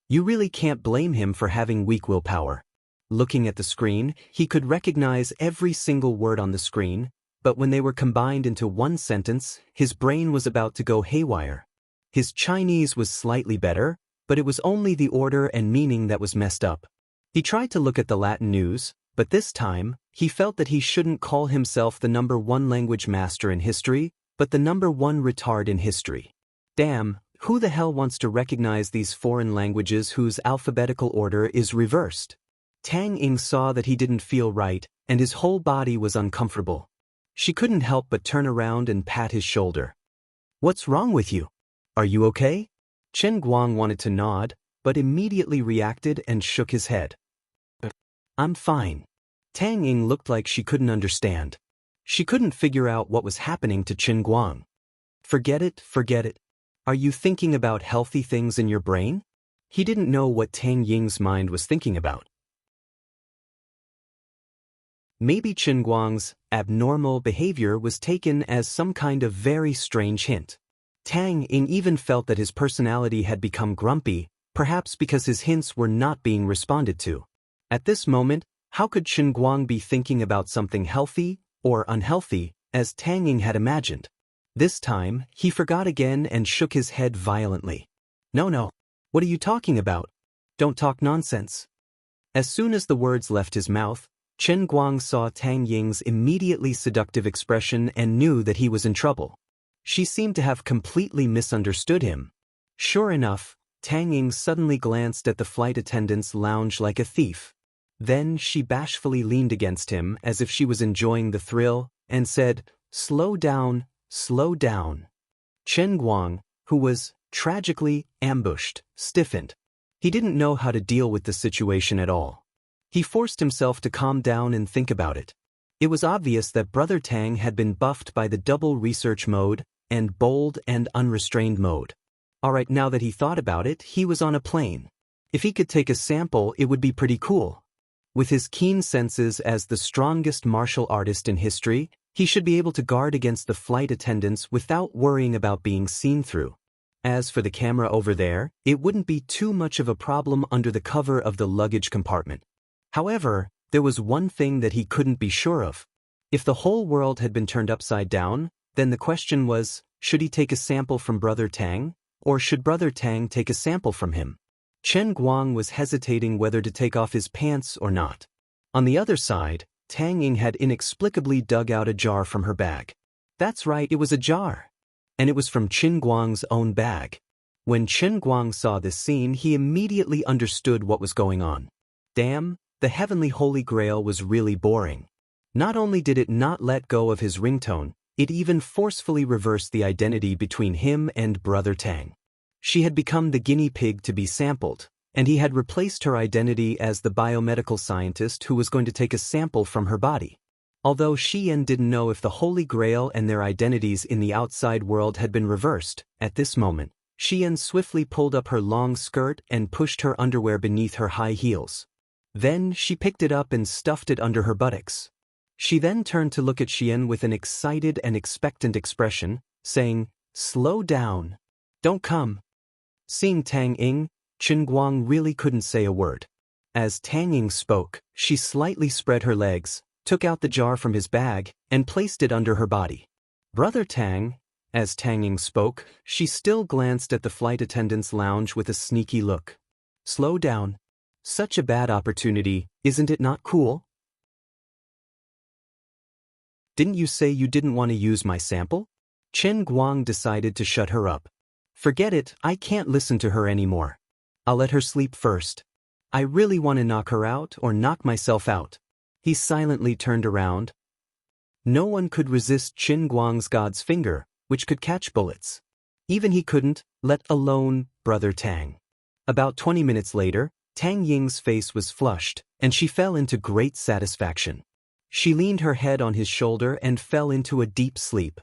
A: You really can't blame him for having weak willpower. Looking at the screen, he could recognize every single word on the screen, but when they were combined into one sentence, his brain was about to go haywire. His Chinese was slightly better, but it was only the order and meaning that was messed up. He tried to look at the Latin news, but this time, he felt that he shouldn't call himself the #1 language master in history, but the #1 retard in history. Damn, who the hell wants to recognize these foreign languages whose alphabetical order is reversed? Tang Ying saw that he didn't feel right, and his whole body was uncomfortable. She couldn't help but turn around and pat his shoulder. "What's wrong with you? Are you okay?" Chen Guang wanted to nod, but immediately reacted and shook his head. "I'm fine." Tang Ying looked like she couldn't understand. She couldn't figure out what was happening to Chen Guang. Forget it, forget it. Are you thinking about healthy things in your brain?" He didn't know what Tang Ying's mind was thinking about. Maybe Chen Guang's abnormal behavior was taken as some kind of very strange hint. Tang Ying even felt that his personality had become grumpy, perhaps because his hints were not being responded to. At this moment, how could Chen Guang be thinking about something healthy or unhealthy, as Tang Ying had imagined? This time, he forgot again and shook his head violently. No, what are you talking about? Don't talk nonsense." As soon as the words left his mouth, Chen Guang saw Tang Ying's immediately seductive expression and knew that he was in trouble. She seemed to have completely misunderstood him. Sure enough, Tang Ying suddenly glanced at the flight attendant's lounge like a thief. Then she bashfully leaned against him as if she was enjoying the thrill, and said, "Slow down, slow down." Chen Guang, who was tragically ambushed, stiffened. He didn't know how to deal with the situation at all. He forced himself to calm down and think about it. It was obvious that Brother Tang had been buffed by the double research mode and bold and unrestrained mode. Alright, now that he thought about it, he was on a plane. If he could take a sample, it would be pretty cool. With his keen senses as the strongest martial artist in history, he should be able to guard against the flight attendants without worrying about being seen through. As for the camera over there, it wouldn't be too much of a problem under the cover of the luggage compartment. However, there was one thing that he couldn't be sure of. If the whole world had been turned upside down, then the question was, should he take a sample from Brother Tang, or should Brother Tang take a sample from him? Chen Guang was hesitating whether to take off his pants or not. On the other side, Tang Ying had inexplicably dug out a jar from her bag. That's right, it was a jar. And it was from Chen Guang's own bag. When Chen Guang saw this scene, he immediately understood what was going on. Damn, the heavenly holy grail was really boring. Not only did it not let go of his ringtone, it even forcefully reversed the identity between him and Brother Tang. She had become the guinea pig to be sampled, and he had replaced her identity as the biomedical scientist who was going to take a sample from her body. Although Xian didn't know if the Holy Grail and their identities in the outside world had been reversed, at this moment, Xian swiftly pulled up her long skirt and pushed her underwear beneath her high heels. Then she picked it up and stuffed it under her buttocks. She then turned to look at Xian with an excited and expectant expression, saying, "Slow down. Don't come." Seeing Tang Ying, Chen Guang really couldn't say a word. As Tang Ying spoke, she slightly spread her legs, took out the jar from his bag, and placed it under her body. Brother Tang, as Tang Ying spoke, she still glanced at the flight attendant's lounge with a sneaky look. "Slow down. Such a bad opportunity, isn't it not cool? Didn't you say you didn't want to use my sample?" Chen Guang decided to shut her up. "Forget it, I can't listen to her anymore. I'll let her sleep first. I really want to knock her out or knock myself out." He silently turned around. No one could resist Chen Guang's god's finger, which could catch bullets. Even he couldn't, let alone Brother Tang. About 20 minutes later, Tang Ying's face was flushed, and she fell into great satisfaction. She leaned her head on his shoulder and fell into a deep sleep.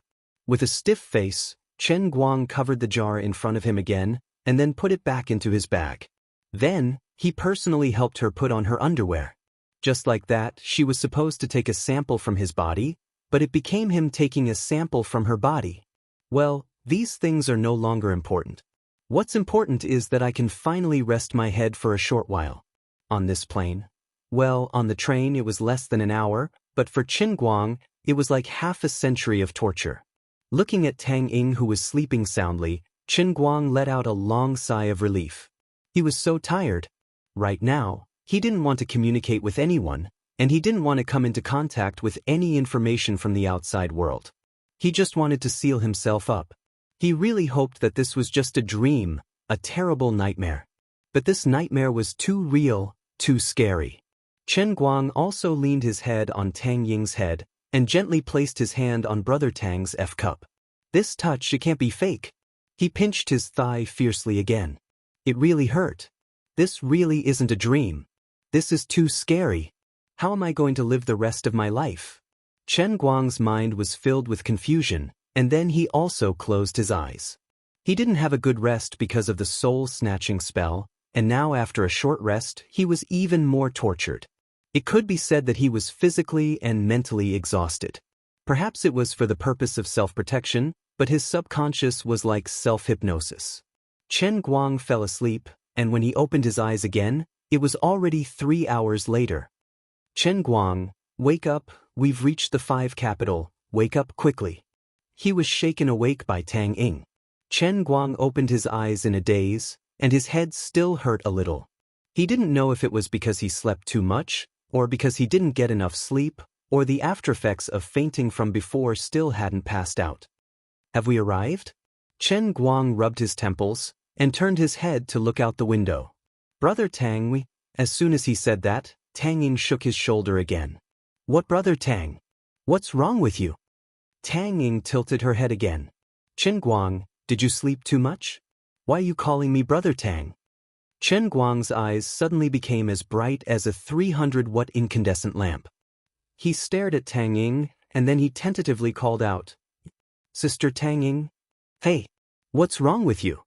A: With a stiff face, Chen Guang covered the jar in front of him again, and then put it back into his bag. Then, he personally helped her put on her underwear. Just like that, she was supposed to take a sample from his body, but it became him taking a sample from her body. Well, these things are no longer important. What's important is that I can finally rest my head for a short while. On this plane. Well, on the train it was less than an hour, but for Chen Guang, it was like half a century of torture. Looking at Tang Ying, who was sleeping soundly, Chen Guang let out a long sigh of relief. He was so tired. Right now, he didn't want to communicate with anyone, and he didn't want to come into contact with any information from the outside world. He just wanted to seal himself up. He really hoped that this was just a dream, a terrible nightmare. But this nightmare was too real, too scary. Chen Guang also leaned his head on Tang Ying's head and gently placed his hand on Brother Tang's F-cup. This touch, it can't be fake. He pinched his thigh fiercely again. It really hurt. This really isn't a dream. This is too scary. How am I going to live the rest of my life? Chen Guang's mind was filled with confusion, and then he also closed his eyes. He didn't have a good rest because of the soul-snatching spell, and now after a short rest, he was even more tortured. It could be said that he was physically and mentally exhausted. Perhaps it was for the purpose of self-protection, but his subconscious was like self-hypnosis. Chen Guang fell asleep, and when he opened his eyes again, it was already 3 hours later. "Chen Guang, wake up, we've reached the 5 capital, wake up quickly." He was shaken awake by Tang Ying. Chen Guang opened his eyes in a daze, and his head still hurt a little. He didn't know if it was because he slept too much, or because he didn't get enough sleep, or the aftereffects of fainting from before still hadn't passed out. Have we arrived? Chen Guang rubbed his temples and turned his head to look out the window. Brother Tang, as soon as he said that, Tang Ying shook his shoulder again. What, Brother Tang? What's wrong with you? Tang Ying tilted her head again. Chen Guang, did you sleep too much? Why are you calling me Brother Tang? Chen Guang's eyes suddenly became as bright as a 300-watt incandescent lamp. He stared at Tang Ying, and then he tentatively called out, Sister Tang Ying? Hey, what's wrong with you?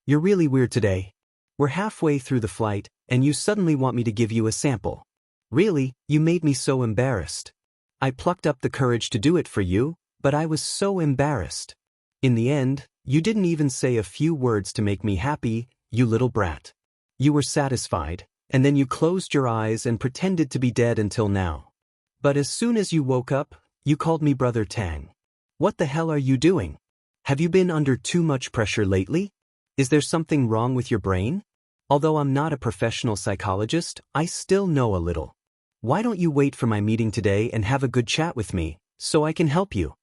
A: You're really weird today. We're halfway through the flight, and you suddenly want me to give you a sample. Really, you made me so embarrassed. I plucked up the courage to do it for you, but I was so embarrassed. In the end, you didn't even say a few words to make me happy, you little brat. You were satisfied, and then you closed your eyes and pretended to be dead until now. But as soon as you woke up, you called me Brother Tang. What the hell are you doing? Have you been under too much pressure lately? Is there something wrong with your brain? Although I'm not a professional psychologist, I still know a little. Why don't you wait for my meeting today and have a good chat with me, so I can help you?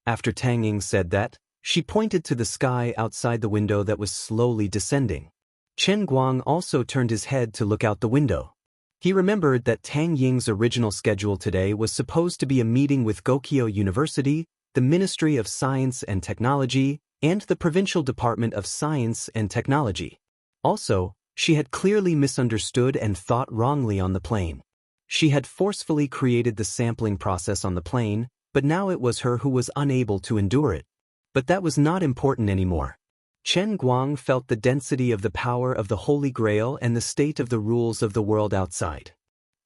A: After Tang Ying said that, she pointed to the sky outside the window that was slowly descending. Chen Guang also turned his head to look out the window. He remembered that Tang Ying's original schedule today was supposed to be a meeting with Gokyo University, the Ministry of Science and Technology, and the Provincial Department of Science and Technology. Also, she had clearly misunderstood and thought wrongly on the plane. She had forcefully created the sampling process on the plane, but now it was her who was unable to endure it. But that was not important anymore. Chen Guang felt the density of the power of the Holy Grail and the state of the rules of the world outside.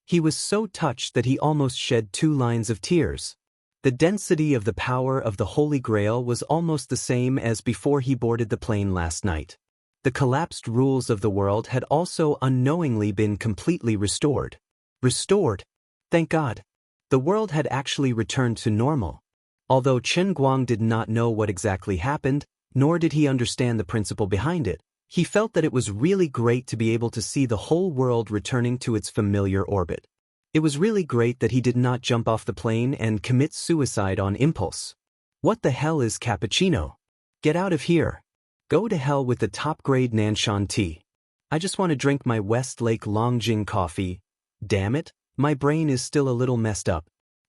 A: He was so touched that he almost shed 2 lines of tears. The density of the power of the Holy Grail was almost the same as before he boarded the plane last night. The collapsed rules of the world had also unknowingly been completely restored. Restored? Thank God. The world had actually returned to normal. Although Chen Guang did not know what exactly happened, nor did he understand the principle behind it, he felt that it was really great to be able to see the whole world returning to its familiar orbit. It was really great that he did not jump off the plane and commit suicide on impulse. What the hell is cappuccino? Get out of here. Go to hell with the top-grade Nanshan tea. I just want to drink my Westlake Longjing coffee. Damn it, my brain is still a little messed up.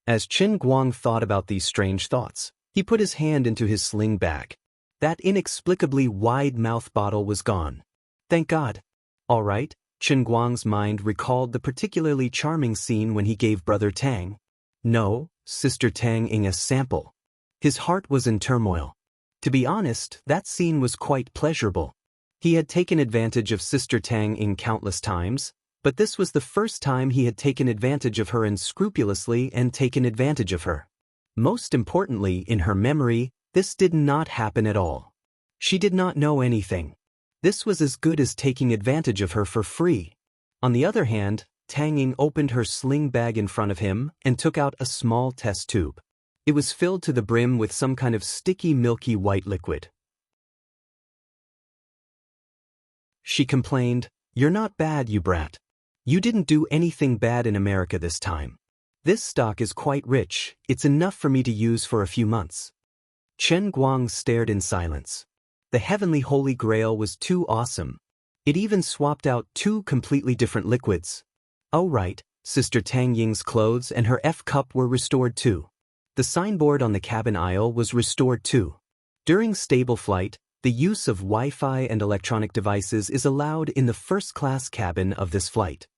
A: As Chen Guang thought about these strange thoughts, he put his hand into his sling bag. That inexplicably wide mouth bottle was gone. Thank God. All right, Chen Guang's mind recalled the particularly charming scene when he gave Brother Tang, no, Sister Tang Ying, a sample. His heart was in turmoil. To be honest, that scene was quite pleasurable. He had taken advantage of Sister Tang Ying countless times, but this was the first time he had taken advantage of her unscrupulously and taken advantage of her. Most importantly, in her memory, this did not happen at all. She did not know anything. This was as good as taking advantage of her for free. On the other hand, Tang Ying opened her sling bag in front of him and took out a small test tube. It was filled to the brim with some kind of sticky milky white liquid. She complained, "You're not bad, you brat. You didn't do anything bad in America this time. This stock is quite rich, it's enough for me to use for a few months." Chen Guang stared in silence. The heavenly Holy Grail was too awesome. It even swapped out 2 completely different liquids. Oh right, Sister Tang Ying's clothes and her F-cup were restored too. The signboard on the cabin aisle was restored too. During stable flight, the use of Wi-Fi and electronic devices is allowed in the first-class cabin of this flight.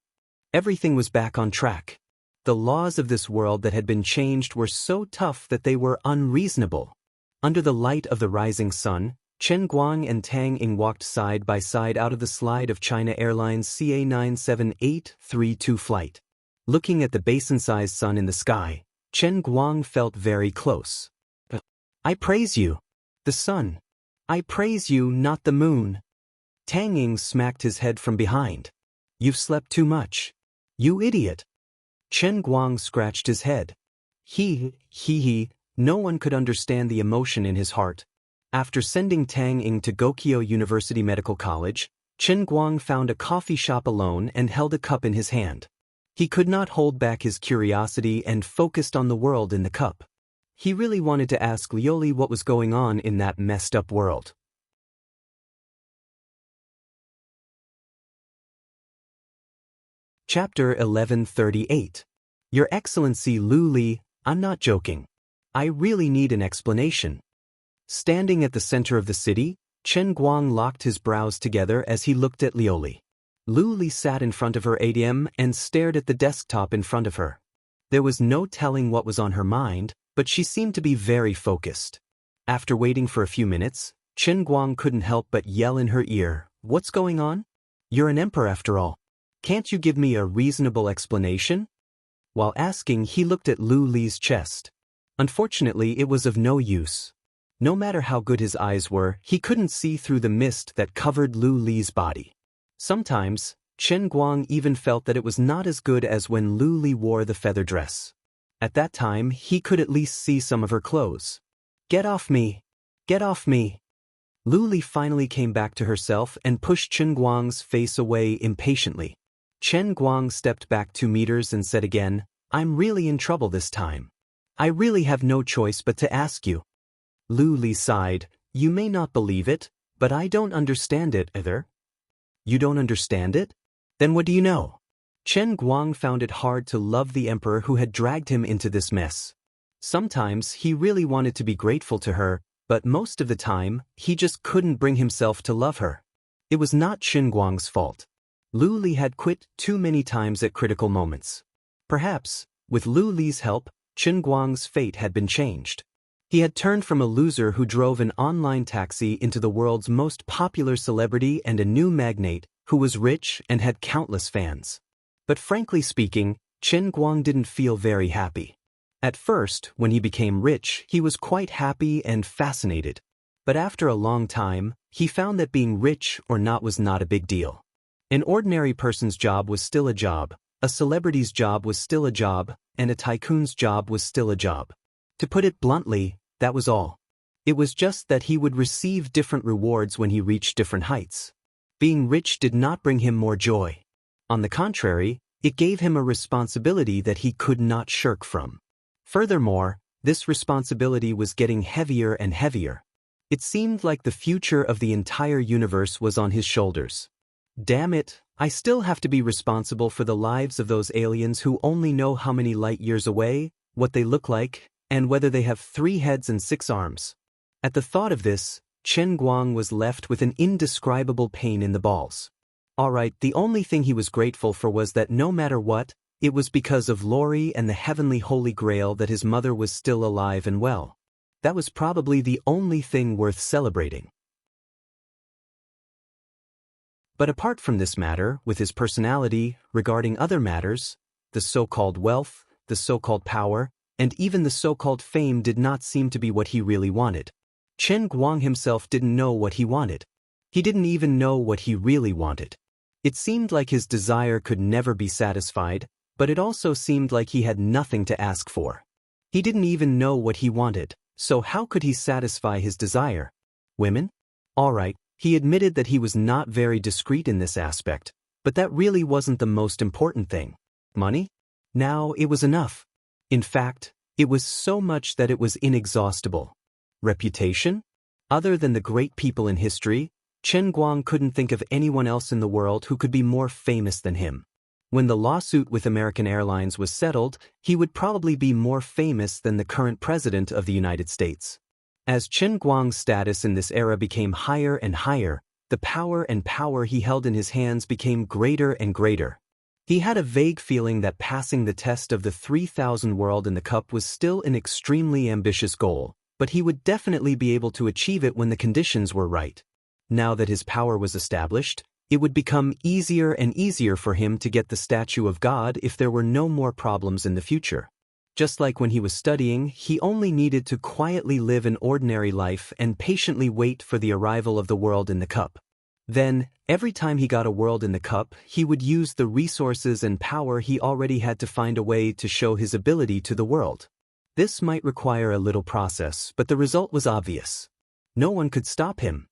A: Everything was back on track. The laws of this world that had been changed were so tough that they were unreasonable. Under the light of the rising sun, Chen Guang and Tang Ying walked side by side out of the slide of China Airlines CA97832 flight. Looking at the basin-sized sun in the sky, Chen Guang felt very close. I praise you. The sun. I praise you, not the moon. Tang Ying smacked his head from behind. You've slept too much. You idiot. Chen Guang scratched his head. No one could understand the emotion in his heart. After sending Tang Ying to Gokyo University Medical College, Chen Guang found a coffee shop alone and held a cup in his hand. He could not hold back his curiosity and focused on the world in the cup. He really wanted to ask Lioli what was going on in that messed up world. Chapter 1138. Your Excellency Lu Li, I'm not joking. I really need an explanation. Standing at the center of the city, Chen Guang locked his brows together as he looked at Lioli. Lu Li sat in front of her ATM and stared at the desktop in front of her. There was no telling what was on her mind, but she seemed to be very focused. After waiting for a few minutes, Chen Guang couldn't help but yell in her ear, "What's going on? You're an emperor after all. Can't you give me a reasonable explanation?" While asking, he looked at Lu Li's chest. Unfortunately, it was of no use. No matter how good his eyes were, he couldn't see through the mist that covered Lu Li's body. Sometimes, Chen Guang even felt that it was not as good as when Lu Li wore the feather dress. At that time, he could at least see some of her clothes. "Get off me! Get off me!" Lu Li finally came back to herself and pushed Chen Guang's face away impatiently. Chen Guang stepped back 2 meters and said again, "I'm really in trouble this time. I really have no choice but to ask you." Lu Li sighed, "You may not believe it, but I don't understand it either." "You don't understand it? Then what do you know?" Chen Guang found it hard to love the emperor who had dragged him into this mess. Sometimes he really wanted to be grateful to her, but most of the time, he just couldn't bring himself to love her. It was not Chen Guang's fault. Lu Li had quit too many times at critical moments. Perhaps, with Lu Li's help, Chen Guang's fate had been changed. He had turned from a loser who drove an online taxi into the world's most popular celebrity and a new magnate who was rich and had countless fans. But frankly speaking, Chen Guang didn't feel very happy. At first, when he became rich, he was quite happy and fascinated. But after a long time, he found that being rich or not was not a big deal. An ordinary person's job was still a job, a celebrity's job was still a job, and a tycoon's job was still a job. To put it bluntly, that was all. It was just that he would receive different rewards when he reached different heights. Being rich did not bring him more joy. On the contrary, it gave him a responsibility that he could not shirk from. Furthermore, this responsibility was getting heavier and heavier. It seemed like the future of the entire universe was on his shoulders. Damn it, I still have to be responsible for the lives of those aliens who only know how many light years away, what they look like, and whether they have 3 heads and 6 arms. At the thought of this, Chen Guang was left with an indescribable pain in the balls. Alright, the only thing he was grateful for was that no matter what, it was because of Lori and the heavenly Holy Grail that his mother was still alive and well. That was probably the only thing worth celebrating. But apart from this matter, with his personality, regarding other matters, the so-called wealth, the so-called power, and even the so-called fame did not seem to be what he really wanted. Chen Guang himself didn't know what he wanted. He didn't even know what he really wanted. It seemed like his desire could never be satisfied, but it also seemed like he had nothing to ask for. He didn't even know what he wanted, so how could he satisfy his desire? Women? Alright, he admitted that he was not very discreet in this aspect, but that really wasn't the most important thing. Money? Now it was enough. In fact, it was so much that it was inexhaustible. Reputation? Other than the great people in history, Chen Guang couldn't think of anyone else in the world who could be more famous than him. When the lawsuit with American Airlines was settled, he would probably be more famous than the current president of the United States. As Chen Guang's status in this era became higher and higher, the power he held in his hands became greater and greater. He had a vague feeling that passing the test of the 3,000 world in the cup was still an extremely ambitious goal, but he would definitely be able to achieve it when the conditions were right. Now that his power was established, it would become easier and easier for him to get the statue of God if there were no more problems in the future. Just like when he was studying, he only needed to quietly live an ordinary life and patiently wait for the arrival of the world in the cup. Then, every time he got a world in the cup, he would use the resources and power he already had to find a way to show his ability to the world. This might require a little process, but the result was obvious. No one could stop him.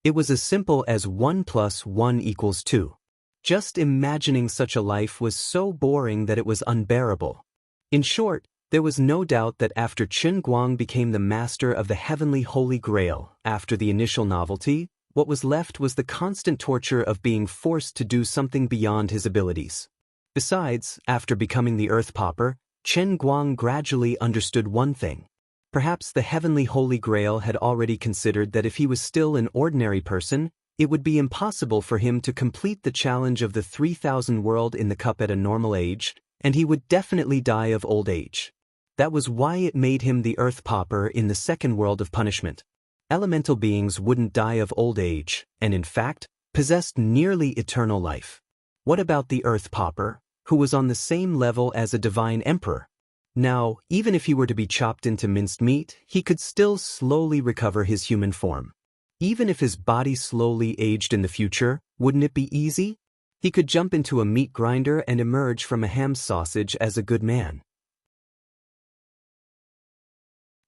A: It was as simple as 1 + 1 = 2. Just imagining such a life was so boring that it was unbearable. In short, there was no doubt that after Qin Guang became the master of the heavenly Holy Grail, after the initial novelty, what was left was the constant torture of being forced to do something beyond his abilities. Besides, after becoming the Earth Pauper, Qin Guang gradually understood one thing. Perhaps the heavenly Holy Grail had already considered that if he was still an ordinary person, it would be impossible for him to complete the challenge of the 3,000 world in the cup at a normal age, and he would definitely die of old age. That was why it made him the Earth Pauper in the second world of punishment. Elemental beings wouldn't die of old age, and in fact, possessed nearly eternal life. What about the Earth Pauper, who was on the same level as a divine emperor? Now, even if he were to be chopped into minced meat, he could still slowly recover his human form. Even if his body slowly aged in the future, wouldn't it be easy? He could jump into a meat grinder and emerge from a ham sausage as a good man.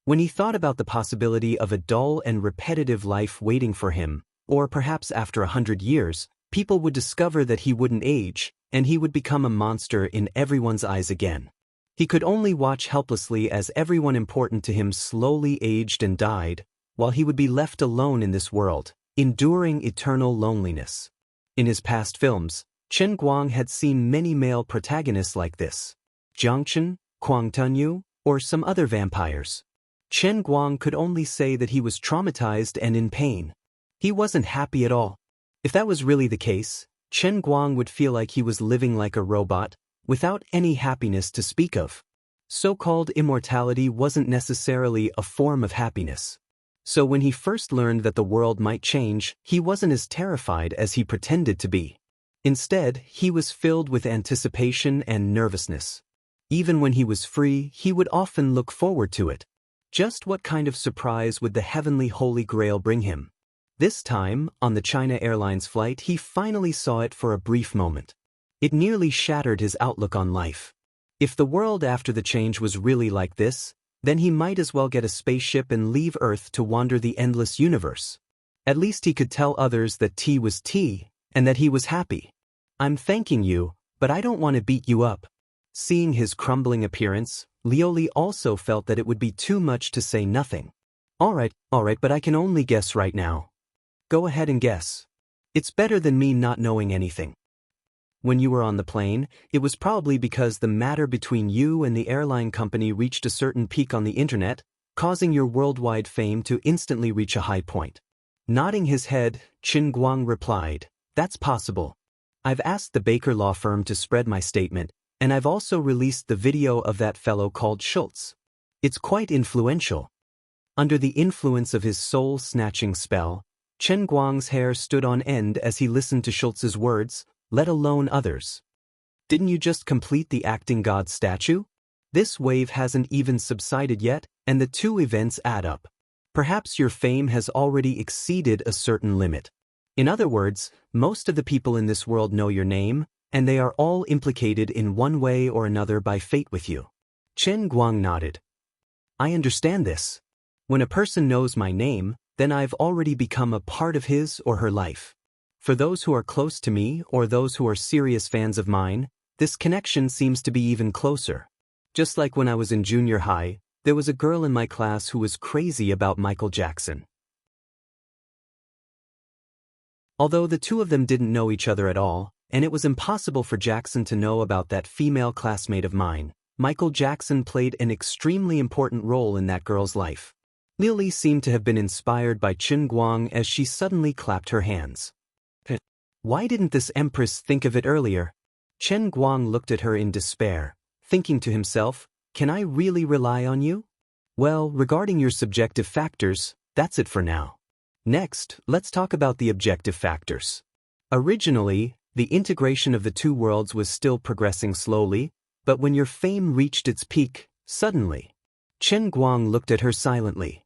A: When he thought about the possibility of a dull and repetitive life waiting for him, or perhaps after 100 years, people would discover that he wouldn't age, and he would become a monster in everyone's eyes again. He could only watch helplessly as everyone important to him slowly aged and died, while he would be left alone in this world, enduring eternal loneliness. In his past films, Qin Guang had seen many male protagonists like this. Jiangchen, Kuang Tunyu, or some other vampires. Qin Guang could only say that he was traumatized and in pain. He wasn't happy at all. If that was really the case, Qin Guang would feel like he was living like a robot, without any happiness to speak of. So-called immortality wasn't necessarily a form of happiness. So when he first learned that the world might change, he wasn't as terrified as he pretended to be. Instead, he was filled with anticipation and nervousness. Even when he was free, he would often look forward to it. Just what kind of surprise would the heavenly Holy Grail bring him? This time, on the China Airlines flight, he finally saw it for a brief moment. It nearly shattered his outlook on life. If the world after the change was really like this, then he might as well get a spaceship and leave Earth to wander the endless universe. At least he could tell others that tea was tea, and that he was happy. "I'm thanking you, but I don't want to beat you up." Seeing his crumbling appearance, Lioli also felt that it would be too much to say nothing. All right, but I can only guess right now." "Go ahead and guess. It's better than me not knowing anything." "When you were on the plane, it was probably because the matter between you and the airline company reached a certain peak on the internet, causing your worldwide fame to instantly reach a high point." Nodding his head, Qin Guang replied, "That's possible. I've asked the Baker law firm to spread my statement, and I've also released the video of that fellow called Schultz. It's quite influential." Under the influence of his soul-snatching spell, Qin Guang's hair stood on end as he listened to Schultz's words, let alone others. "Didn't you just complete the acting god statue? This wave hasn't even subsided yet, and the two events add up. Perhaps your fame has already exceeded a certain limit. In other words, most of the people in this world know your name, and they are all implicated in one way or another by fate with you." Qin Guang nodded. "I understand this. When a person knows my name, then I've already become a part of his or her life. For those who are close to me or those who are serious fans of mine, this connection seems to be even closer. Just like when I was in junior high, there was a girl in my class who was crazy about Michael Jackson. Although the two of them didn't know each other at all, and it was impossible for Jackson to know about that female classmate of mine, Michael Jackson played an extremely important role in that girl's life." Lily seemed to have been inspired by Qin Guang as she suddenly clapped her hands. "Why didn't this empress think of it earlier?" Qin Guang looked at her in despair, thinking to himself, "Can I really rely on you?" "Well, regarding your subjective factors, that's it for now. Next, let's talk about the objective factors. Originally, the integration of the two worlds was still progressing slowly, but when your fame reached its peak, suddenly." Qin Guang looked at her silently.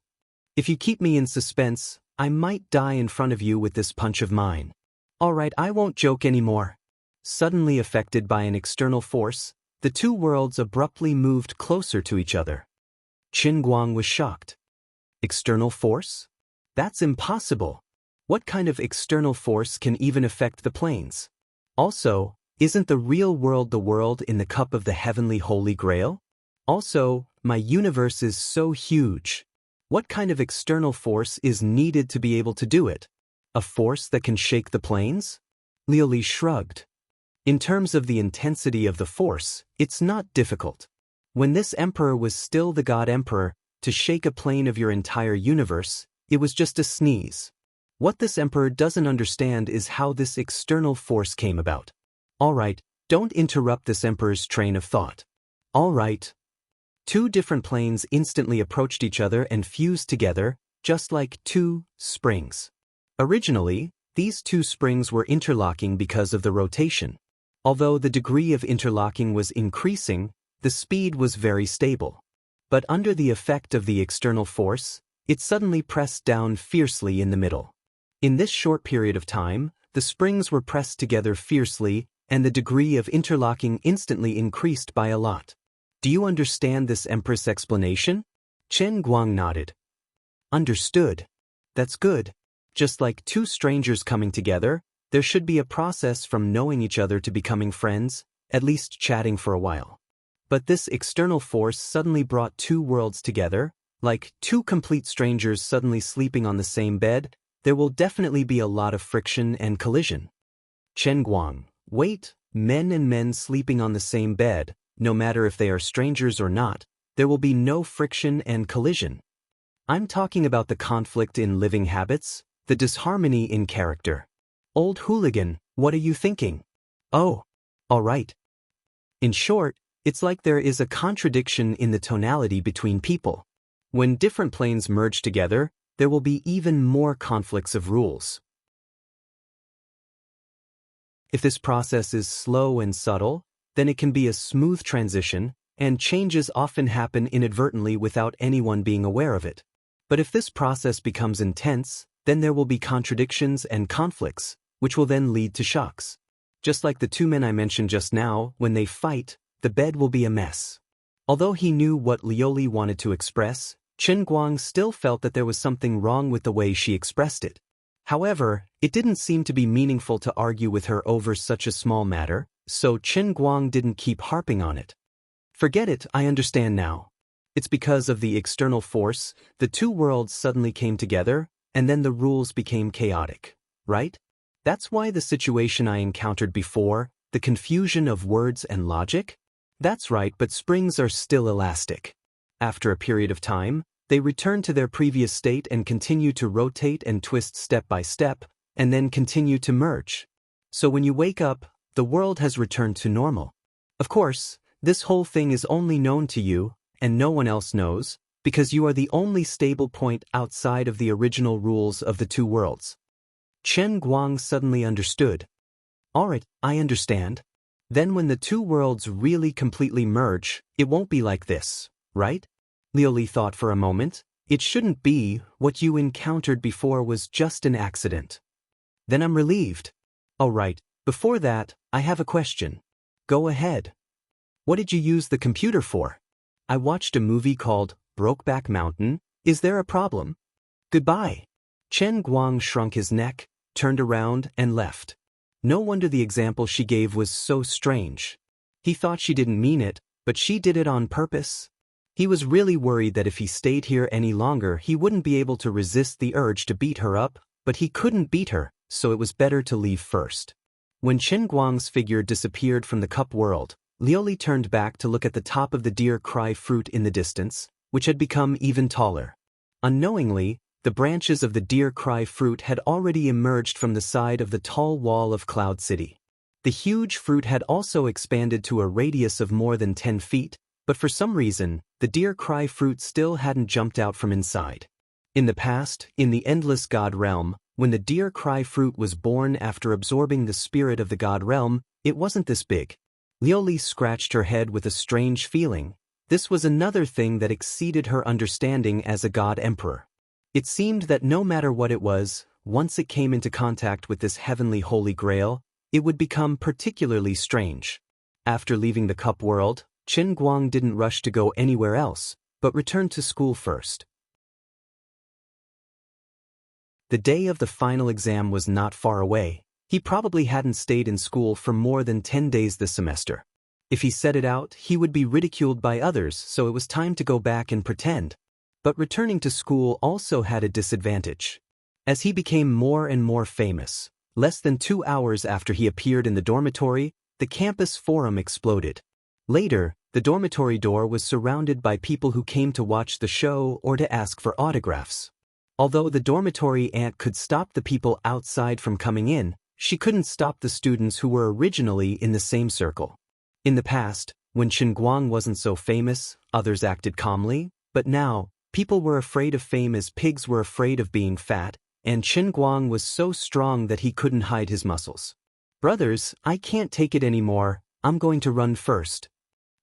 A: "If you keep me in suspense, I might die in front of you with this punch of mine." "All right, I won't joke anymore." Suddenly affected by an external force, the two worlds abruptly moved closer to each other. Qin Guang was shocked. "External force? That's impossible. What kind of external force can even affect the planes? Also, isn't the real world the world in the cup of the heavenly Holy Grail? Also, my universe is so huge. What kind of external force is needed to be able to do it? A force that can shake the planes? Liuli shrugged. In terms of the intensity of the force, it's not difficult. When this emperor was still the god emperor, to shake a plane of your entire universe, it was just a sneeze. What this emperor doesn't understand is how this external force came about. Alright, don't interrupt this emperor's train of thought. Alright. Two different planes instantly approached each other and fused together, just like two springs. Originally, these two springs were interlocking because of the rotation. Although the degree of interlocking was increasing, the speed was very stable. But under the effect of the external force, it suddenly pressed down fiercely in the middle. In this short period of time, the springs were pressed together fiercely, and the degree of interlocking instantly increased by a lot. Do you understand this Empress explanation? Chen Guang nodded. Understood. That's good. Just like two strangers coming together, there should be a process from knowing each other to becoming friends, at least chatting for a while. But this external force suddenly brought two worlds together, like two complete strangers suddenly sleeping on the same bed. There will definitely be a lot of friction and collision. Chen Guang, wait, men and men sleeping on the same bed, no matter if they are strangers or not, there will be no friction and collision. I'm talking about the conflict in living habits, the disharmony in character. Old hooligan, what are you thinking? Oh, all right. In short, it's like there is a contradiction in the tonality between people. When different planes merge together, there will be even more conflicts of rules. If this process is slow and subtle, then it can be a smooth transition, and changes often happen inadvertently without anyone being aware of it. But if this process becomes intense, then there will be contradictions and conflicts, which will then lead to shocks. Just like the two men I mentioned just now, when they fight, the bed will be a mess. Although he knew what Liuli wanted to express, Chen Guang still felt that there was something wrong with the way she expressed it. However, it didn't seem to be meaningful to argue with her over such a small matter, so Chen Guang didn't keep harping on it. Forget it, I understand now. It's because of the external force, the two worlds suddenly came together, and then the rules became chaotic, right? That's why the situation I encountered before, the confusion of words and logic? That's right, but springs are still elastic. After a period of time, they return to their previous state and continue to rotate and twist step by step, and then continue to merge. So when you wake up, the world has returned to normal. Of course, this whole thing is only known to you, and no one else knows, because you are the only stable point outside of the original rules of the two worlds. Chen Guang suddenly understood. Alright, I understand. Then when the two worlds really completely merge, it won't be like this, right? Liuli thought for a moment. It shouldn't be. What you encountered before was just an accident. Then I'm relieved. Alright, before that, I have a question. Go ahead. What did you use the computer for? I watched a movie called Brokeback Mountain. Is there a problem? Goodbye. Chen Guang shrunk his neck, turned around, and left. No wonder the example she gave was so strange. He thought she didn't mean it, but she did it on purpose. He was really worried that if he stayed here any longer he wouldn't be able to resist the urge to beat her up, but he couldn't beat her, so it was better to leave first. When Chen Guang's figure disappeared from the cup world, Liuli turned back to look at the top of the deer cry fruit in the distance, which had become even taller. Unknowingly, the branches of the deer cry fruit had already emerged from the side of the tall wall of Cloud City. The huge fruit had also expanded to a radius of more than 10 feet, but for some reason, the deer cry fruit still hadn't jumped out from inside. In the past, in the endless god realm, when the deer cry fruit was born after absorbing the spirit of the god realm, it wasn't this big. Liuli scratched her head with a strange feeling. This was another thing that exceeded her understanding as a god emperor. It seemed that no matter what it was, once it came into contact with this heavenly holy grail, it would become particularly strange. After leaving the cup world, Chen Guang didn't rush to go anywhere else, but returned to school first. The day of the final exam was not far away. He probably hadn't stayed in school for more than 10 days this semester. If he said it out, he would be ridiculed by others, so it was time to go back and pretend. But returning to school also had a disadvantage. As he became more and more famous, less than 2 hours after he appeared in the dormitory, the campus forum exploded. Later, the dormitory door was surrounded by people who came to watch the show or to ask for autographs. Although the dormitory aunt could stop the people outside from coming in, she couldn't stop the students who were originally in the same circle. In the past, when Chen Guang wasn't so famous, others acted calmly, but now, people were afraid of fame as pigs were afraid of being fat, and Chen Guang was so strong that he couldn't hide his muscles. "Brothers, I can't take it anymore, I'm going to run first."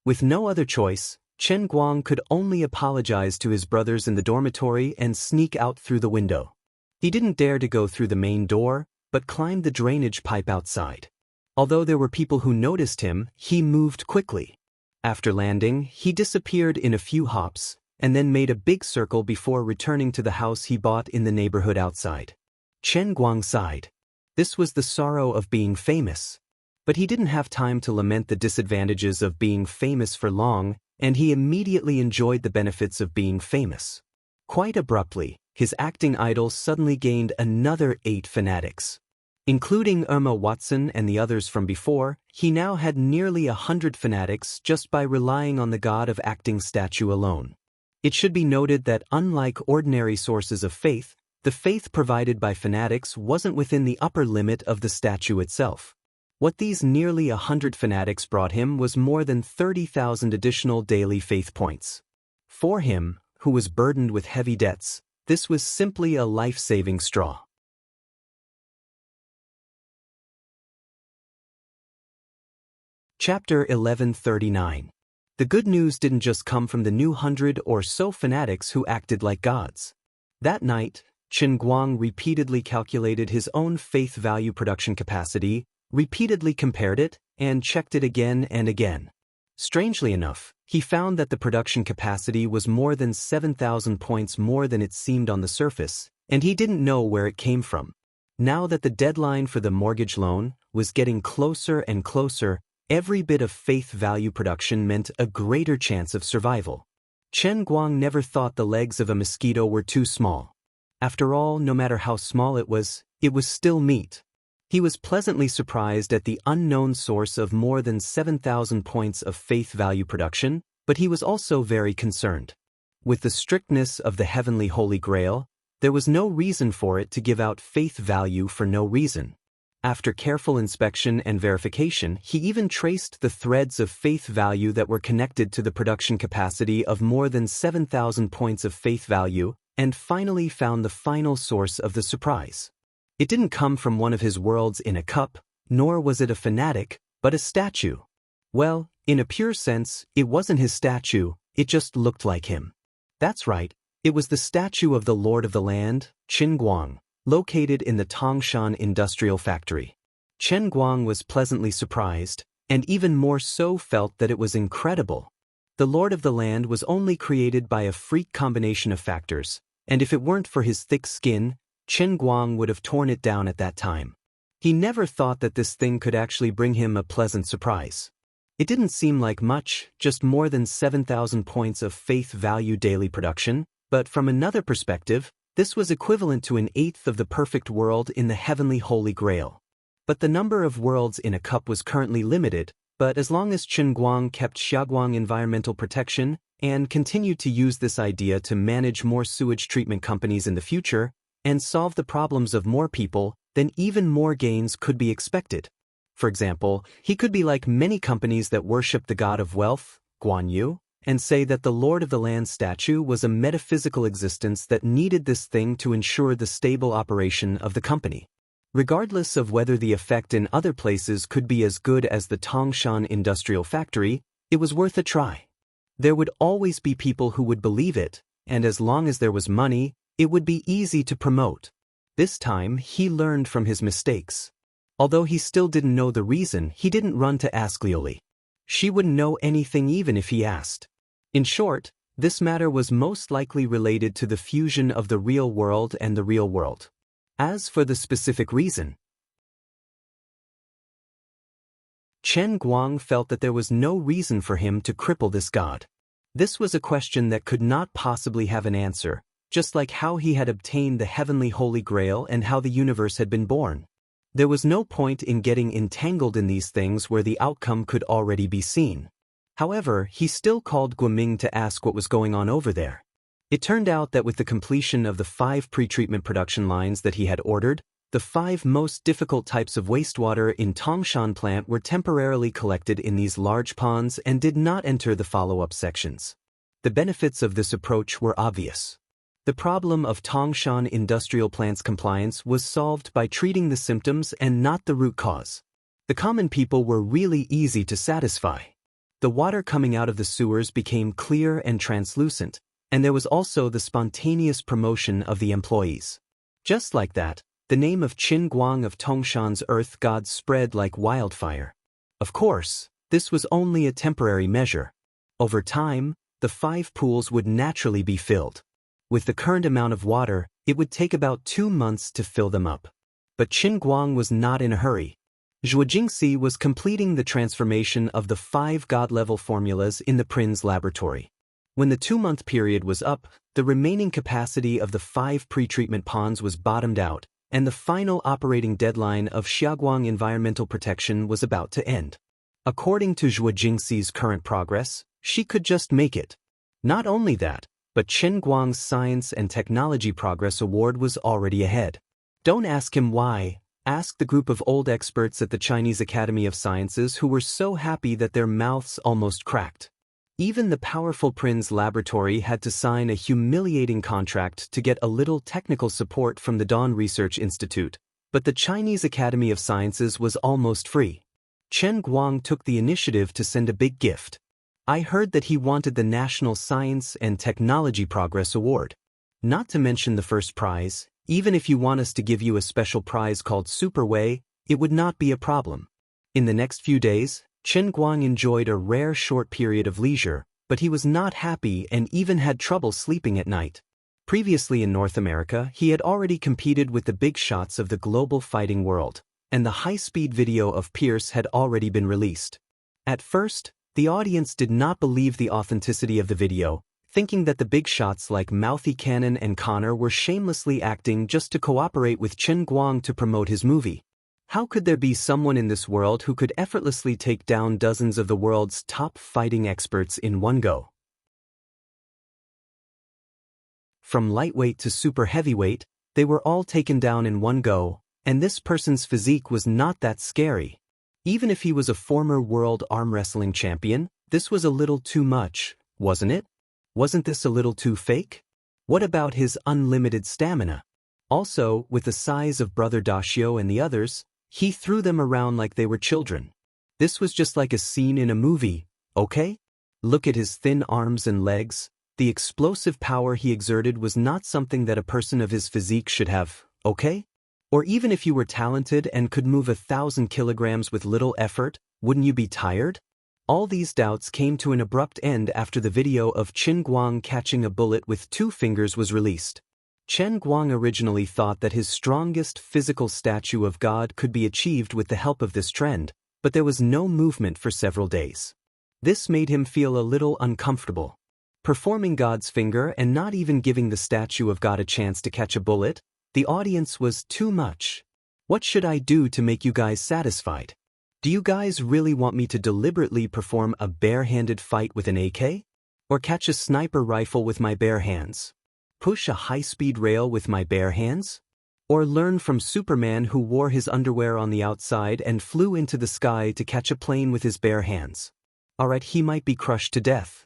A: With no other choice, Chen Guang could only apologize to his brothers in the dormitory and sneak out through the window. He didn't dare to go through the main door, but climbed the drainage pipe outside. Although there were people who noticed him, he moved quickly. After landing, he disappeared in a few hops, and then made a big circle before returning to the house he bought in the neighborhood outside. Chen Guang sighed. This was the sorrow of being famous. But he didn't have time to lament the disadvantages of being famous for long, and he immediately enjoyed the benefits of being famous. Quite abruptly, his acting idol suddenly gained another 8 fanatics. Including Emma Watson and the others from before, he now had nearly 100 fanatics just by relying on the god of acting statue alone. It should be noted that unlike ordinary sources of faith, the faith provided by fanatics wasn't within the upper limit of the statue itself. What these nearly 100 fanatics brought him was more than 30,000 additional daily faith points. For him, who was burdened with heavy debts, this was simply a life-saving straw. Chapter 1139. The good news didn't just come from the new 100 or so fanatics who acted like gods. That night, Chen Guang repeatedly calculated his own faith value production capacity, repeatedly compared it, and checked it again and again. Strangely enough, he found that the production capacity was more than 7,000 points more than it seemed on the surface, and he didn't know where it came from. Now that the deadline for the mortgage loan was getting closer and closer, every bit of faith value production meant a greater chance of survival. Chen Guang never thought the legs of a mosquito were too small. After all, no matter how small it was still meat. He was pleasantly surprised at the unknown source of more than 7,000 points of faith value production, but he was also very concerned. With the strictness of the heavenly Holy Grail, there was no reason for it to give out faith value for no reason. After careful inspection and verification, he even traced the threads of faith value that were connected to the production capacity of more than 7,000 points of faith value, and finally found the final source of the surprise. It didn't come from one of his worlds in a cup, nor was it a fanatic, but a statue. Well, in a pure sense, it wasn't his statue, it just looked like him. That's right, it was the statue of the Lord of the Land, Chen Guang, located in the Tangshan Industrial Factory. Chen Guang was pleasantly surprised, and even more so felt that it was incredible. The Lord of the Land was only created by a freak combination of factors, and if it weren't for his thick skin, Chen Guang would have torn it down at that time. He never thought that this thing could actually bring him a pleasant surprise. It didn't seem like much, just more than 7,000 points of faith value daily production, but from another perspective, this was equivalent to an eighth of the perfect world in the heavenly Holy Grail. But the number of worlds in a cup was currently limited, but as long as Chen Guang kept Xiaoguang environmental protection and continued to use this idea to manage more sewage treatment companies in the future and solve the problems of more people, then even more gains could be expected. For example, he could be like many companies that worship the god of wealth, Guan Yu, and say that the Lord of the Land statue was a metaphysical existence that needed this thing to ensure the stable operation of the company. Regardless of whether the effect in other places could be as good as the Tangshan Industrial Factory, it was worth a try. There would always be people who would believe it, and as long as there was money, it would be easy to promote. This time, he learned from his mistakes. Although he still didn't know the reason, he didn't run to ask Liuli. She wouldn't know anything even if he asked. In short, this matter was most likely related to the fusion of the real world and the real world. As for the specific reason, Chen Guang felt that there was no reason for him to cripple this god. This was a question that could not possibly have an answer, just like how he had obtained the heavenly Holy Grail and how the universe had been born. There was no point in getting entangled in these things where the outcome could already be seen. However, he still called Guoming to ask what was going on over there. It turned out that with the completion of the 5 pretreatment production lines that he had ordered, the 5 most difficult types of wastewater in Tongshan plant were temporarily collected in these large ponds and did not enter the follow-up sections. The benefits of this approach were obvious. The problem of Tongshan industrial plant's compliance was solved by treating the symptoms and not the root cause. The common people were really easy to satisfy. The water coming out of the sewers became clear and translucent, and there was also the spontaneous promotion of the employees. Just like that, the name of Qin Guang of Tongshan's earth god spread like wildfire. Of course, this was only a temporary measure. Over time, the 5 pools would naturally be filled. With the current amount of water, it would take about 2 months to fill them up. But Qin Guang was not in a hurry. Zhuo Jingxi was completing the transformation of the 5 god-level formulas in the Prin's laboratory. When the 2-month period was up, the remaining capacity of the 5 pretreatment ponds was bottomed out, and the final operating deadline of Xiaoguang environmental protection was about to end. According to Zhuo Jingxi's current progress, she could just make it. Not only that, but Chen Guang's Science and Technology Progress Award was already ahead. Don't ask him why. Ask the group of old experts at the Chinese Academy of Sciences who were so happy that their mouths almost cracked. Even the powerful Prin's laboratory had to sign a humiliating contract to get a little technical support from the Dawn Research Institute, but the Chinese Academy of Sciences was almost free. Chen Guang took the initiative to send a big gift. I heard that he wanted the National Science and Technology Progress Award. Not to mention the first prize. Even if you want us to give you a special prize called Super Wei, it would not be a problem. In the next few days, Chen Guang enjoyed a rare short period of leisure, but he was not happy and even had trouble sleeping at night. Previously in North America, he had already competed with the big shots of the global fighting world, and the high-speed video of Pierce had already been released. At first, the audience did not believe the authenticity of the video, thinking that the big shots like Mouthy Cannon and Connor were shamelessly acting just to cooperate with Chen Guang to promote his movie. How could there be someone in this world who could effortlessly take down dozens of the world's top fighting experts in one go? From lightweight to super heavyweight, they were all taken down in one go, and this person's physique was not that scary. Even if he was a former world arm wrestling champion, this was a little too much, wasn't it? Wasn't this a little too fake? What about his unlimited stamina? Also, with the size of Brother Daoist and the others, he threw them around like they were children. This was just like a scene in a movie, okay? Look at his thin arms and legs. The explosive power he exerted was not something that a person of his physique should have, okay? Or even if you were talented and could move 1,000 kilograms with little effort, wouldn't you be tired? All these doubts came to an abrupt end after the video of Qin Guang catching a bullet with 2 fingers was released. Chen Guang originally thought that his strongest physical statue of God could be achieved with the help of this trend, but there was no movement for several days. This made him feel a little uncomfortable. Performing God's finger and not even giving the statue of God a chance to catch a bullet, the audience was too much. What should I do to make you guys satisfied? Do you guys really want me to deliberately perform a bare-handed fight with an AK? Or catch a sniper rifle with my bare hands? Push a high-speed rail with my bare hands? Or learn from Superman who wore his underwear on the outside and flew into the sky to catch a plane with his bare hands? Alright, he might be crushed to death.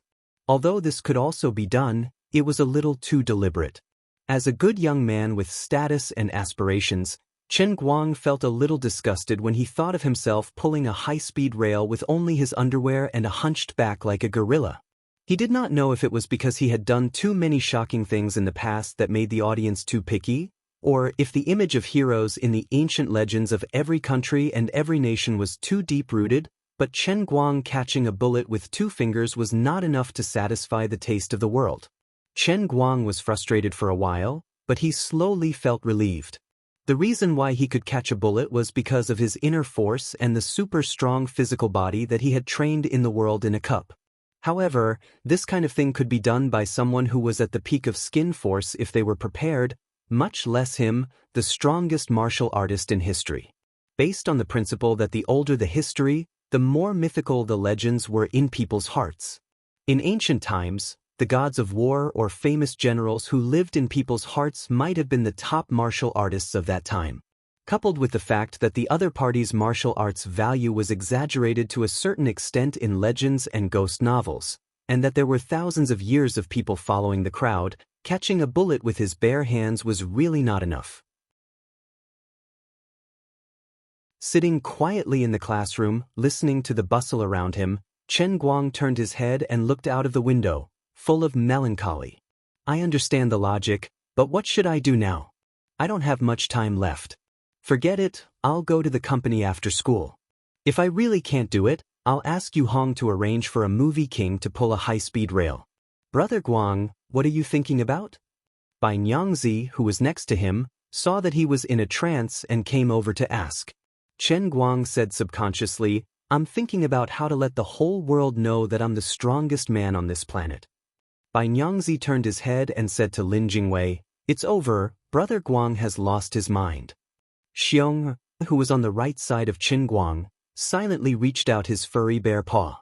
A: Although this could also be done, it was a little too deliberate. As a good young man with status and aspirations, Chen Guang felt a little disgusted when he thought of himself pulling a high-speed rail with only his underwear and a hunched back like a gorilla. He did not know if it was because he had done too many shocking things in the past that made the audience too picky, or if the image of heroes in the ancient legends of every country and every nation was too deep-rooted, but Chen Guang catching a bullet with 2 fingers was not enough to satisfy the taste of the world. Chen Guang was frustrated for a while, but he slowly felt relieved. The reason why he could catch a bullet was because of his inner force and the super strong physical body that he had trained in the world in a cup. However, this kind of thing could be done by someone who was at the peak of skin force if they were prepared, much less him, the strongest martial artist in history. Based on the principle that the older the history, the more mythical the legends were in people's hearts. In ancient times, the gods of war or famous generals who lived in people's hearts might have been the top martial artists of that time. Coupled with the fact that the other party's martial arts value was exaggerated to a certain extent in legends and ghost novels, and that there were thousands of years of people following the crowd, catching a bullet with his bare hands was really not enough. Sitting quietly in the classroom, listening to the bustle around him, Chen Guang turned his head and looked out of the window, full of melancholy. I understand the logic, but what should I do now? I don't have much time left. Forget it, I'll go to the company after school. If I really can't do it, I'll ask Yu Hong to arrange for a movie king to pull a high-speed rail. Brother Guang, what are you thinking about? Bai Nyangzi, who was next to him, saw that he was in a trance and came over to ask. Chen Guang said subconsciously, I'm thinking about how to let the whole world know that I'm the strongest man on this planet. Bai Nyangzi turned his head and said to Lin Jingwei, it's over, Brother Guang has lost his mind. Xiong, who was on the right side of Chen Guang, silently reached out his furry bare paw.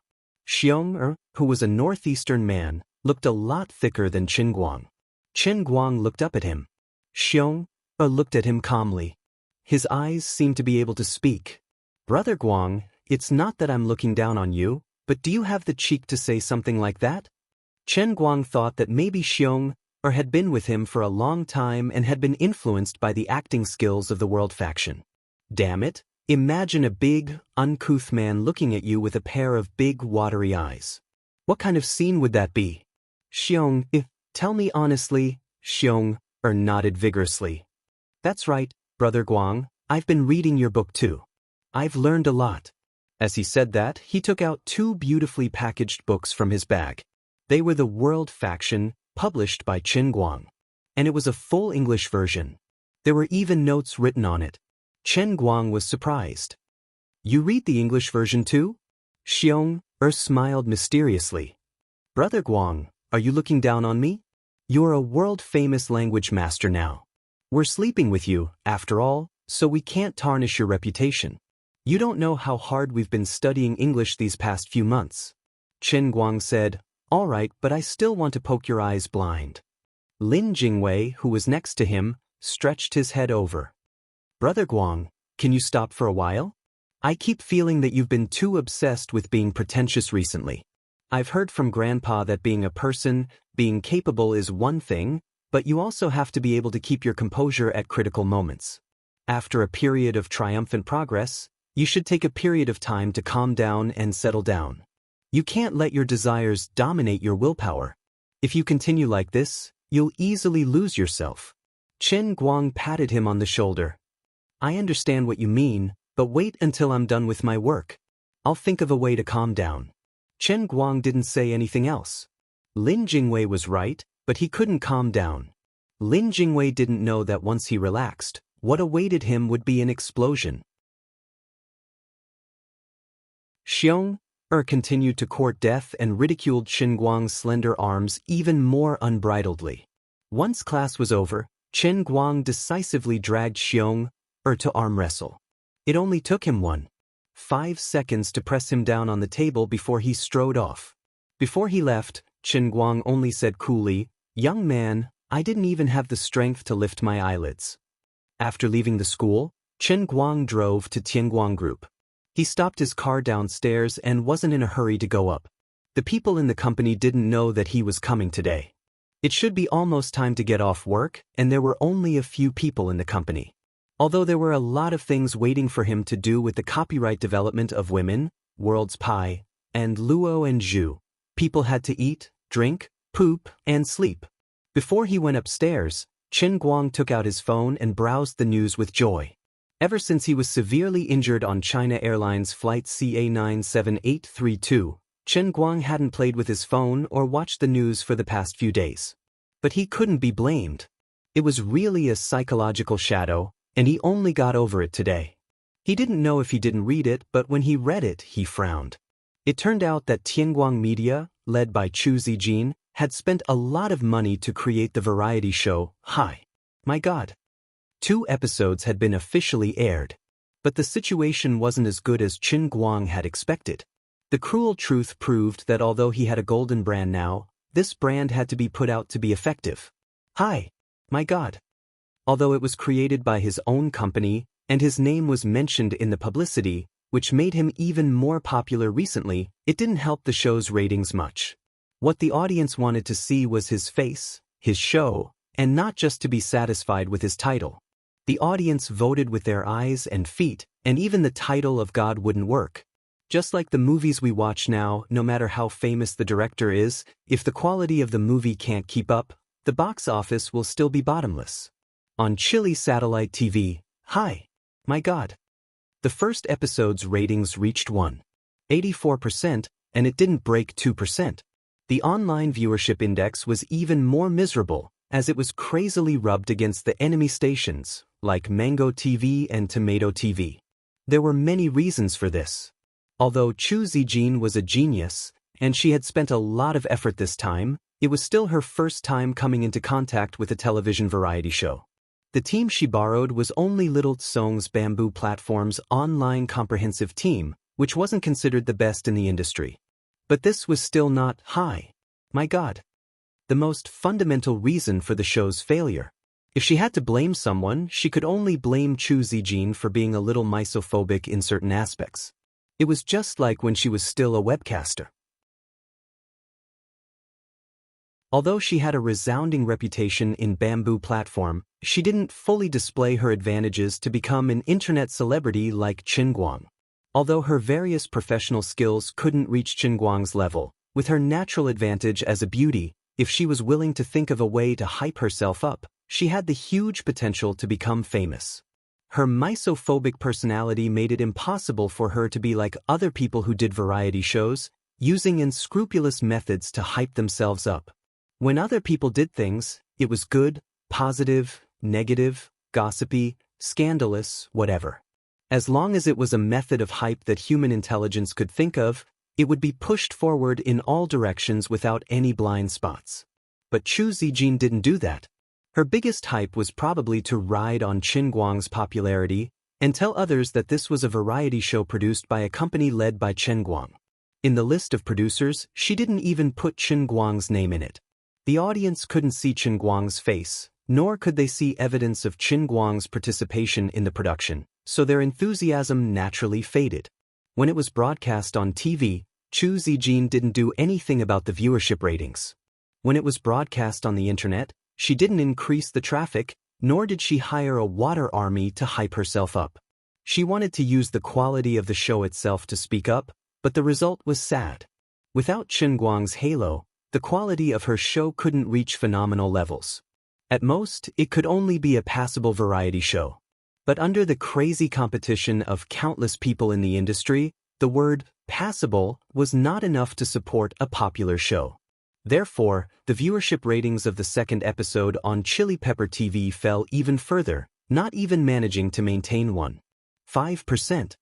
A: Xiong, who was a northeastern man, looked a lot thicker than Chen Guang. Chen Guang looked up at him. Xiong looked at him calmly. His eyes seemed to be able to speak. Brother Guang, it's not that I'm looking down on you, but do you have the cheek to say something like that? Chen Guang thought that maybe Xiong had been with him for a long time and had been influenced by the acting skills of the world faction. Damn it, imagine a big, uncouth man looking at you with a pair of big, watery eyes. What kind of scene would that be? Xiong, tell me honestly, Xiong nodded vigorously. That's right, Brother Guang, I've been reading your book too. I've learned a lot. As he said that, he took out 2 beautifully packaged books from his bag. They were the World Faction, published by Chen Guang. And it was a full English version. There were even notes written on it. Chen Guang was surprised. You read the English version too? Xiong smiled mysteriously. Brother Guang, are you looking down on me? You're a world-famous language master now. We're sleeping with you, after all, so we can't tarnish your reputation. You don't know how hard we've been studying English these past few months. Chen Guang said, all right, but I still want to poke your eyes blind. Lin Jingwei, who was next to him, stretched his head over. Brother Guang, can you stop for a while? I keep feeling that you've been too obsessed with being pretentious recently. I've heard from Grandpa that being a person, being capable is one thing, but you also have to be able to keep your composure at critical moments. After a period of triumphant progress, you should take a period of time to calm down and settle down. You can't let your desires dominate your willpower. If you continue like this, you'll easily lose yourself. Chen Guang patted him on the shoulder. I understand what you mean, but wait until I'm done with my work. I'll think of a way to calm down. Chen Guang didn't say anything else. Lin Jingwei was right, but he couldn't calm down. Lin Jingwei didn't know that once he relaxed, what awaited him would be an explosion. Xiong continued to court death and ridiculed Chen Guang's slender arms even more unbridledly. Once class was over, Chen Guang decisively dragged Xiong to arm wrestle. It only took him 1.5 seconds to press him down on the table before he strode off. Before he left, Chen Guang only said coolly, young man, I didn't even have the strength to lift my eyelids. After leaving the school, Chen Guang drove to Tianguang Group. He stopped his car downstairs and wasn't in a hurry to go up. The people in the company didn't know that he was coming today. It should be almost time to get off work, and there were only a few people in the company. Although there were a lot of things waiting for him to do with the copyright development of Women, World's Pie, and Luo and Zhu, people had to eat, drink, poop, and sleep. Before he went upstairs, Chen Guang took out his phone and browsed the news with joy. Ever since he was severely injured on China Airlines flight CA97832, Chen Guang hadn't played with his phone or watched the news for the past few days. But he couldn't be blamed. It was really a psychological shadow, And he only got over it today. He didn't know if he didn't read it, but when he read it, he frowned. It turned out that Tianguang Media, led by Chu Zijin, had spent a lot of money to create the variety show, Hi! My God! 2 episodes had been officially aired. But the situation wasn't as good as Qin Guang had expected. The cruel truth proved that although he had a golden brand now, this brand had to be put out to be effective. Hi! My God! Although it was created by his own company, and his name was mentioned in the publicity, which made him even more popular recently, it didn't help the show's ratings much. What the audience wanted to see was his face, his show, and not just to be satisfied with his title. The audience voted with their eyes and feet, and even the title of God wouldn't work. Just like the movies we watch now, no matter how famous the director is, if the quality of the movie can't keep up, the box office will still be bottomless. On Chile satellite TV, Hi! My God! The first episode's ratings reached 1.84%, and it didn't break 2%. The online viewership index was even more miserable, as it was crazily rubbed against the enemy stations, like Mango TV and Tomato TV. There were many reasons for this. Although Chu Zijin was a genius, and she had spent a lot of effort this time, it was still her first time coming into contact with a television variety show. The team she borrowed was only Little Tsong's Bamboo Platform's online comprehensive team, which wasn't considered the best in the industry. But this was still not, Hi! My God! The most fundamental reason for the show's failure. If she had to blame someone, she could only blame Chu Zijin for being a little misophobic in certain aspects. It was just like when she was still a webcaster. Although she had a resounding reputation in Bamboo Platform, she didn't fully display her advantages to become an internet celebrity like Qin Guang. Although her various professional skills couldn't reach Qin Guang's level, with her natural advantage as a beauty, if she was willing to think of a way to hype herself up, she had the huge potential to become famous. Her misophobic personality made it impossible for her to be like other people who did variety shows, using unscrupulous methods to hype themselves up. When other people did things, it was good, positive, negative, gossipy, scandalous, whatever. As long as it was a method of hype that human intelligence could think of, it would be pushed forward in all directions without any blind spots. But Chu Zijin didn't do that. Her biggest hype was probably to ride on Qin Guang's popularity and tell others that this was a variety show produced by a company led by Qin Guang. In the list of producers, she didn't even put Qin Guang's name in it. The audience couldn't see Qin Guang's face, nor could they see evidence of Qin Guang's participation in the production, so their enthusiasm naturally faded. When it was broadcast on TV, Chu Zijin didn't do anything about the viewership ratings. When it was broadcast on the internet, she didn't increase the traffic, nor did she hire a water army to hype herself up. She wanted to use the quality of the show itself to speak up, but the result was sad. Without Qin Guang's halo, the quality of her show couldn't reach phenomenal levels. At most, it could only be a passable variety show. But under the crazy competition of countless people in the industry, the word passable was not enough to support a popular show. Therefore, the viewership ratings of the second episode on Chili Pepper TV fell even further, not even managing to maintain 1.5%.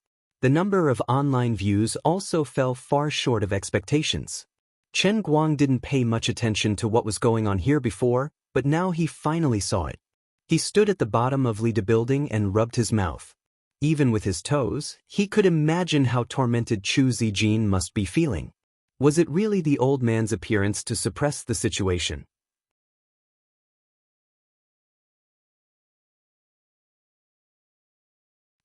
A: The number of online views also fell far short of expectations. Qin Guang didn't pay much attention to what was going on here before, but now he finally saw it. He stood at the bottom of the building and rubbed his mouth. Even with his toes, he could imagine how tormented Chu Zijin must be feeling. Was it really the old man's appearance to suppress the situation?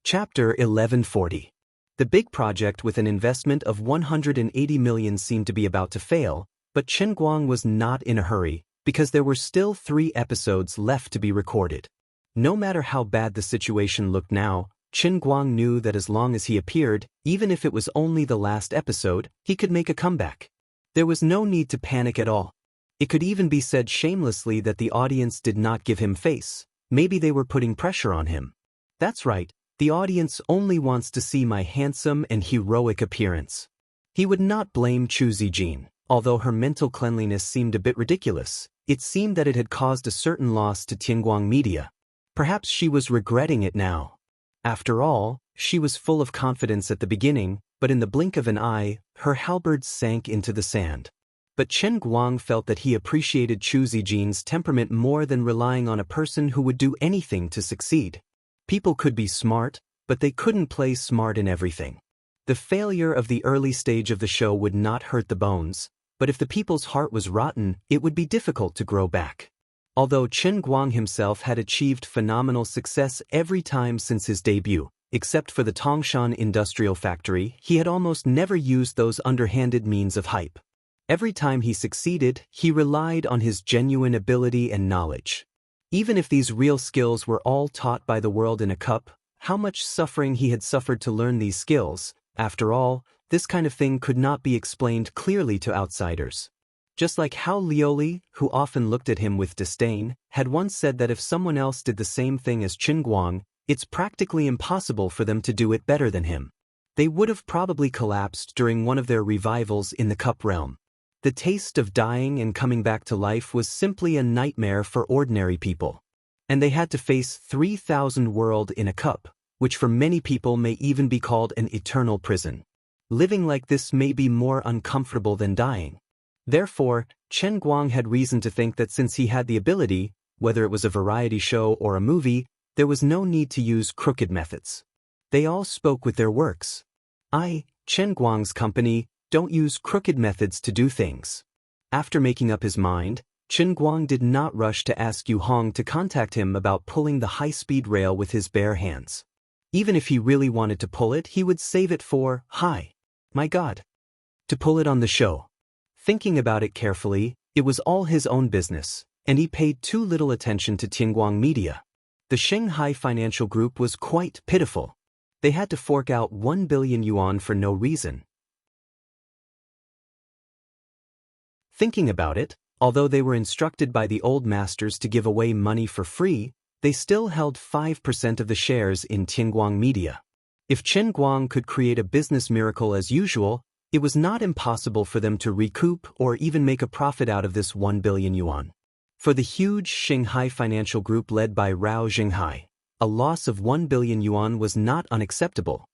A: Chapter 1140. The big project with an investment of 180 million seemed to be about to fail, but Qin Guang was not in a hurry, because there were still 3 episodes left to be recorded. No matter how bad the situation looked now, Qin Guang knew that as long as he appeared, even if it was only the last episode, he could make a comeback. There was no need to panic at all. It could even be said shamelessly that the audience did not give him face. Maybe they were putting pressure on him. That's right, the audience only wants to see my handsome and heroic appearance. He would not blame Chu Zijin. Although her mental cleanliness seemed a bit ridiculous, it seemed that it had caused a certain loss to Tianguang Media. Perhaps she was regretting it now. After all, she was full of confidence at the beginning, but in the blink of an eye, her halberd sank into the sand. But Chen Guang felt that he appreciated Chu Zijin's temperament more than relying on a person who would do anything to succeed. People could be smart, but they couldn't play smart in everything. The failure of the early stage of the show would not hurt the bones, but if the people's heart was rotten, it would be difficult to grow back. Although Chen Guang himself had achieved phenomenal success every time since his debut, except for the Tongshan Industrial Factory, he had almost never used those underhanded means of hype. Every time he succeeded, he relied on his genuine ability and knowledge. Even if these real skills were all taught by the world in a cup, how much suffering he had suffered to learn these skills, after all, this kind of thing could not be explained clearly to outsiders. Just like how Lioli, who often looked at him with disdain, had once said that if someone else did the same thing as Chen Guang, it's practically impossible for them to do it better than him. They would have probably collapsed during one of their revivals in the cup realm. The taste of dying and coming back to life was simply a nightmare for ordinary people. And they had to face 3,000 world in a cup, which for many people may even be called an eternal prison. Living like this may be more uncomfortable than dying. Therefore, Chen Guang had reason to think that since he had the ability, whether it was a variety show or a movie, there was no need to use crooked methods. They all spoke with their works. Chen Guang's company, don't use crooked methods to do things. After making up his mind, Chen Guang did not rush to ask Yu Hong to contact him about pulling the high-speed rail with his bare hands. Even if he really wanted to pull it, he would save it for, my God, to pull it on the show. Thinking about it carefully, it was all his own business, and he paid too little attention to Tianguang Media. The Shanghai Financial Group was quite pitiful. They had to fork out 1 billion yuan for no reason. Thinking about it, although they were instructed by the old masters to give away money for free, they still held 5% of the shares in Tianguang Media. If Chen Guang could create a business miracle as usual, it was not impossible for them to recoup or even make a profit out of this 1 billion yuan. For the huge Shanghai Financial Group led by Rao Xinghai, a loss of 1 billion yuan was not unacceptable.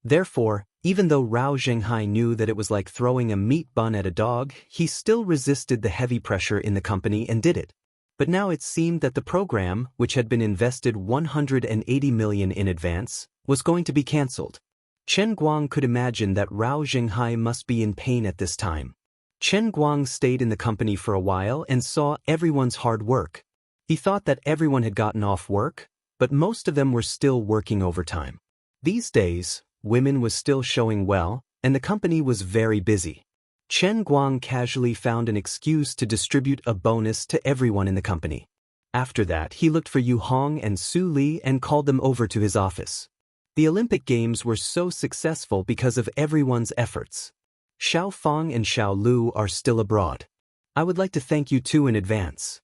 A: Therefore, even though Rao Xinghai knew that it was like throwing a meat bun at a dog, he still resisted the heavy pressure in the company and did it. But now it seemed that the program, which had been invested 180 million in advance, was going to be cancelled. Chen Guang could imagine that Rao Xinghai must be in pain at this time. Chen Guang stayed in the company for a while and saw everyone's hard work. He thought that everyone had gotten off work, but most of them were still working overtime. These days, women was still showing well, and the company was very busy. Chen Guang casually found an excuse to distribute a bonus to everyone in the company. After that, he looked for Yu Hong and Su Li and called them over to his office. The Olympic Games were so successful because of everyone's efforts. Xiao Fang and Xiao Lu are still abroad. I would like to thank you two in advance.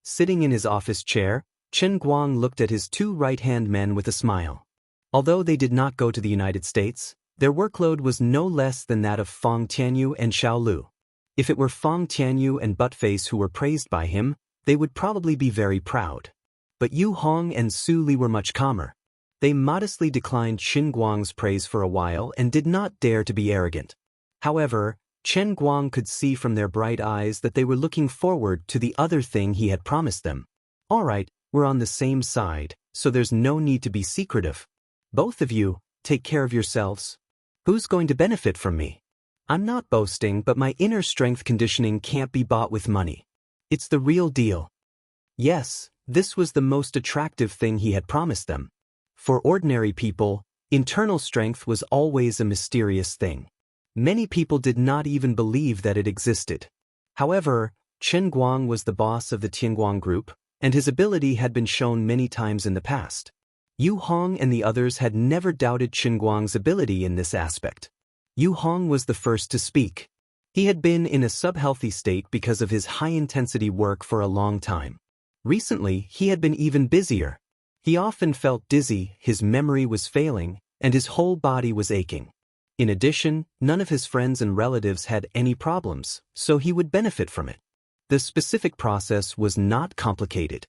A: Sitting in his office chair, Chen Guang looked at his two right-hand men with a smile. Although they did not go to the United States, their workload was no less than that of Fang Tianyu and Xiao Lu. If it were Fang Tianyu and Buttface who were praised by him, they would probably be very proud. But Yu Hong and Su Li were much calmer. They modestly declined Chen Guang's praise for a while and did not dare to be arrogant. However, Chen Guang could see from their bright eyes that they were looking forward to the other thing he had promised them. All right, we're on the same side, so there's no need to be secretive. Both of you, take care of yourselves. Who's going to benefit from me? I'm not boasting, but my inner strength conditioning can't be bought with money. It's the real deal. Yes, this was the most attractive thing he had promised them. For ordinary people, internal strength was always a mysterious thing. Many people did not even believe that it existed. However, Chen Guang was the boss of the Tianguang Group, and his ability had been shown many times in the past. Yu Hong and the others had never doubted Chen Guang's ability in this aspect. Yu Hong was the first to speak. He had been in a sub-healthy state because of his high-intensity work for a long time. Recently, he had been even busier. He often felt dizzy, his memory was failing, and his whole body was aching. In addition, none of his friends and relatives had any problems, so he would benefit from it. The specific process was not complicated.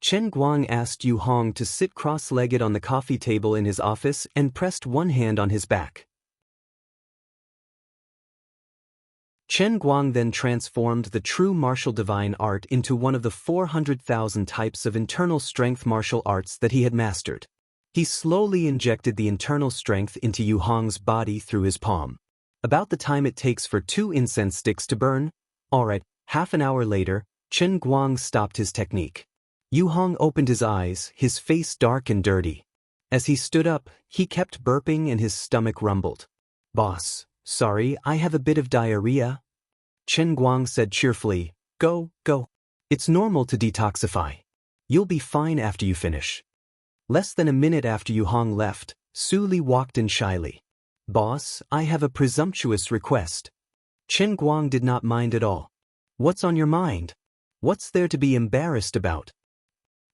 A: Chen Guang asked Yu Hong to sit cross-legged on the coffee table in his office and pressed one hand on his back. Chen Guang then transformed the true martial divine art into one of the 400,000 types of internal strength martial arts that he had mastered. He slowly injected the internal strength into Yu Hong's body through his palm. About the time it takes for 2 incense sticks to burn. Alright, half an hour later, Chen Guang stopped his technique. Yu Hong opened his eyes, his face dark and dirty. As he stood up, he kept burping and his stomach rumbled. "Boss, sorry, I have a bit of diarrhea." Chen Guang said cheerfully, Go. It's normal to detoxify. You'll be fine after you finish." Less than a minute after Yu Hong left, Su Li walked in shyly. "Boss, I have a presumptuous request." Chen Guang did not mind at all. "What's on your mind? What's there to be embarrassed about?"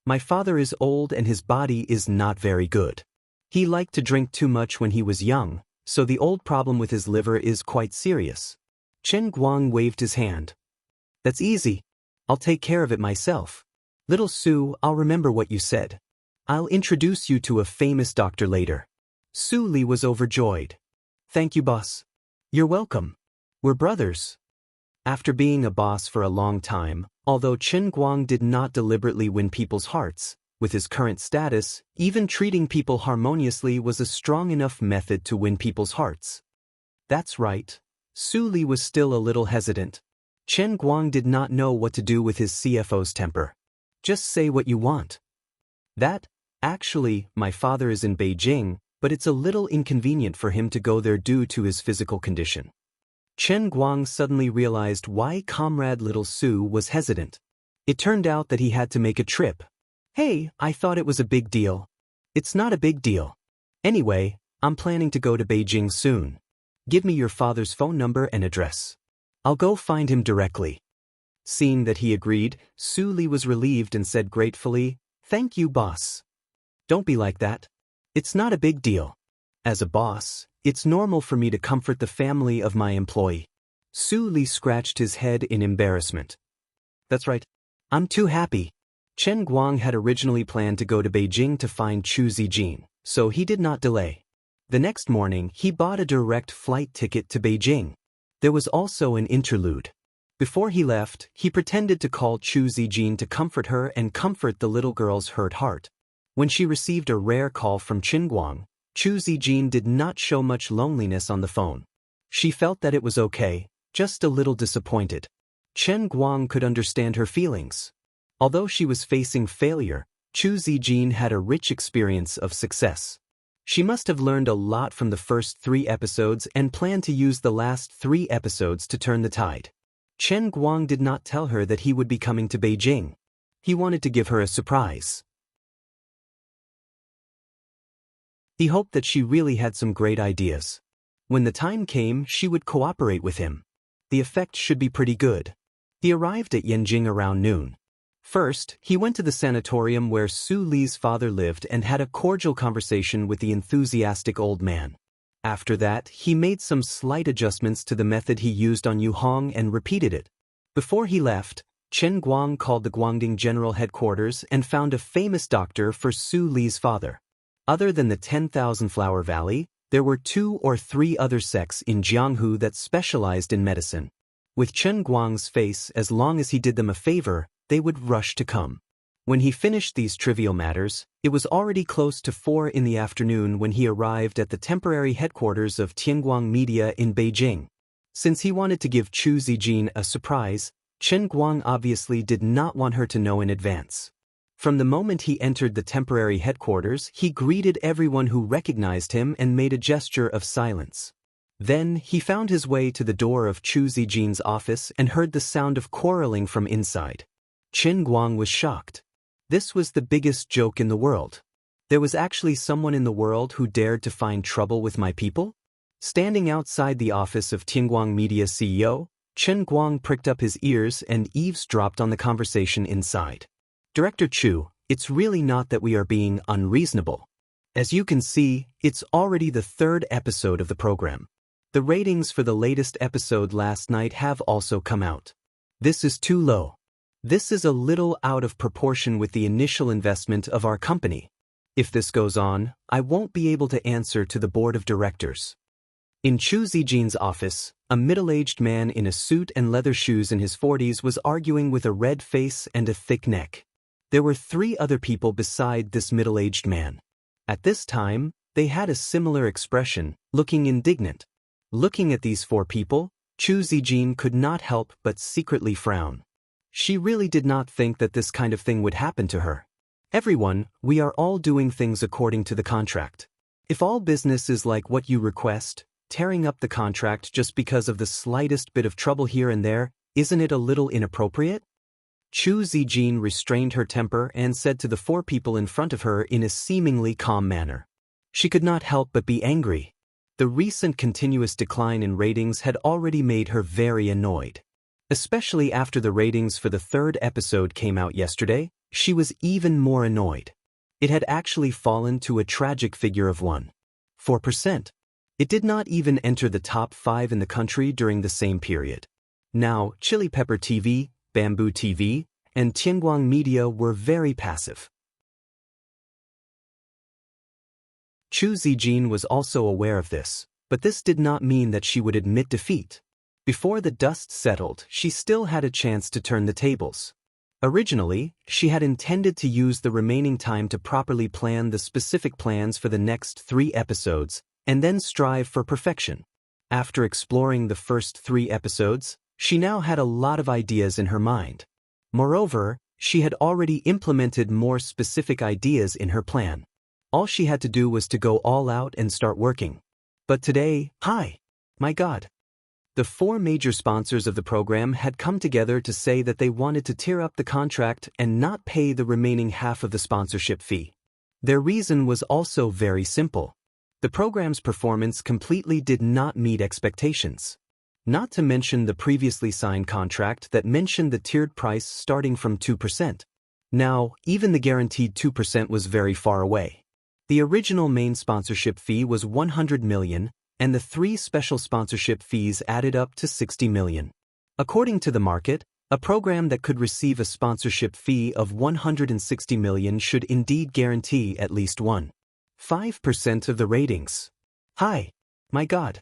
A: "My father is old and his body is not very good. He liked to drink too much when he was young, so the old problem with his liver is quite serious." Chen Guang waved his hand. "That's easy. I'll take care of it myself. Little Su, I'll remember what you said. I'll introduce you to a famous doctor later." Su Li was overjoyed. "Thank you, boss." "You're welcome. We're brothers." After being a boss for a long time, although Chen Guang did not deliberately win people's hearts, with his current status, even treating people harmoniously was a strong enough method to win people's hearts. That's right. Su Li was still a little hesitant. Chen Guang did not know what to do with his CFO's temper. "Just say what you want." Actually, my father is in Beijing, but it's a little inconvenient for him to go there due to his physical condition." Chen Guang suddenly realized why Comrade Little Su was hesitant. It turned out that he had to make a trip. "Hey, I thought it was a big deal." "It's not a big deal. Anyway, I'm planning to go to Beijing soon. Give me your father's phone number and address. I'll go find him directly." Seeing that he agreed, Su Li was relieved and said gratefully, "Thank you, boss." "Don't be like that. It's not a big deal. As a boss, it's normal for me to comfort the family of my employee." Su Li scratched his head in embarrassment. "That's right. I'm too happy." Chen Guang had originally planned to go to Beijing to find Chu Zijin, so he did not delay. The next morning, he bought a direct flight ticket to Beijing. There was also an interlude. Before he left, he pretended to call Chu Zijin to comfort her and comfort the little girl's hurt heart. When she received a rare call from Chen Guang, Chu Zijin did not show much loneliness on the phone. She felt that it was okay, just a little disappointed. Chen Guang could understand her feelings. Although she was facing failure, Chu Zijin had a rich experience of success. She must have learned a lot from the first 3 episodes and planned to use the last 3 episodes to turn the tide. Chen Guang did not tell her that he would be coming to Beijing. He wanted to give her a surprise. He hoped that she really had some great ideas. When the time came, she would cooperate with him. The effect should be pretty good. He arrived at Yanjing around noon. First, he went to the sanatorium where Su Li's father lived and had a cordial conversation with the enthusiastic old man. After that, he made some slight adjustments to the method he used on Yu Hong and repeated it. Before he left, Chen Guang called the Guangding General Headquarters and found a famous doctor for Su Li's father. Other than the 10,000 Flower Valley, there were 2 or 3 other sects in Jianghu that specialized in medicine. With Chen Guang's face, as long as he did them a favor, they would rush to come. When he finished these trivial matters, it was already close to 4 in the afternoon when he arrived at the temporary headquarters of Tianguang Media in Beijing. Since he wanted to give Chu Zijin a surprise, Chen Guang obviously did not want her to know in advance. From the moment he entered the temporary headquarters, he greeted everyone who recognized him and made a gesture of silence. Then, he found his way to the door of Chu Zijin's office and heard the sound of quarreling from inside. Chen Guang was shocked. This was the biggest joke in the world. There was actually someone in the world who dared to find trouble with my people? Standing outside the office of Tianguang Media CEO, Chen Guang pricked up his ears and eavesdropped on the conversation inside. "Director Chu, it's really not that we are being unreasonable. As you can see, it's already the 3rd episode of the program. The ratings for the latest episode last night have also come out. This is too low. This is a little out of proportion with the initial investment of our company. If this goes on, I won't be able to answer to the board of directors. In Chu Zijin's office, a middle-aged man in a suit and leather shoes in his 40s was arguing with a red face and a thick neck. There were 3 other people beside this middle-aged man. At this time, they had a similar expression, looking indignant. Looking at these 4 people, Chu Zijin could not help but secretly frown. She really did not think that this kind of thing would happen to her. Everyone, we are all doing things according to the contract. If all business is like what you request, tearing up the contract just because of the slightest bit of trouble here and there, isn't it a little inappropriate? Chu Zijin restrained her temper and said to the 4 people in front of her in a seemingly calm manner. She could not help but be angry. The recent continuous decline in ratings had already made her very annoyed. Especially after the ratings for the 3rd episode came out yesterday, she was even more annoyed. It had actually fallen to a tragic figure of 1.4%. It did not even enter the top 5 in the country during the same period. Now, Chili Pepper TV, Bamboo TV, and Tianguang Media were very passive. Chu Zijin was also aware of this, but this did not mean that she would admit defeat. Before the dust settled, she still had a chance to turn the tables. Originally, she had intended to use the remaining time to properly plan the specific plans for the next 3 episodes, and then strive for perfection. After exploring the first 3 episodes, she now had a lot of ideas in her mind. Moreover, she had already implemented more specific ideas in her plan. All she had to do was to go all out and start working. But today, my God. The 4 major sponsors of the program had come together to say that they wanted to tear up the contract and not pay the remaining half of the sponsorship fee. Their reason was also very simple. The program's performance completely did not meet expectations. Not to mention the previously signed contract that mentioned the tiered price starting from 2%. Now, even the guaranteed 2% was very far away. The original main sponsorship fee was 100 million, and the 3 special sponsorship fees added up to 60 million. According to the market, a program that could receive a sponsorship fee of 160 million should indeed guarantee at least 1.5% of the ratings. My God.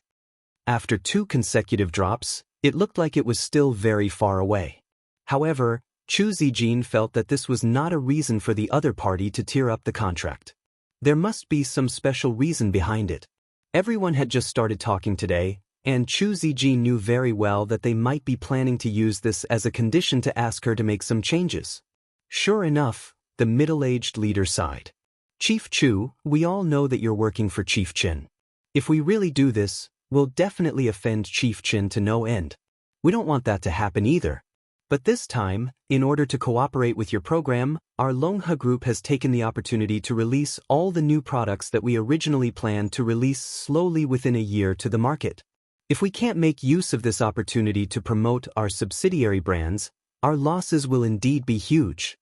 A: After 2 consecutive drops, it looked like it was still very far away. However, Chu Zijin felt that this was not a reason for the other party to tear up the contract. There must be some special reason behind it. Everyone had just started talking today, and Chu Zijin knew very well that they might be planning to use this as a condition to ask her to make some changes. Sure enough, the middle-aged leader sighed. Chief Chu, we all know that you're working for Chief Qin. If we really do this, we'll definitely offend Chief Qin to no end. We don't want that to happen either. But this time, in order to cooperate with your program, our Longhe group has taken the opportunity to release all the new products that we originally planned to release slowly within a year to the market. If we can't make use of this opportunity to promote our subsidiary brands, our losses will indeed be huge.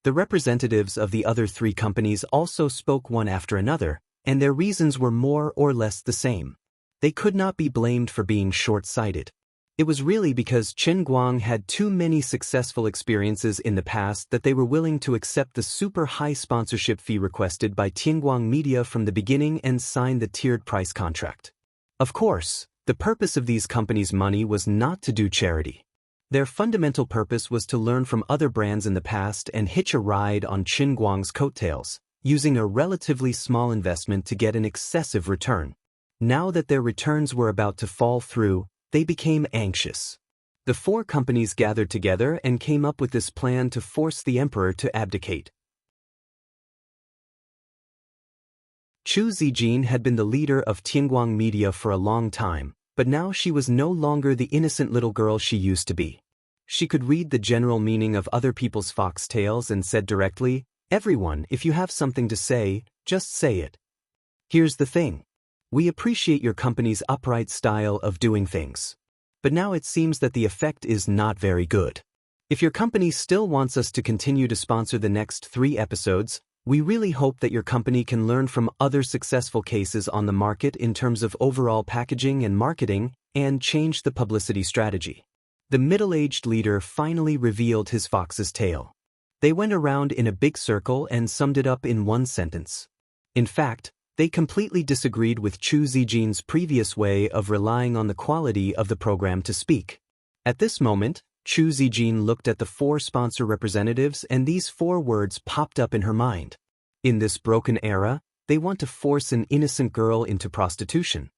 A: The representatives of the other 3 companies also spoke one after another, and their reasons were more or less the same. They could not be blamed for being short-sighted. It was really because Qin had too many successful experiences in the past that they were willing to accept the super high sponsorship fee requested by Tianguang Media from the beginning and sign the tiered price contract. Of course, the purpose of these companies' money was not to do charity. Their fundamental purpose was to learn from other brands in the past and hitch a ride on Qin coattails, using a relatively small investment to get an excessive return. Now that their returns were about to fall through, they became anxious. The 4 companies gathered together and came up with this plan to force the emperor to abdicate. Chu Zijin had been the leader of Tianguang Media for a long time, but now she was no longer the innocent little girl she used to be. She could read the general meaning of other people's foxtails and said directly, "Everyone, if you have something to say, just say it. Here's the thing. We appreciate your company's upright style of doing things. But now it seems that the effect is not very good. If your company still wants us to continue to sponsor the next 3 episodes, we really hope that your company can learn from other successful cases on the market in terms of overall packaging and marketing, and change the publicity strategy. The middle-aged leader finally revealed his fox's tail. They went around in a big circle and summed it up in one sentence. In fact, they completely disagreed with Chu Zijin's previous way of relying on the quality of the program to speak. At this moment, Chu Zijin looked at the 4 sponsor representatives and these 4 words popped up in her mind. In this broken era, they want to force an innocent girl into prostitution.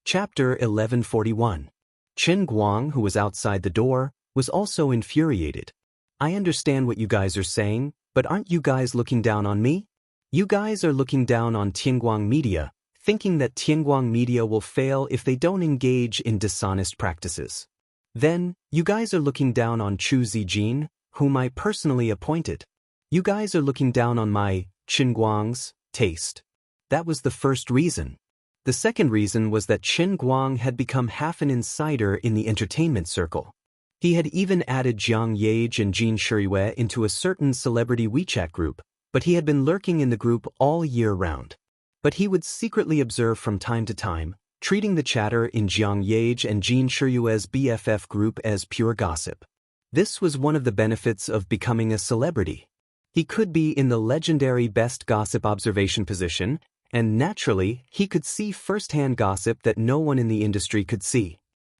A: Chapter 1141. Chen Guang, who was outside the door, was also infuriated. I understand what you guys are saying, but aren't you guys looking down on me? You guys are looking down on Tianguang Media, thinking that Tianguang Media will fail if they don't engage in dishonest practices. Then, you guys are looking down on Chu Zijin, whom I personally appointed. You guys are looking down on my, Chen Guang's, taste. That was the first reason. The second reason was that Chen Guang had become half an insider in the entertainment circle. He had even added Jiang Yage and Jin Shiyue into a certain celebrity WeChat group, but he had been lurking in the group all year round. But he would secretly observe from time to time, treating the chatter in Jiang Yage and Jin Shiyue's BFF group as pure gossip. This was one of the benefits of becoming a celebrity. He could be in the legendary best gossip observation position, and naturally, he could see first-hand gossip that no one in the industry could see.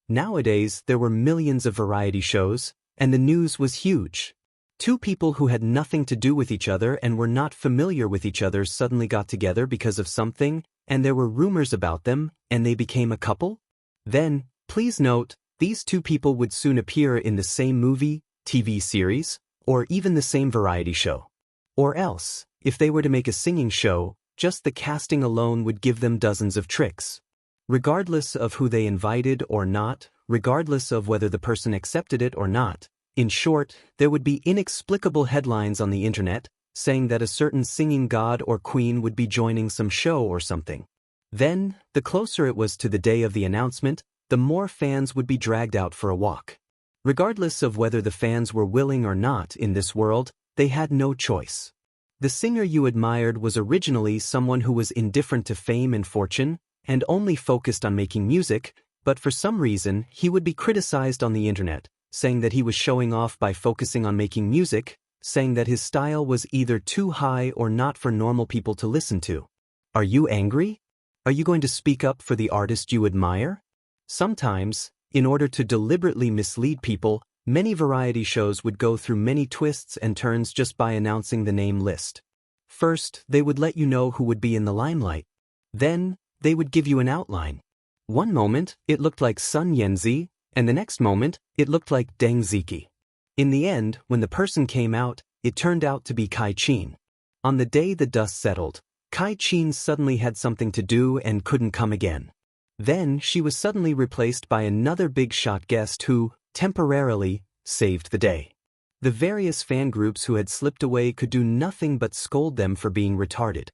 A: Nowadays, there were millions of variety shows, and the news was huge. 2 people who had nothing to do with each other and were not familiar with each other suddenly got together because of something, and there were rumors about them, and they became a couple? Then, please note, these 2 people would soon appear in the same movie, TV series, or even the same variety show. Or else, if they were to make a singing show, just the casting alone would give them dozens of tricks. Regardless of who they invited or not, regardless of whether the person accepted it or not, in short, there would be inexplicable headlines on the internet saying that a certain singing god or queen would be joining some show or something. Then, the closer it was to the day of the announcement, the more fans would be dragged out for a walk. Regardless of whether the fans were willing or not in this world, they had no choice. The singer you admired was originally someone who was indifferent to fame and fortune, and only focused on making music, but for some reason he would be criticized on the internet, saying that he was showing off by focusing on making music, saying that his style was either too high or not for normal people to listen to. Are you angry? Are you going to speak up for the artist you admire? Sometimes, in order to deliberately mislead people, many variety shows would go through many twists and turns just by announcing the name list. First, they would let you know who would be in the limelight. Then, they would give you an outline. One moment, it looked like Sun Yanzi, and the next moment, it looked like Deng Ziki. In the end, when the person came out, it turned out to be Kai Qin. On the day the dust settled, Kai Qin suddenly had something to do and couldn't come again. Then, she was suddenly replaced by another big-shot guest who, temporarily, saved the day. The various fan groups who had slipped away could do nothing but scold them for being retarded.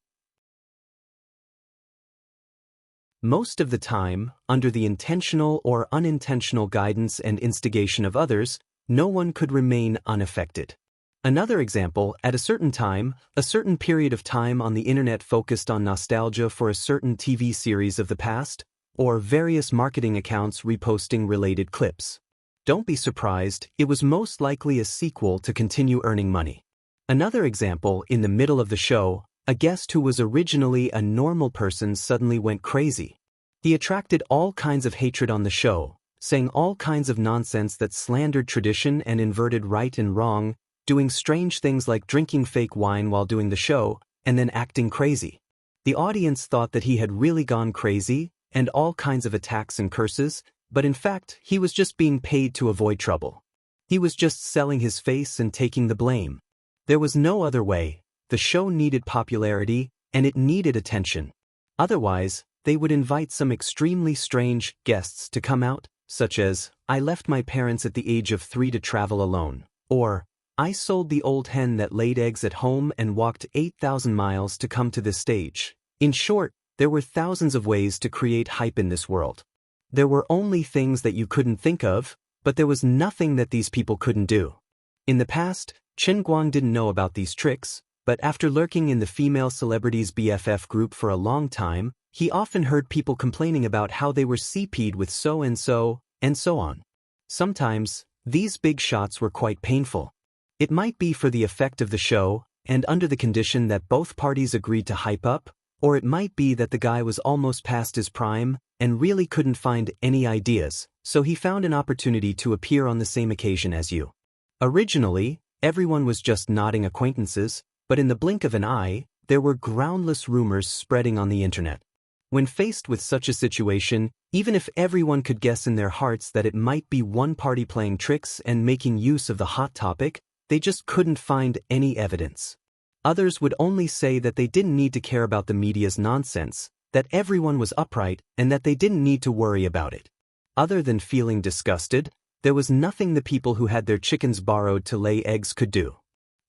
A: Most of the time, under the intentional or unintentional guidance and instigation of others, no one could remain unaffected. Another example, at a certain time, a certain period of time on the internet focused on nostalgia for a certain TV series of the past, or various marketing accounts reposting related clips. Don't be surprised, it was most likely a sequel to continue earning money. Another example, in the middle of the show, a guest who was originally a normal person suddenly went crazy. He attracted all kinds of hatred on the show, saying all kinds of nonsense that slandered tradition and inverted right and wrong, doing strange things like drinking fake wine while doing the show, and then acting crazy. The audience thought that he had really gone crazy, and all kinds of attacks and curses, but in fact, he was just being paid to avoid trouble. He was just selling his face and taking the blame. There was no other way. The show needed popularity, and it needed attention. Otherwise, they would invite some extremely strange guests to come out, such as, I left my parents at the age of 3 to travel alone, or, I sold the old hen that laid eggs at home and walked 8,000 miles to come to this stage. In short, there were thousands of ways to create hype in this world. There were only things that you couldn't think of, but there was nothing that these people couldn't do. In the past, Chen Guang didn't know about these tricks, but after lurking in the female celebrities BFF group for a long time, He often heard people complaining about how they were CP'd with so, and so on. Sometimes, these big shots were quite painful. It might be for the effect of the show, and under the condition that both parties agreed to hype up, or it might be that the guy was almost past his prime, and really couldn't find any ideas, so he found an opportunity to appear on the same occasion as you. Originally, everyone was just nodding acquaintances, but in the blink of an eye, there were groundless rumors spreading on the internet. When faced with such a situation, even if everyone could guess in their hearts that it might be one party playing tricks and making use of the hot topic, they just couldn't find any evidence. Others would only say that they didn't need to care about the media's nonsense, that everyone was upright, and that they didn't need to worry about it. Other than feeling disgusted, there was nothing the people who had their chickens borrowed to lay eggs could do.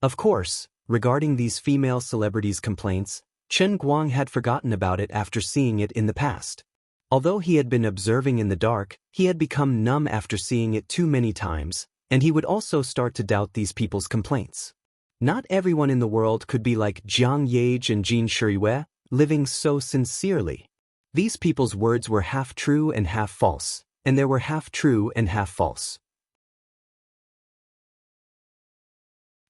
A: Of course, regarding these female celebrities' complaints, Chen Guang had forgotten about it after seeing it in the past. Although he had been observing in the dark, he had become numb after seeing it too many times, and he would also start to doubt these people's complaints. Not everyone in the world could be like Jiang Yage and Jin Shiriyue, living so sincerely. These people's words were half true and half false, and there were half true and half false.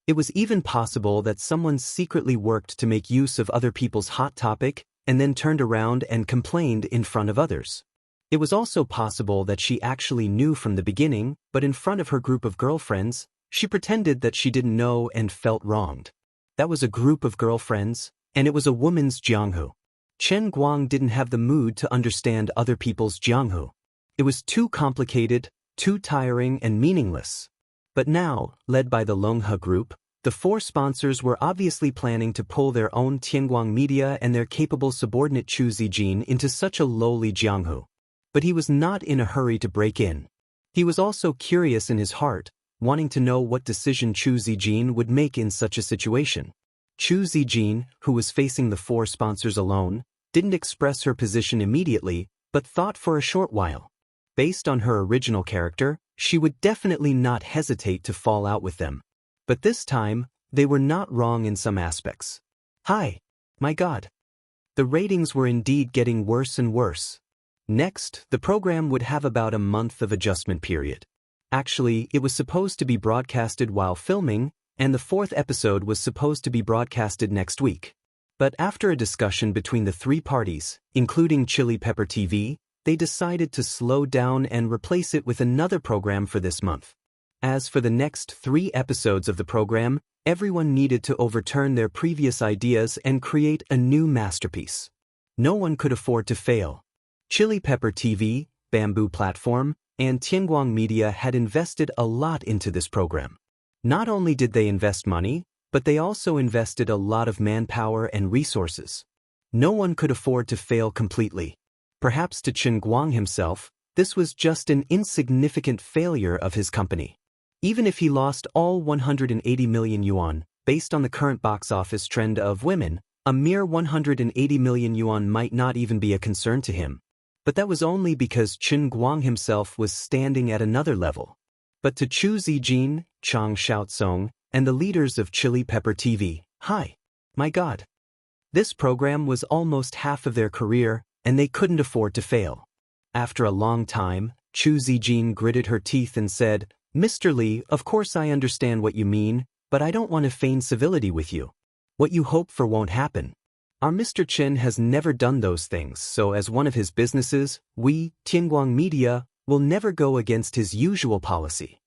A: It was even possible that someone secretly worked to make use of other people's hot topic and then turned around and complained in front of others. It was also possible that she actually knew from the beginning, but in front of her group of girlfriends, she pretended that she didn't know and felt wronged. That was a group of girlfriends, and it was a woman's jianghu. Chen Guang didn't have the mood to understand other people's jianghu. It was too complicated, too tiring and meaningless. But now, led by the Longhe group, the four sponsors were obviously planning to pull their own Tianguang media and their capable subordinate Chu Zijin into such a lowly jianghu. But he was not in a hurry to break in. He was also curious in his heart, wanting to know what decision Chu Zijin would make in such a situation. Chu Zijin, who was facing the four sponsors alone, didn't express her position immediately, but thought for a short while. Based on her original character, she would definitely not hesitate to fall out with them. But this time, they were not wrong in some aspects. Hi! My God! The ratings were indeed getting worse and worse. Next, the program would have about a month of adjustment period. Actually, it was supposed to be broadcasted while filming, and the fourth episode was supposed to be broadcasted next week. But after a discussion between the three parties, including Chili Pepper TV, they decided to slow down and replace it with another program for this month. As for the next 3 episodes of the program, everyone needed to overturn their previous ideas and create a new masterpiece. No one could afford to fail. Chili Pepper TV, Bamboo Platform, and Tianguang Media had invested a lot into this program. Not only did they invest money, but they also invested a lot of manpower and resources. No one could afford to fail completely. Perhaps to Chen Guang himself, this was just an insignificant failure of his company. Even if he lost all 180 million yuan, based on the current box office trend of women, a mere 180 million yuan might not even be a concern to him. But that was only because Chen Guang himself was standing at another level. But to Chu Zijin, Chang Xiaotsong, and the leaders of Chili Pepper TV, hi! My God! This program was almost half of their career, and they couldn't afford to fail. After a long time, Chu Zijin gritted her teeth and said, "Mr. Li, of course I understand what you mean, but I don't want to feign civility with you. What you hope for won't happen. Our Mr. Chen has never done those things, so as one of his businesses, we, Tianguang Media, will never go against his usual policy."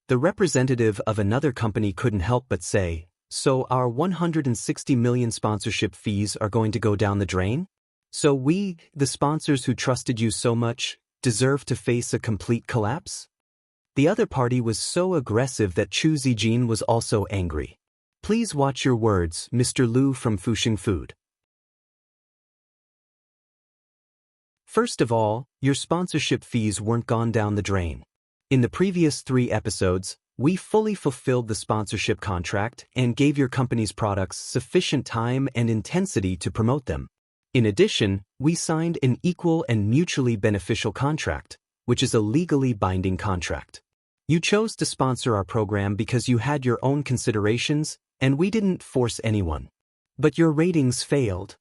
A: The representative of another company couldn't help but say, "So our 160 million sponsorship fees are going to go down the drain? So we, the sponsors who trusted you so much, deserve to face a complete collapse?" The other party was so aggressive that Chu Zijin was also angry. Please watch your words, Mr. Lu from Fuxing Food. First of all, your sponsorship fees weren't gone down the drain. In the previous 3 episodes, we fully fulfilled the sponsorship contract and gave your company's products sufficient time and intensity to promote them. In addition, we signed an equal and mutually beneficial contract, which is a legally binding contract. You chose to sponsor our program because you had your own considerations, and we didn't force anyone. But your ratings failed.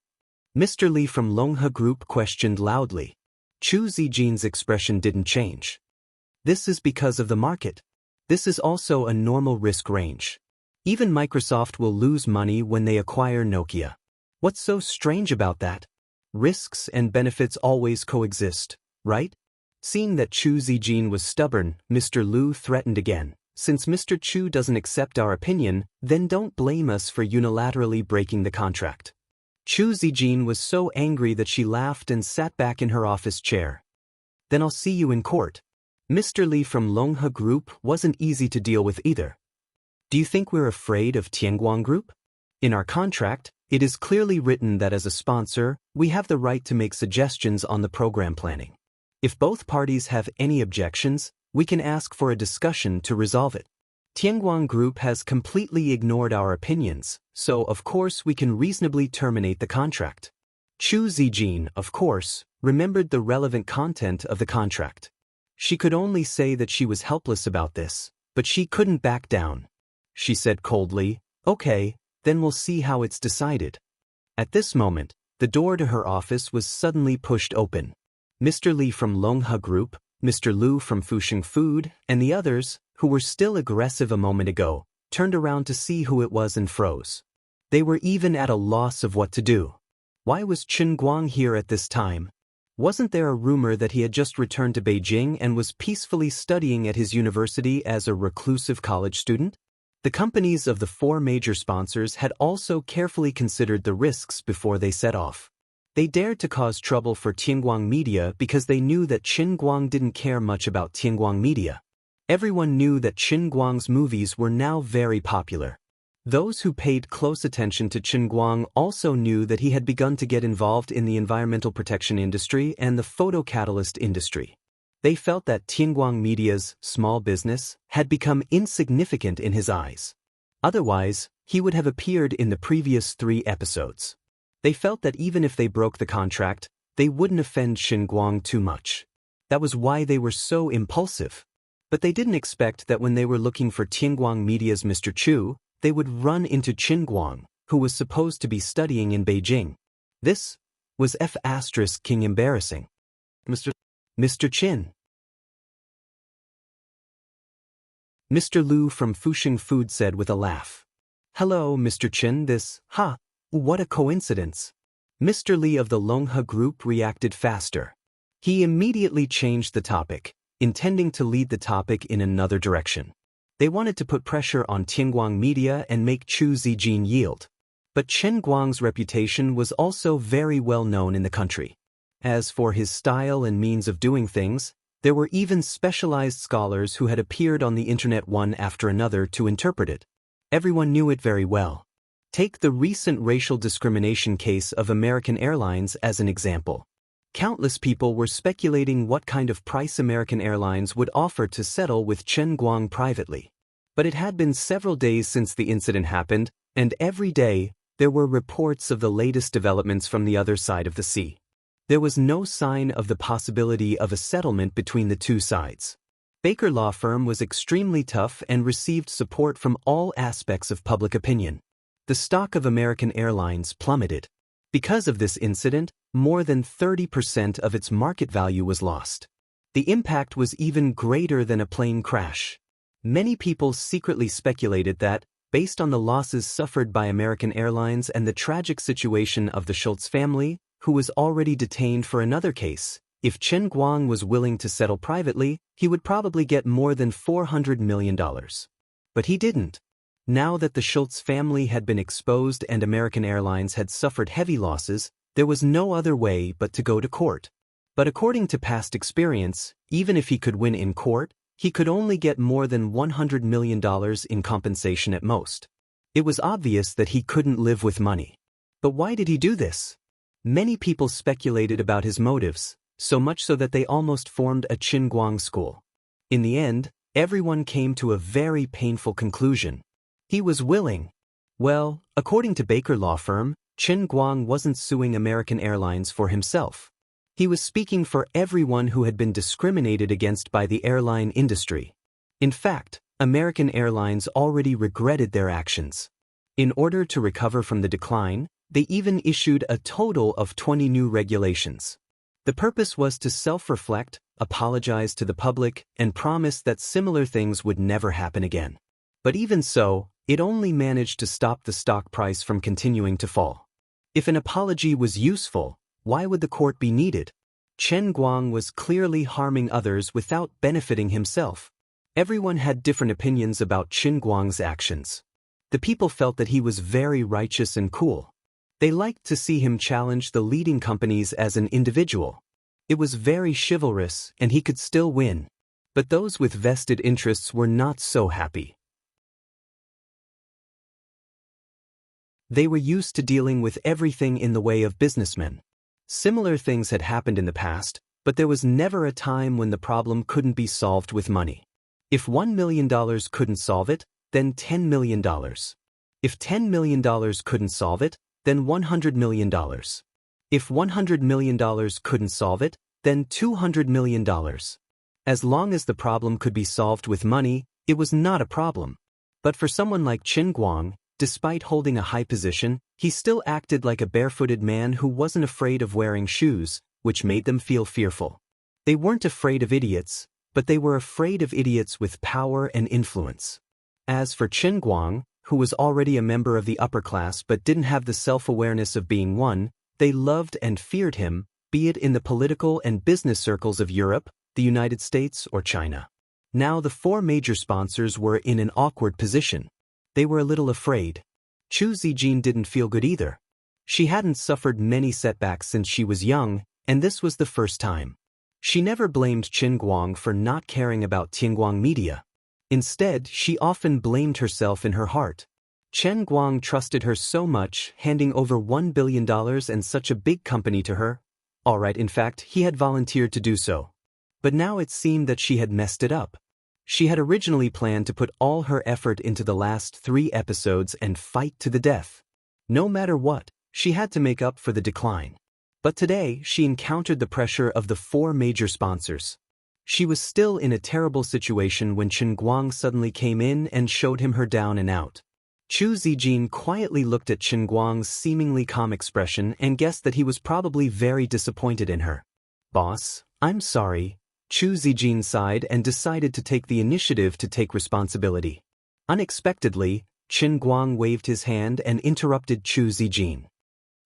A: Mr. Li from Longhe Group questioned loudly. Chu Zijin's expression didn't change. This is because of the market. This is also a normal risk range. Even Microsoft will lose money when they acquire Nokia. What's so strange about that? Risks and benefits always coexist, right? Seeing that Chu Zijin was stubborn, Mr. Lu threatened again. Since Mr. Chu doesn't accept our opinion, then don't blame us for unilaterally breaking the contract. Chu Zijin was so angry that she laughed and sat back in her office chair. Then I'll see you in court. Mr. Li from Longhe Group wasn't easy to deal with either. Do you think we're afraid of Tianguang Group? In our contract, it is clearly written that as a sponsor, we have the right to make suggestions on the program planning. If both parties have any objections, we can ask for a discussion to resolve it. Tianguang Group has completely ignored our opinions, so of course we can reasonably terminate the contract. Chu Zijin, of course, remembered the relevant content of the contract. She could only say that she was helpless about this, but she couldn't back down. She said coldly, "Okay, then we'll see how it's decided." At this moment, the door to her office was suddenly pushed open. Mr. Li from Longhe Group, Mr. Lu from Fusheng Food, and the others, who were still aggressive a moment ago, turned around to see who it was and froze. They were even at a loss of what to do. Why was Chen Guang here at this time? Wasn't there a rumor that he had just returned to Beijing and was peacefully studying at his university as a reclusive college student? The companies of the four major sponsors had also carefully considered the risks before they set off. They dared to cause trouble for Tianguang Media because they knew that Chen Guang didn't care much about Tianguang Media. Everyone knew that Chen Guang's movies were now very popular. Those who paid close attention to Chen Guang also knew that he had begun to get involved in the environmental protection industry and the photocatalyst industry. They felt that Tianguang Media's small business had become insignificant in his eyes. Otherwise, he would have appeared in the previous 3 episodes. They felt that even if they broke the contract, they wouldn't offend Chen Guang too much. That was why they were so impulsive. But they didn't expect that when they were looking for Tianguang Media's Mr. Chu, they would run into Chen Guang, who was supposed to be studying in Beijing. This was King embarrassing. Mr. Chin. Mr. Lu from Fusheng Food said with a laugh. "Hello, Mr. Chin, what a coincidence." Mr. Li of the Longhe Group reacted faster. He immediately changed the topic, intending to lead the topic in another direction. They wanted to put pressure on Tianguang Media and make Chu Zijin yield. But Chen Guang's reputation was also very well known in the country. As for his style and means of doing things, there were even specialized scholars who had appeared on the internet one after another to interpret it. Everyone knew it very well. Take the recent racial discrimination case of American Airlines as an example. Countless people were speculating what kind of price American Airlines would offer to settle with Chen Guang privately. But it had been several days since the incident happened, and every day, there were reports of the latest developments from the other side of the sea. There was no sign of the possibility of a settlement between the two sides. Baker Law Firm was extremely tough and received support from all aspects of public opinion. The stock of American Airlines plummeted. Because of this incident, more than 30% of its market value was lost. The impact was even greater than a plane crash. Many people secretly speculated that, based on the losses suffered by American Airlines and the tragic situation of the Schultz family, who was already detained for another case, if Chen Guang was willing to settle privately, he would probably get more than $400 million. But he didn't. Now that the Schultz family had been exposed and American Airlines had suffered heavy losses, there was no other way but to go to court. But according to past experience, even if he could win in court, he could only get more than $100 million in compensation at most. It was obvious that he couldn't live with money. But why did he do this? Many people speculated about his motives, so much so that they almost formed a Chen Guang school. In the end, everyone came to a very painful conclusion. He was willing. Well, according to Baker Law Firm, Chen Guang wasn't suing American Airlines for himself. He was speaking for everyone who had been discriminated against by the airline industry. In fact, American Airlines already regretted their actions. In order to recover from the decline, They even issued a total of 20 new regulations. The purpose was to self-reflect, apologize to the public, and promise that similar things would never happen again. But even so, it only managed to stop the stock price from continuing to fall. If an apology was useful, why would the court be needed? Chen Guang was clearly harming others without benefiting himself. Everyone had different opinions about Chen Guang's actions. The people felt that he was very righteous and cool. They liked to see him challenge the leading companies as an individual. It was very chivalrous, and he could still win. But those with vested interests were not so happy. They were used to dealing with everything in the way of businessmen. Similar things had happened in the past, but there was never a time when the problem couldn't be solved with money. If $1 million couldn't solve it, then $10 million. If $10 million couldn't solve it, then $100 million. If $100 million couldn't solve it, then $200 million. As long as the problem could be solved with money, it was not a problem. But for someone like Chen Guang, despite holding a high position, he still acted like a barefooted man who wasn't afraid of wearing shoes, which made them feel fearful. They weren't afraid of idiots, but they were afraid of idiots with power and influence. As for Chen Guang, who was already a member of the upper class but didn't have the self-awareness of being one, they loved and feared him, be it in the political and business circles of Europe, the United States, or China. Now the four major sponsors were in an awkward position. They were a little afraid. Chu Zijin didn't feel good either. She hadn't suffered many setbacks since she was young, and this was the first time. She never blamed Chen Guang for not caring about Tianguang Media. Instead, she often blamed herself in her heart. Chen Guang trusted her so much, handing over $1 billion and such a big company to her. Alright, in fact, he had volunteered to do so. But now it seemed that she had messed it up. She had originally planned to put all her effort into the last 3 episodes and fight to the death. No matter what, she had to make up for the decline. But today, she encountered the pressure of the 4 major sponsors. She was still in a terrible situation when Chen Guang suddenly came in and showed him her down and out. Chu Zijin quietly looked at Chen Guang's seemingly calm expression and guessed that he was probably very disappointed in her. "Boss, I'm sorry." Chu Zijin sighed and decided to take the initiative to take responsibility. Unexpectedly, Chen Guang waved his hand and interrupted Chu Zijin.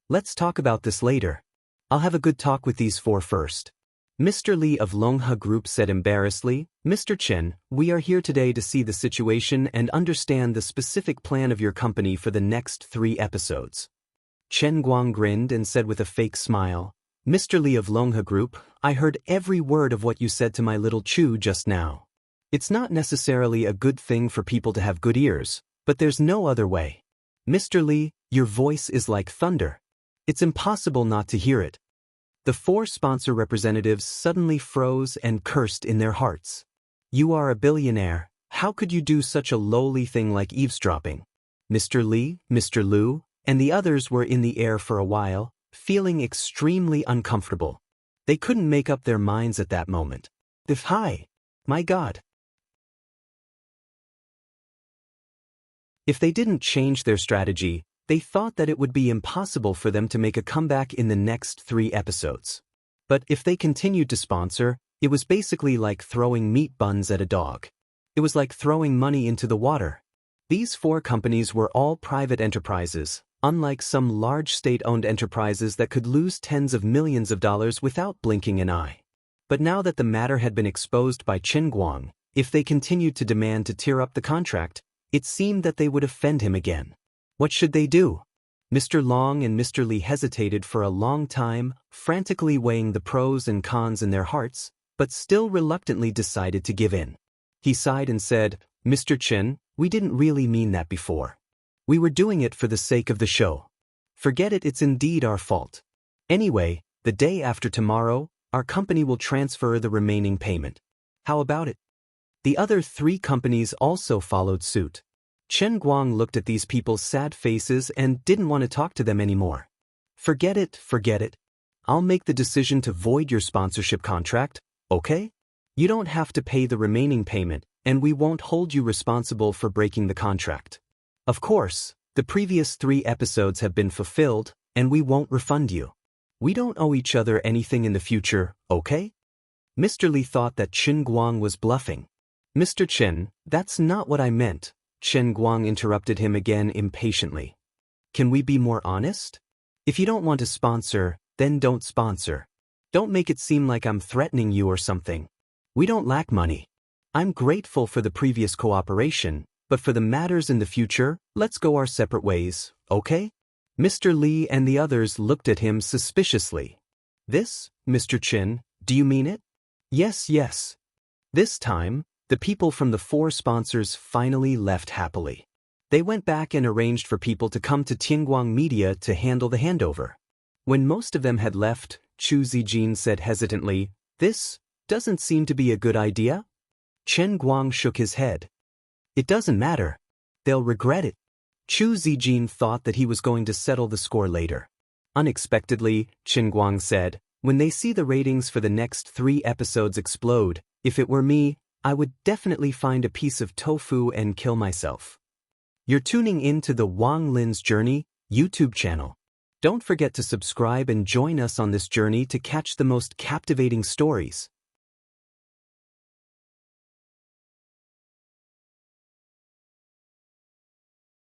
A: "Let's talk about this later. I'll have a good talk with these 4 first." Mr. Li of Longhe Group said embarrassedly, "Mr. Chen, we are here today to see the situation and understand the specific plan of your company for the next 3 episodes." Chen Guang grinned and said with a fake smile, "Mr. Li of Longhe Group, I heard every word of what you said to my little Chu just now. It's not necessarily a good thing for people to have good ears, but there's no other way. Mr. Li, your voice is like thunder. It's impossible not to hear it." The 4 sponsor representatives suddenly froze and cursed in their hearts. "You are a billionaire. How could you do such a lowly thing like eavesdropping?" Mr. Li, Mr. Liu, and the others were in the air for a while, feeling extremely uncomfortable. They couldn't make up their minds at that moment. Hi! My God! If they didn't change their strategy, they thought that it would be impossible for them to make a comeback in the next 3 episodes. But if they continued to sponsor, it was basically like throwing meat buns at a dog. It was like throwing money into the water. These 4 companies were all private enterprises, unlike some large state-owned enterprises that could lose tens of millions of dollars without blinking an eye. But now that the matter had been exposed by Chen Guang, if they continued to demand to tear up the contract, it seemed that they would offend him again. What should they do? Mr. Long and Mr. Li hesitated for a long time, frantically weighing the pros and cons in their hearts, but still reluctantly decided to give in. He sighed and said, "Mr. Chen, we didn't really mean that before. We were doing it for the sake of the show. Forget it, it's indeed our fault. Anyway, the day after tomorrow, our company will transfer the remaining payment. How about it?" The other 3 companies also followed suit. Chen Guang looked at these people's sad faces and didn't want to talk to them anymore. Forget it. I'll make the decision to void your sponsorship contract, okay? You don't have to pay the remaining payment, and we won't hold you responsible for breaking the contract. Of course, the previous 3 episodes have been fulfilled, And we won't refund you. We don't owe each other anything in the future, okay? Mr. Li thought that Chen Guang was bluffing. Mr. Chen, that's not what I meant, Chen Guang interrupted him again impatiently. Can we be more honest? If you don't want to sponsor, then don't sponsor. Don't make it seem like I'm threatening you or something. We don't lack money. I'm grateful for the previous cooperation, but for the matters in the future, let's go our separate ways, okay? Mr. Li and the others looked at him suspiciously. This, Mr. Chen, do you mean it? Yes, yes. This time, the people from the 4 sponsors finally left happily. They went back and arranged for people to come to Tianguang Media to handle the handover. When most of them had left, Chu Zijin said hesitantly, "This doesn't seem to be a good idea?" Chen Guang shook his head. "It doesn't matter. They'll regret it." Chu Zijin thought that he was going to settle the score later. Unexpectedly, Chen Guang said, "When they see the ratings for the next 3 episodes explode, if it were me, I would definitely find a piece of tofu and kill myself." You're tuning in to the Wang Lin's Journey YouTube channel. Don't forget to subscribe and join us on this journey to catch the most captivating stories.